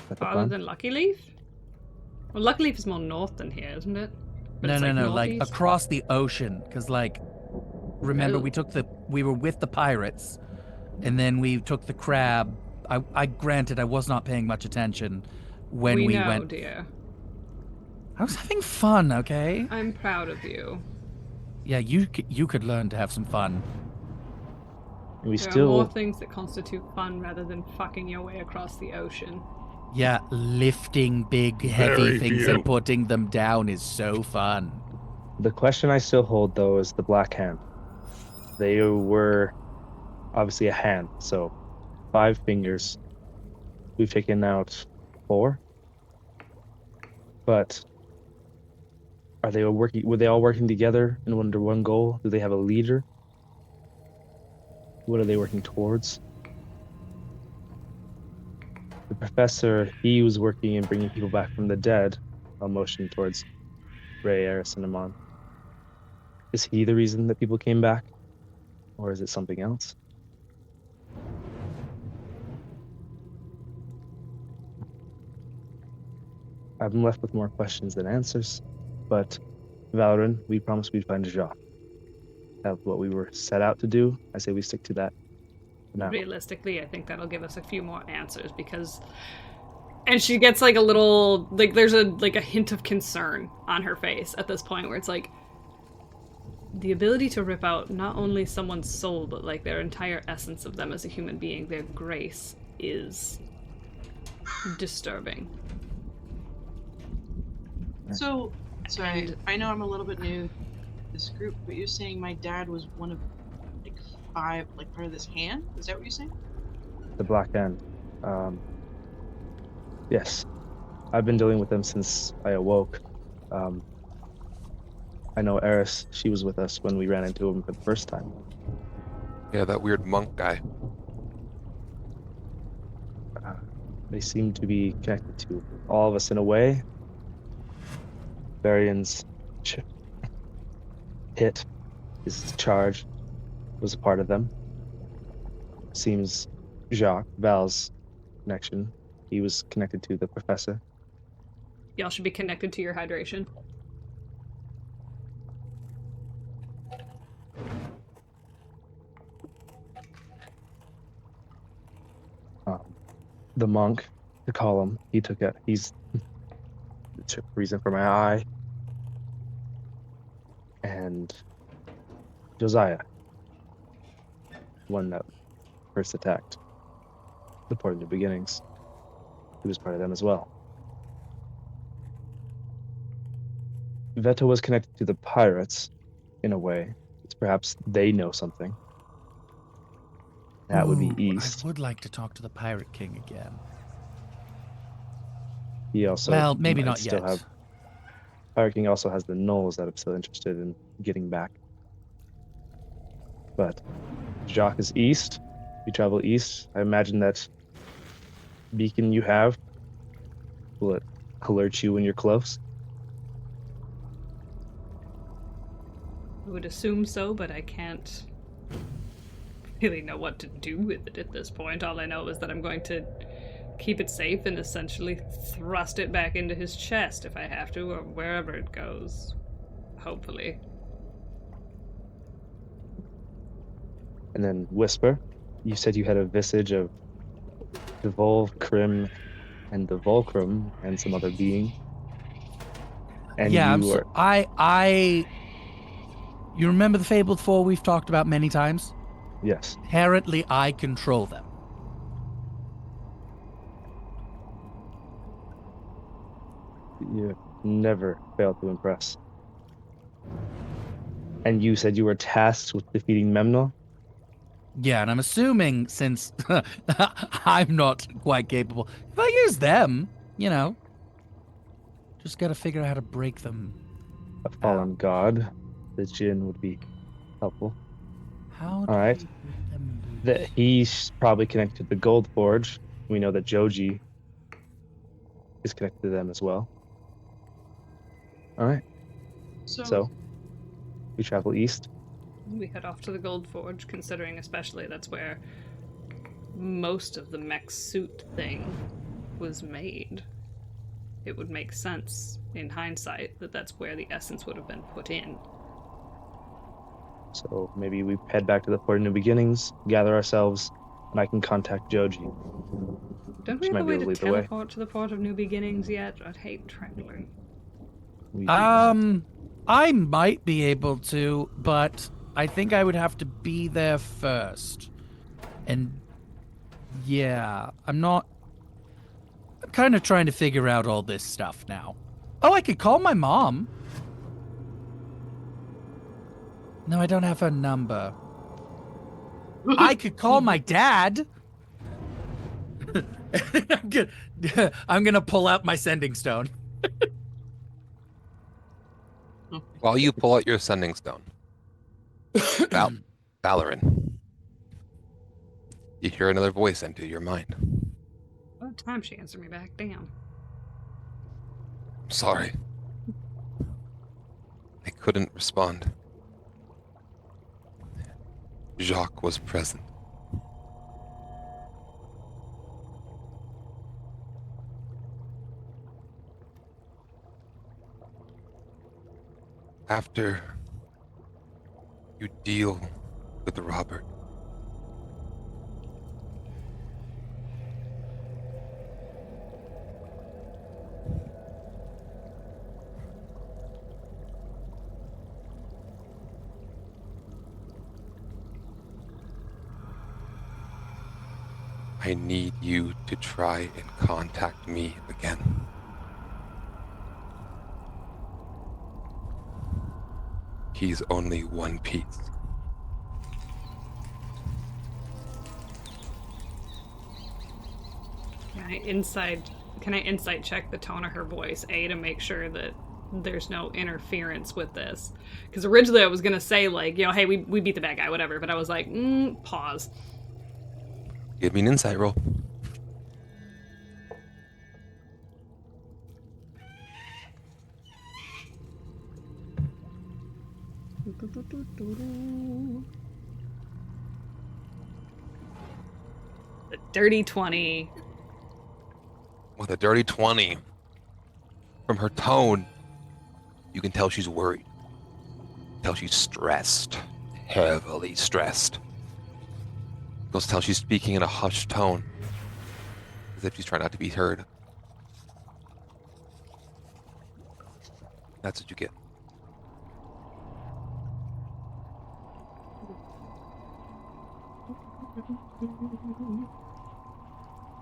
That's the Farther plan. than Lucky Leaf? Well, Lucky Leaf is more north than here, isn't it? But No, it's no, no, like northeast? across the ocean. Because like, remember Oh. we were with the pirates, and then we took the crab. I granted I was not paying much attention when we know, went. dear. I was having fun, okay? I'm proud of you. Yeah, you could learn to have some fun. And we There are still more things that constitute fun rather than fucking your way across the ocean. Yeah, lifting big heavy Very things few. and putting them down is so fun. the question I still hold though is the Black Hand. They were obviously a hand, so 5 fingers. We've taken out 4. But are they all working? Were they all working together and under one goal? Do they have a leader? What are they working towards? The professor, he was working in bringing people back from the dead. I'll motion towards Ray, Eris, and Amon. Is he the reason that people came back? Or is it something else? I'm left with more questions than answers, but Valorant, we promised we'd find Jacques. That's what we were set out to do. I say we stick to that for now. Realistically, I think that'll give us a few more answers because... And she gets like a little... Like there's a hint of concern on her face at this point where it's like... The ability to rip out not only someone's soul, but like their entire essence of them as a human being, their grace, is disturbing. So, sorry, And- I know I'm a little bit new to this group, but you're saying my dad was one of like 5, like part of this hand? Is that what you're saying? The Black Hand. Yes. I've been dealing with them since I awoke. I know Eris, she was with us when we ran into him for the first time. Yeah, that weird monk guy. They seem to be connected to all of us in a way. Varian's hit, his charge, was a part of them. Seems Jacques, Val's connection, he was connected to the professor. Y'all should be connected to your hydration. The monk, to call him, he took it. He's the reason for my eye. And Josiah, one that first attacked the Port of New Beginnings, he was part of them as well. Veto was connected to the pirates in a way. It's perhaps they know something. That would be Ooh, east. I would like to talk to the Pirate King again. He also Well, maybe might not still yet. have. Pirate King also has the gnolls that I'm still interested in getting back. But Jacques is east. You travel east. I imagine that beacon you have will it alert you when you're close. I would assume so, but I can't really know what to do with it at this point. All I know is that I'm going to keep it safe and essentially thrust it back into his chest if I have to, or wherever it goes. Hopefully. And then Whisper, you said you had a visage of Devolkrim and Devolkrim and some other being. And Yeah, you were You remember the Fabled Four we've talked about many times? yes. Apparently, I control them. You never failed to impress. And you said you were tasked with defeating Memnol? Yeah, and I'm assuming since I'm not quite capable, if I use them, you know. Just gotta figure out how to break them. A fallen god, the Jinn would be helpful. How do All right. we break them loose? That he's probably connected to the Gold Forge. We know that Joji is connected to them as well. All right. So we travel east. We head off to the Gold Forge, considering especially that's where most of the mech suit thing was made. It would make sense in hindsight that that's where the essence would have been put in. So maybe we head back to the Port of New Beginnings, gather ourselves, and I can contact Joji. Don't we She have a might be way able to to lead the way. teleport to the Port of New Beginnings yet? I'd hate traveling. We do that. I might be able to, but I think I would have to be there first. And yeah, I'm kind of trying to figure out all this stuff now. Oh, I could call my mom. No, I don't have her number. I could call my dad. I'm gonna pull out my sending stone. While you pull out your sending stone, Valoran, you hear another voice enter your mind. What time she answered me back? Damn. I'm sorry. I couldn't respond. Jacques was present. After you deal with Robert, I need you to try and contact me again. He's only one piece. Can I insight check the tone of her voice, A, to make sure that there's no interference with this? Because originally I was gonna say, like, you know, hey, we beat the bad guy, whatever, but I was like, pause. Give me an insight roll. The dirty 20. With a dirty 20. From her tone, you can tell she's worried. Tell she's stressed. Heavily stressed. You can tell she's speaking in a hushed tone. As if she's trying not to be heard. That's what you get.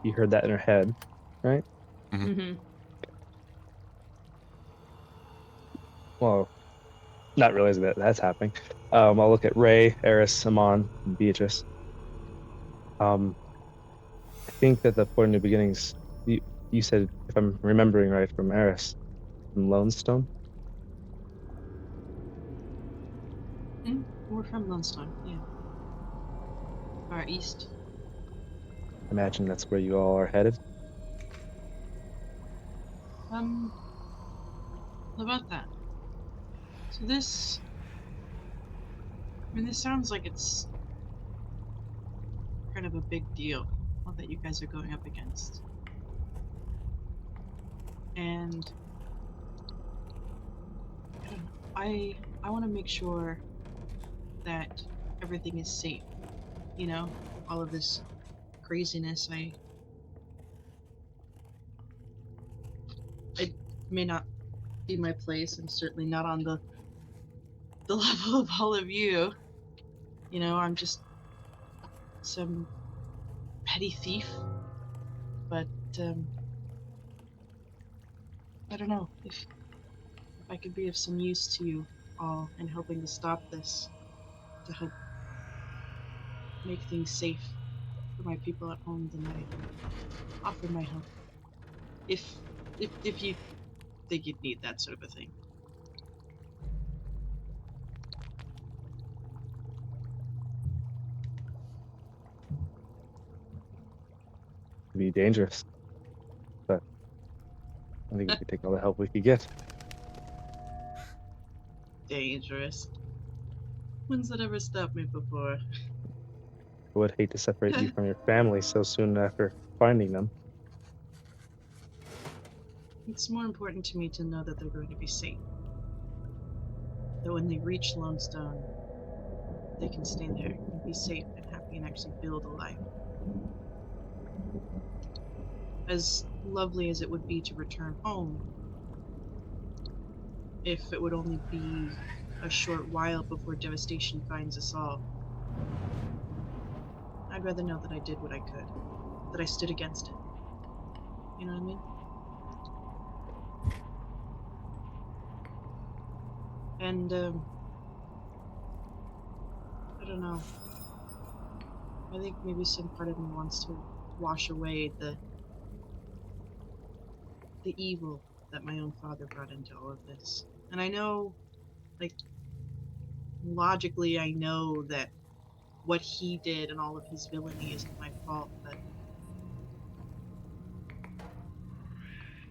You heard that in her head, right? Mm-hmm. Well, not realizing that that's happening. I'll look at Ray, Eris, Amon, and Beatrice. I think that the Port of New Beginnings, you said, if I'm remembering right from Eris, from Lonestone? We're from Lundstone, yeah. Far east. Imagine that's where you all are headed. What about that? So this... I mean, this sounds like it's kind of a big deal, what that you guys are going up against. And... I want to make sure that everything is safe. You know, all of this craziness, it may not be my place. I'm certainly not on the level of all of you. You know, I'm just some petty thief. But I don't know if I could be of some use to you all in helping to stop this, to help make things safe for my people at home, then I offer my help. If you think you'd need that sort of a thing. It'd be dangerous, but I think we could take all the help we could get. Dangerous. When's that ever stopped me before? I would hate to separate you from your family so soon after finding them. It's more important to me to know that they're going to be safe. That when they reach Lone Stone, they can stay there and be safe and happy and actually build a life. As lovely as it would be to return home, if it would only be a short while before devastation finds us all, I'd rather know that I did what I could, that I stood against it. You know what I mean? And, I don't know. I think maybe some part of me wants to wash away the evil that my own father brought into all of this. And I know, like, logically I know that what he did and all of his villainy isn't my fault, but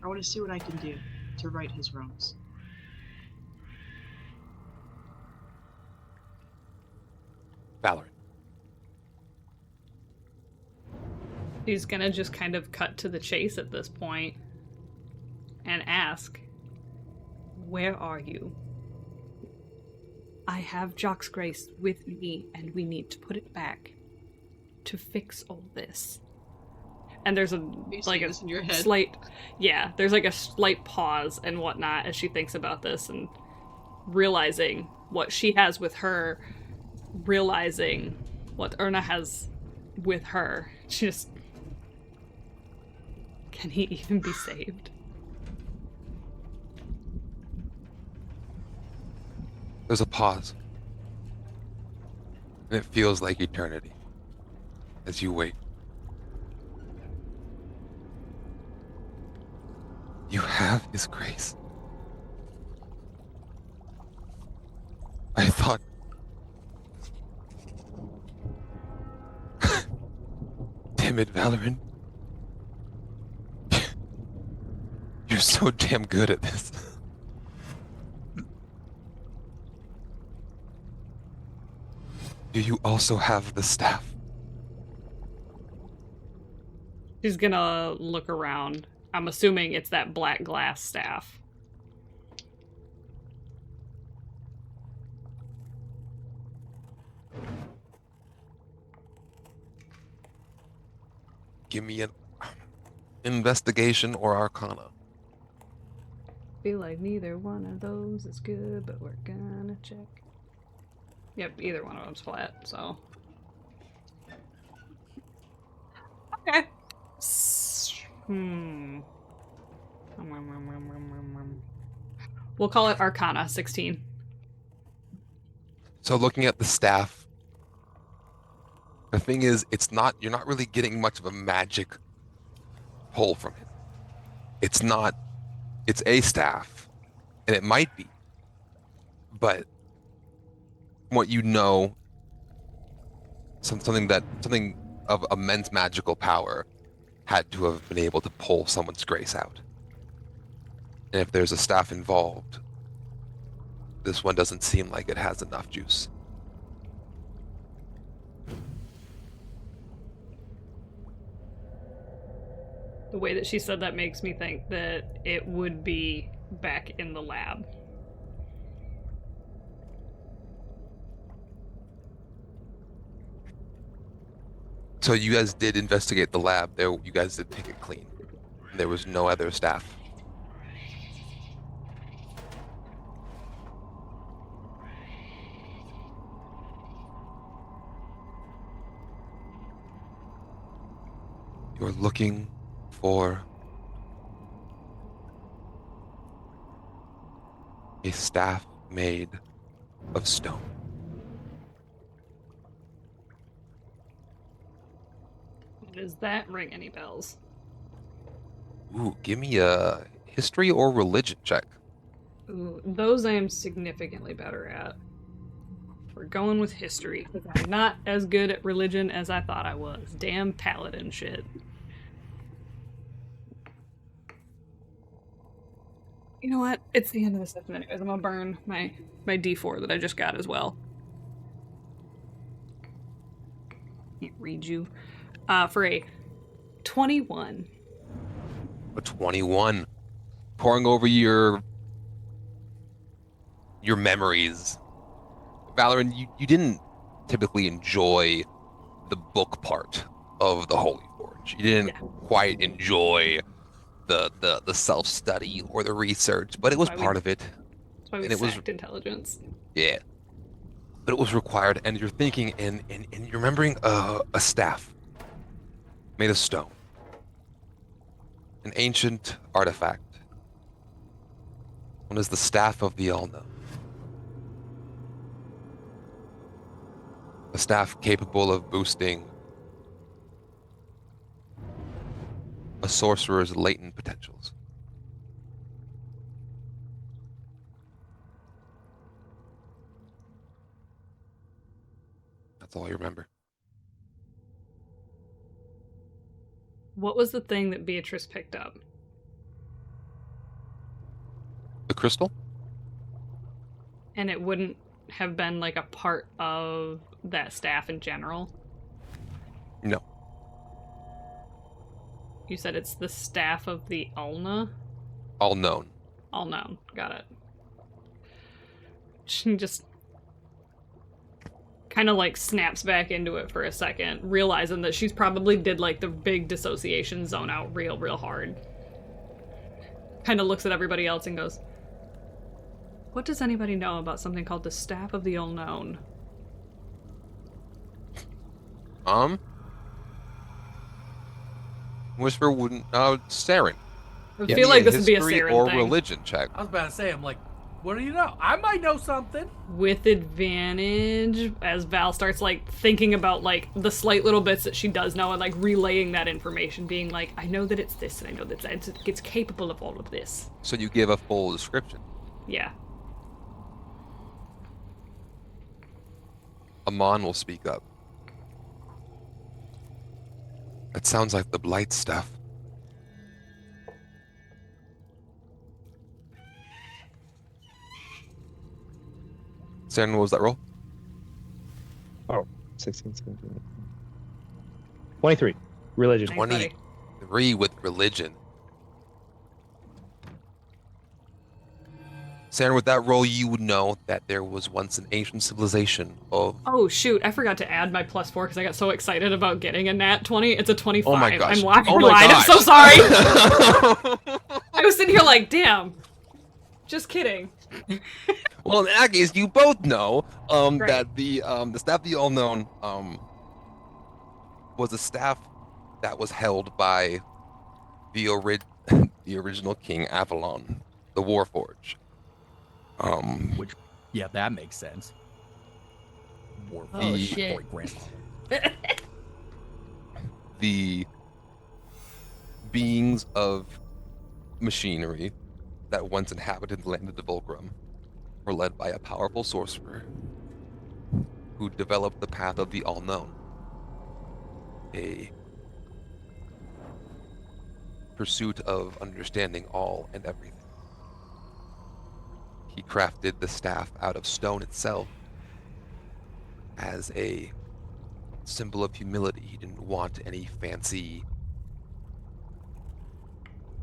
I want to see what I can do to right his wrongs. Valerie. He's gonna just kind of cut to the chase at this point and ask, "Where are you?" "I have Jock's Grace with me, and we need to put it back to fix all this." And there's This in your head. there's like a slight pause and whatnot as she thinks about this and realizing what she has with her, realizing what Erna has with her. She just, can he even be saved? There's a pause. And it feels like eternity as you wait. You have His grace. I thought... Damn it, Valorant. You're so damn good at this. Do you also have the staff? She's gonna look around. I'm assuming it's that black glass staff. Give me an investigation or arcana. Feel like neither one of those is good, but we're gonna check. Yep, either one of them's flat, so. Okay. We'll call it Arcana 16. So looking at the staff, the thing is, you're not really getting much of a magic pull from it. It's a staff, and it might be, but what you know, something of immense magical power had to have been able to pull someone's grace out. And if there's a staff involved, this one doesn't seem like it has enough juice. The way that she said that makes me think that it would be back in the lab. So you guys did investigate the lab. You guys did pick it clean. There was no other staff. You're looking for a staff made of stone. Does that ring any bells? Ooh, give me a history or religion check. Ooh, those I am significantly better at. We're going with history. I'm not as good at religion as I thought I was. Damn paladin shit. You know what? It's the end of the session anyways. I'm gonna burn my D4 that I just got as well. Can't read you. For a 21. A 21. Pouring over your memories. Valorant, you didn't typically enjoy the book part of the Holy Forge. You didn't quite enjoy the self-study or the research, but it was part of it. That's why we And it was sacked intelligence. Yeah. But it was required, and you're thinking and you're remembering a staff made of stone. An ancient artifact. Known as the Staff of the All-Known. A staff capable of boosting a sorcerer's latent potentials. That's all you remember. What was the thing that Beatrice picked up? The crystal? And it wouldn't have been like a part of that staff in general? No. You said it's the staff of the Ulna? All known. All known. Got it. She just kind of like snaps back into it for a second, realizing that she's probably did like the big dissociation zone out real hard. Kind of looks at everybody else and goes, what does anybody know about something called the Staff of the Unknown? Whisper wouldn't. Saren. I feel like this would be a Saren or thing. religion check. I was about to say, I'm like, what do you know? I might know something. With advantage, as Val starts like thinking about like the slight little bits that she does know and like relaying that information, being like, I know that it's this and I know that it's capable of all of this. So you give a full description. Yeah. Amon will speak up. That sounds like the blight stuff. Saren, what was that roll? Oh, 16, 17. 23. Religion. Nice, buddy. 23 with religion. Saren, with that roll, you would know that there was once an ancient civilization of... Oh shoot, I forgot to add my +4 because I got so excited about getting a nat 20. It's a 25. Oh my gosh. I'm lying. Oh my I'm gosh. so sorry. I was sitting here like, damn. Just kidding. Well, in that case, you both know Great. that the Staff of the All-Known was a staff that was held by the original King Avalon, the Warforge. Which, yeah, that makes sense. Oh, shit. The beings of machinery that once inhabited the land of Devolkrim were led by a powerful sorcerer who developed the path of the All-Known, a pursuit of understanding all and everything. He crafted the staff out of stone itself as a symbol of humility. He didn't want any fancy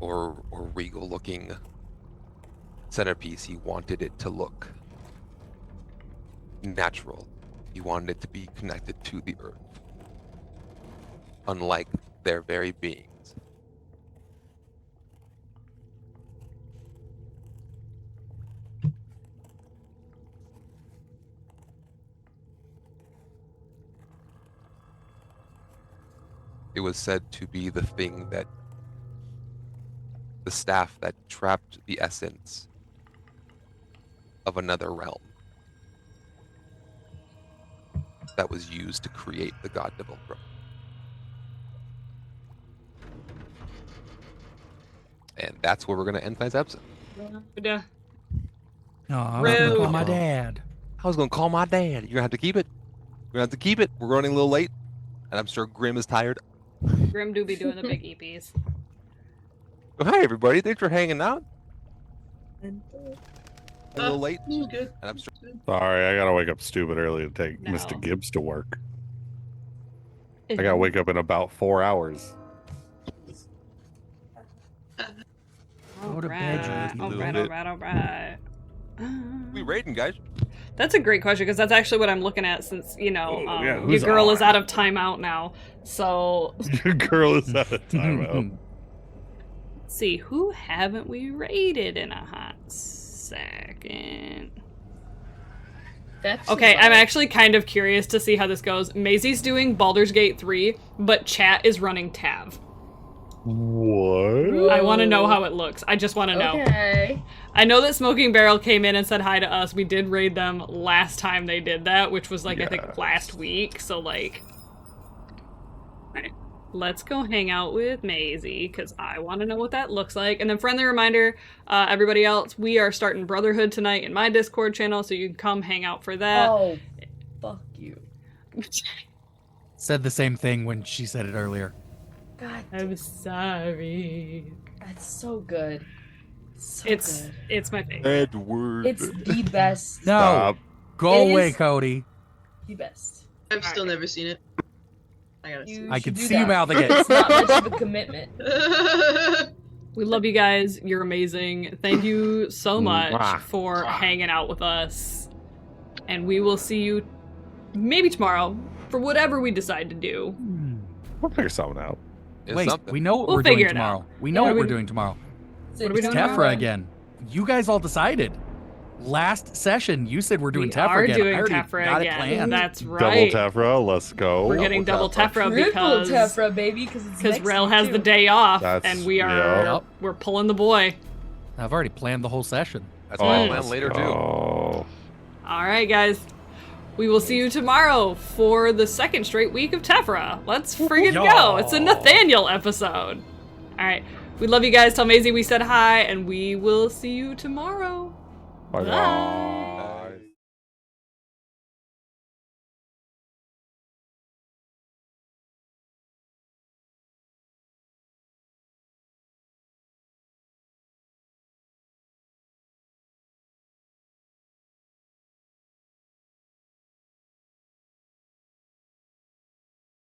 or regal looking centerpiece. He wanted it to look natural. He wanted it to be connected to the earth, unlike their very beings. It was said to be the thing that the staff that trapped the essence of another realm that was used to create the god Devolkrim. And that's where we're going to end tonight's episode. Yeah. Oh, I was gonna call my Rude. dad. I was going to call my dad. You're going to have to keep it. We're going to have to keep it. We're running a little late. And I'm sure Grim is tired. Grim do be doing the big EPs. Oh, hi, everybody. Thanks for hanging out. A little late. This was good. And I'm sure. Sorry, I gotta wake up stupid early to take No. Mr. Gibbs to work. I gotta wake up in about 4 hours. Go to bed, you little All right. We raiding, guys. That's a great question because that's actually what I'm looking at since, you know, Oh, yeah, your who's girl is on? out of timeout now. So, Your girl is out of timeout. let's see, who haven't we raided in a hot second? That's Okay, I'm wild. actually kind of curious to see how this goes. Maisie's doing Baldur's Gate 3, but chat is running Tav. What? I want to know how it looks. I just want to know. Okay. I know that Smoking Barrel came in and said hi to us. We did raid them last time they did that, which was like I think Yes. last week. So like, alright, let's go hang out with Maisie because I want to know what that looks like. And then friendly reminder, everybody else, we are starting Brotherhood tonight in my Discord channel, so you can come hang out for that. Oh, fuck you. Said the same thing when she said it earlier. God, I'm sorry. that's so good. So It's good. it's my favorite. Edward. It's the best. No, Stop. go It away, is- Cody. The best. I've still never seen it. I gotta see. You I should can do see you that. mouthing it. It's not much of a commitment. We love you guys. You're amazing. Thank you so much Mwah. for hanging out with us. And we will see you maybe tomorrow for whatever we decide to do. We'll figure something out. It's Wait, something. we know what We'll we're doing figure it tomorrow. out. We know Yeah, what we- we're doing tomorrow. What are we doing Tefra tomorrow? again. You guys all decided. Last session, you said we're doing We Tefra are again. doing I already Tefra got it again. planned. That's Double right. Tefra, let's go. We're getting double Tefra. Tefra Triple because Tefra, baby, because Rel has the day off That's- and we are Yep. we're pulling the boy. I've already planned the whole session. That's what I plan let's later, too. go. All right, guys. We will see you tomorrow for the second straight week of Tefra. Let's friggin' go. It's a Nathaniel episode. All right. We love you guys. Tell Maisie we said hi, and we will see you tomorrow. Bye. Bye.